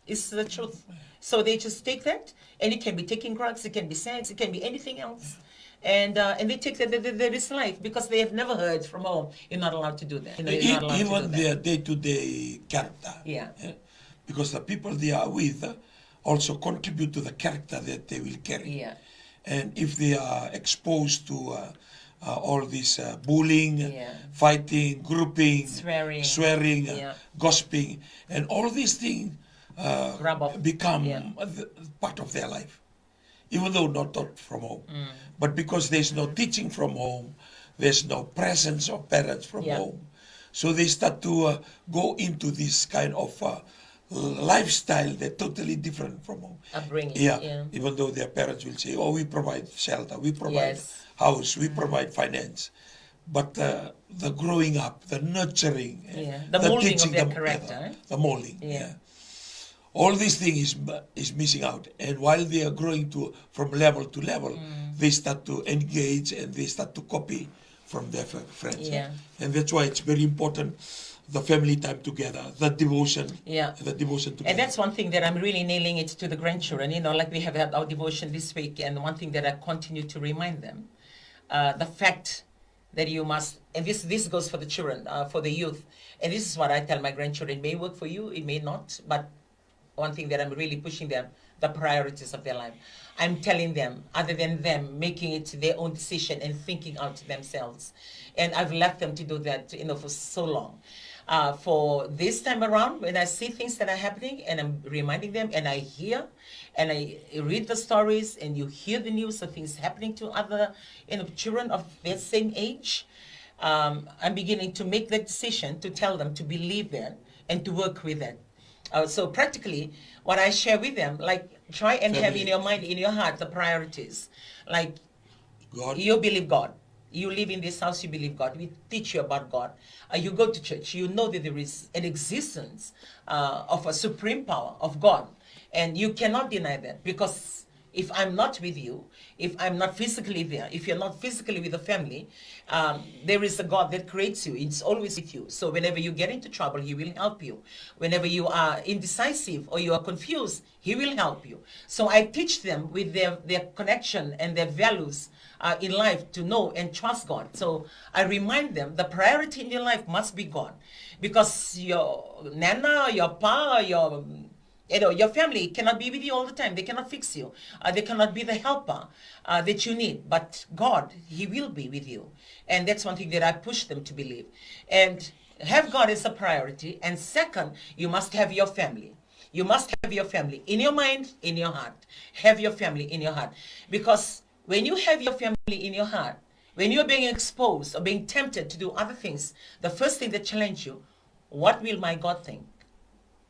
is the truth. So they just take that, and it can be taking drugs, it can be sex, it can be anything else. And they take that there is life because they have never heard from home. You're not allowed to do that. Even their day-to-day character. Yeah. Because the people they are with also contribute to the character that they will carry. Yeah. And if they are exposed to all this bullying, fighting, grouping, swearing, gossiping, and all these things become part of their life, even though not taught from home. But because there's no teaching from home, there's no presence of parents from home, so they start to go into this kind of lifestyle that's totally different from home. Upbringing. Even though their parents will say, oh, we provide shelter, we provide house, we provide finance. But the growing up, the nurturing, the molding of their character. The molding, all these things is missing out. And while they are growing from level to level, they start to engage and they start to copy from their friends. And that's why it's very important, the family time together, the devotion. The devotion together. And that's one thing that I'm really nailing it to the grandchildren. Like we have had our devotion this week, and one thing that I continue to remind them, the fact that you must, and this goes for the children, for the youth, and this is what I tell my grandchildren, it may work for you, it may not, but one thing that I'm really pushing them, the priorities of their life. I'm telling them, other than them making it their own decision and thinking out themselves. And I've left them to do that, for so long. For this time around, when I see things that are happening and I'm reminding them, and I hear and I read the stories, and you hear the news of things happening to other children of their same age, I'm beginning to make the decision to tell them to believe that and to work with that. So practically, what I share with them, like try and have in your mind, in your heart, the priorities. Like God. You believe God. You live in this house, you believe God. We teach you about God. You go to church, you know that there is an existence of a supreme power of God. And you cannot deny that, because if I'm not with you, if I'm not physically there, if you're not physically with the family, there is a God that creates you. It's always with you. So whenever you get into trouble, He will help you. Whenever you are indecisive or you are confused, He will help you. So I teach them with their connection and their values in life to know and trust God. So I remind them the priority in your life must be God, because your nana, your pa, your family cannot be with you all the time. They cannot fix you. They cannot be the helper that you need. But God, He will be with you. And that's one thing that I push them to believe. And have God as a priority. And second, you must have your family. You must have your family in your mind, in your heart. Have your family in your heart. Because when you have your family in your heart, when you're being exposed or being tempted to do other things, the first thing that challenges you, what will my God think?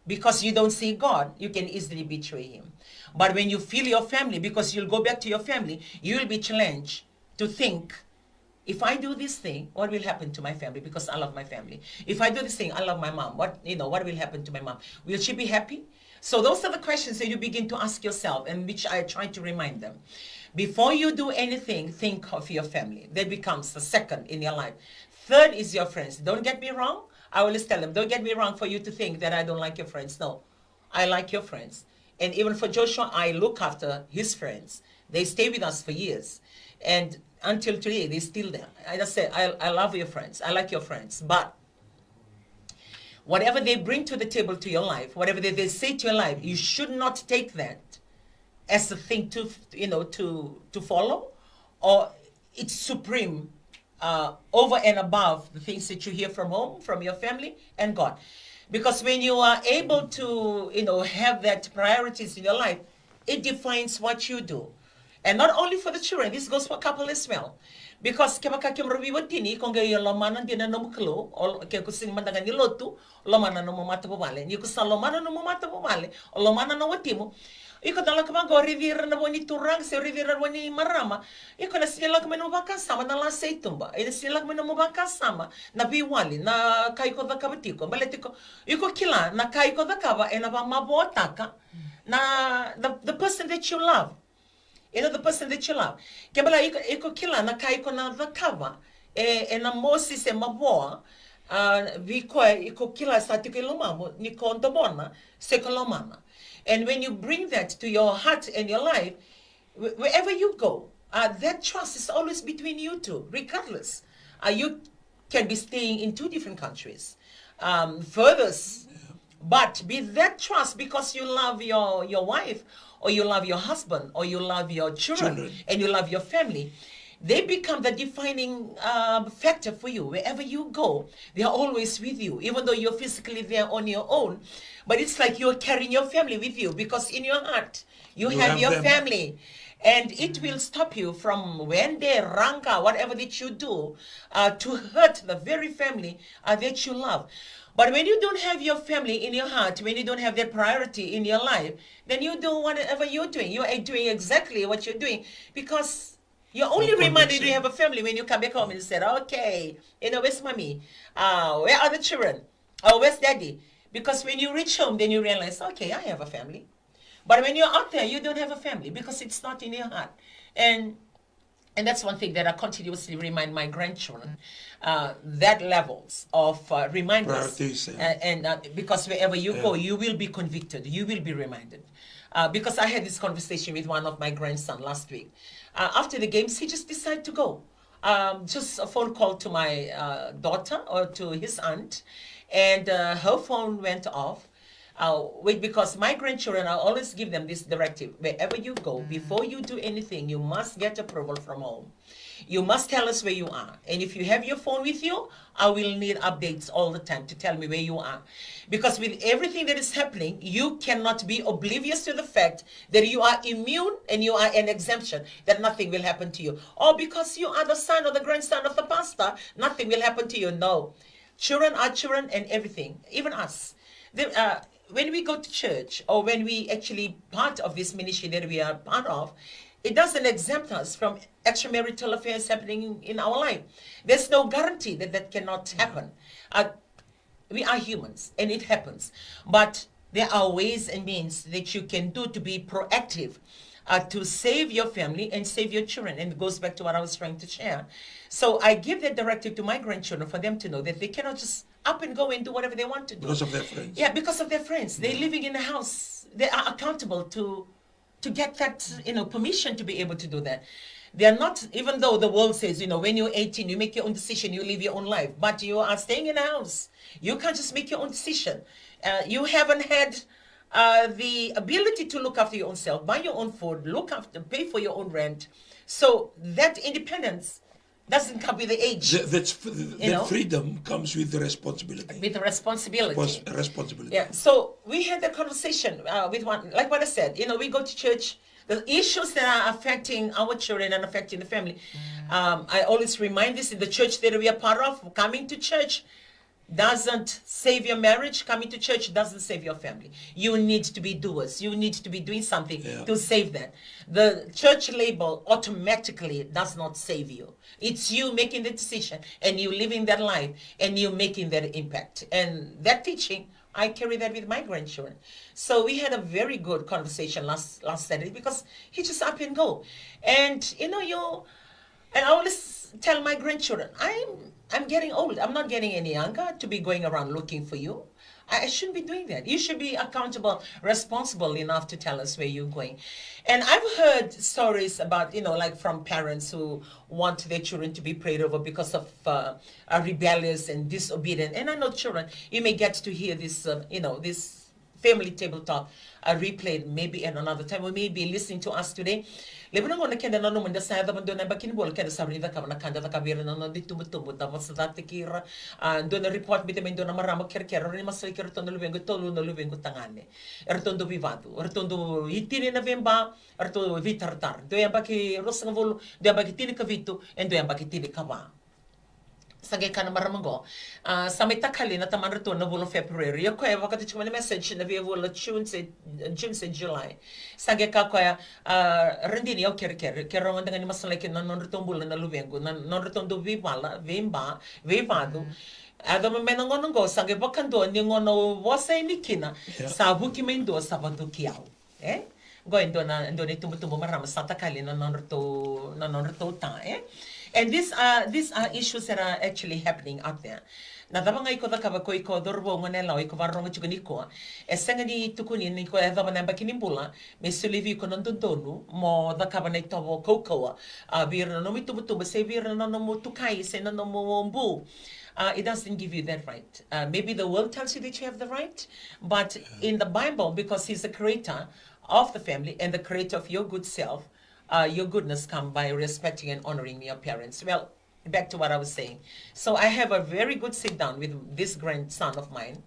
Because you don't see God, you can easily betray Him. But when you feel your family, because you'll go back to your family, you will be challenged to think, if I do this thing, what will happen to my family? Because I love my family. If I do this thing, I love my mom. What will happen to my mom? Will she be happy? So those are the questions that you begin to ask yourself, and which I try to remind them. Before you do anything, think of your family. That becomes the second in your life. Third is your friends. Don't get me wrong. I always tell them, don't get me wrong for you to think that I don't like your friends. No, I like your friends. And even for Joshua, I look after his friends. They stay with us for years. And until today, they're still there. I just say, I love your friends. I like your friends. But whatever they bring to the table to your life, whatever they say to your life, you should not take that as a thing to follow, or it's supreme over and above the things that you hear from home, from your family and God. Because when you are able to, have that priorities in your life, it defines what you do. And not only for the children, this goes for couple as well. Because kaya rabiwatini kung gaya lomana din na nomuklo, o kaya kusing mandangan nilotu, lomana no mumata pumale. Ni kusa lomana no mumata pumale, o lomana no watimo. Iko dalam kemago rivira na boni turang se rivira boni marama. Iko na sila kami no bakasama na lasa itumba. Ina sila kami no bakasama na biwali na kaiko da kabatiko. Baletiko iko kila na kaiko da kaba ena ba mabotaka na the person that you love. The person that you love. Kebala iko kila na kaiko na da kaba ena mosi se maboa. Viko iko kila sa tiko ilomamo ni kondobona se kolomana. And when you bring that to your heart and your life, wherever you go, that trust is always between you two, regardless. You can be staying in two different countries, furthest, but be that trust because you love your wife, or you love your husband, or you love your children. And you love your family. They become the defining factor for you. Wherever you go, they are always with you, even though you're physically there on your own. But it's like you're carrying your family with you, because in your heart, you have your family. And it will stop you from when they ranka, whatever that you do, to hurt the very family that you love. But when you don't have your family in your heart, when you don't have that priority in your life, then you do whatever you're doing. You are doing exactly what you're doing, because you're only reminded you have a family when you come back home and say, okay, where's mommy? Where are the children? Oh, where's daddy? Because when you reach home, then you realize, okay, I have a family. But when you're out there, you don't have a family because it's not in your heart. And that's one thing that I continuously remind my grandchildren, that levels of reminders. Because wherever you go, you will be convicted. You will be reminded. Because I had this conversation with one of my grandson last week. After the games, he just decided to go. Just a phone call to my daughter or to his aunt. And her phone went off. Because my grandchildren, I always give them this directive. Wherever you go, before you do anything, you must get approval from home. You must tell us where you are. And if you have your phone with you, I will need updates all the time to tell me where you are. Because with everything that is happening, you cannot be oblivious to the fact that you are immune and you are an exemption, that nothing will happen to you. Or because you are the son or the grandson of the pastor, nothing will happen to you. No. Children are children and everything, even us. When we go to church or when we actually part of this ministry that we are part of, it doesn't exempt us from extramarital affairs happening in our life. There's no guarantee that that cannot happen. We are humans and it happens. But there are ways and means that you can do to be proactive to save your family and save your children. And it goes back to what I was trying to share. So I give that directive to my grandchildren for them to know that they cannot just up and go and do whatever they want to do. Because of their friends. Yeah, because of their friends. They're living in a house. They are accountable to get that, permission to be able to do that. They are not, even though the world says, when you're 18, you make your own decision, you live your own life. But you are staying in a house. You can't just make your own decision. You haven't had the ability to look after your own self, buy your own food, pay for your own rent. So that independence doesn't come with the age. That freedom comes with the responsibility. With the responsibility. Responsibility. Yeah. So we had that conversation with one, like what I said, we go to church, the issues that are affecting our children and affecting the family. I always remind this in the church that we are part of, coming to church doesn't save your marriage. Coming to church doesn't save your family. You need to be doers. You need to be doing something to save that. The church label automatically does not save you. It's you making the decision and you living that life and you making that impact. And that teaching, I carry that with my grandchildren. So we had a very good conversation last Saturday because he just up and go. And and I always tell my grandchildren, I'm getting old. I'm not getting any younger to be going around looking for you. I shouldn't be doing that. You should be accountable, responsible enough to tell us where you're going. And I've heard stories about, like from parents who want their children to be prayed over because of rebellious and disobedient. And I know children, you may get to hear this, this family table talk replayed maybe at another time, or maybe listening to us today. Lebih nang kenda nanu menda saya dapat dona bakin bol kenda sabri da kabana kanda da kabir nanu ditumut da vasada tikira dona report bita men dona marama kerkera ni masai ker tondo lubengo tolu no lubengo tangane ertondo vivado ertondo itine na vemba erto vitartar do ya baki rosang vol do ya baki tini kavito and do ya baki tini kava sage kana maramango samay takali na taman reto na vulo February ko ay wakati chuma message na via vulo June se July sage ka ko ya rendini o kero manda ngani masala ke non reto bulo na luvengo non reto do vemba vevado Adama menangonongo sage bakando ni ngono wasa nikina sabu kimendo sabado kiao go indona indone tumbo marama santa kali na non reto ta And these are issues that are actually happening out there. Na dama nga iko dakaba ko iko dorbo ngonela iko varronga chuguniko. Esenga ni tukuni ni ko dama namba kinimbula me sulivi ko nondonu mo dakaba na itobo kokoa. Bir no mitubutuba se bir no mo tukai se no mo mbu. It doesn't give you that right. Maybe the world tells you that you have the right, but in the Bible, because He's the creator of the family and the creator of your good self, your goodness come by respecting and honoring your parents. Well, back to what I was saying. So I have a very good sit down with this grandson of mine.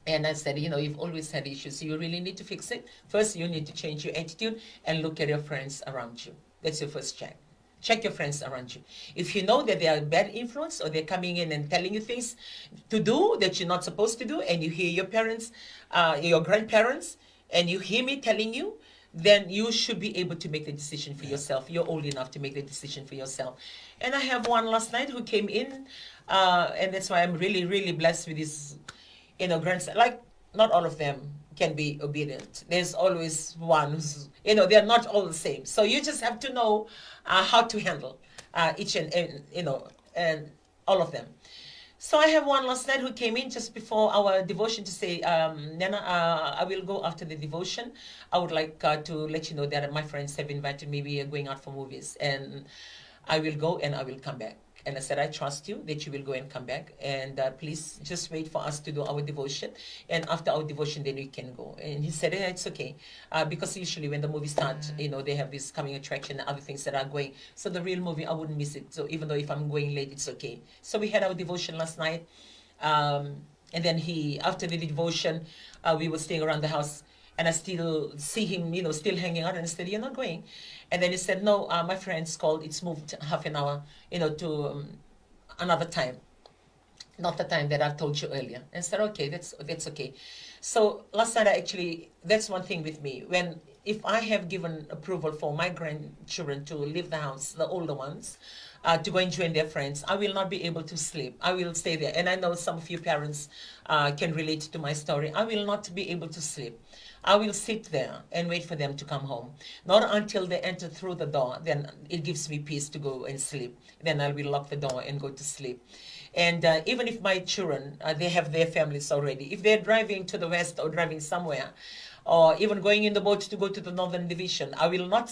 And I said, you've always had issues. So you really need to fix it. First, you need to change your attitude and look at your friends around you. That's your first check. Check your friends around you. If you know that they are bad influence or they're coming in and telling you things to do that you're not supposed to do, and you hear your parents, your grandparents, and you hear me telling you, then you should be able to make the decision for yourself. You're old enough to make the decision for yourself. And I have one last night who came in, and that's why I'm really, really blessed with this, grandson. Like, not all of them can be obedient. There's always one who's, they're not all the same. So you just have to know how to handle each and all of them. So I have one last night who came in just before our devotion to say, Nana, I will go after the devotion. I would like to let you know that my friends have invited me. We are going out for movies. And I will go and I will come back. And I said, I trust you that you will go and come back. And please just wait for us to do our devotion. And after our devotion, then we can go. And he said, yeah, it's okay. Because usually when the movie starts, they have this coming attraction and other things that are going. So the real movie, I wouldn't miss it. So even though if I'm going late, it's okay. So we had our devotion last night. And then after the devotion, we were staying around the house. And I still see him, still hanging out. And I said, you're not going. And then he said, no, my friends called. It's moved half an hour, to another time. Not the time that I told you earlier. And I said, okay, that's okay. So last night, that's one thing with me. If I have given approval for my grandchildren to leave the house, the older ones, to go and join their friends, I will not be able to sleep. I will stay there. And I know some of you parents can relate to my story. I will not be able to sleep. I will sit there and wait for them to come home. Not until they enter through the door, then it gives me peace to go and sleep. Then I will lock the door and go to sleep. And even if my children, they have their families already, if they're driving to the west or driving somewhere, or even going in the boat to go to the Northern Division, I will not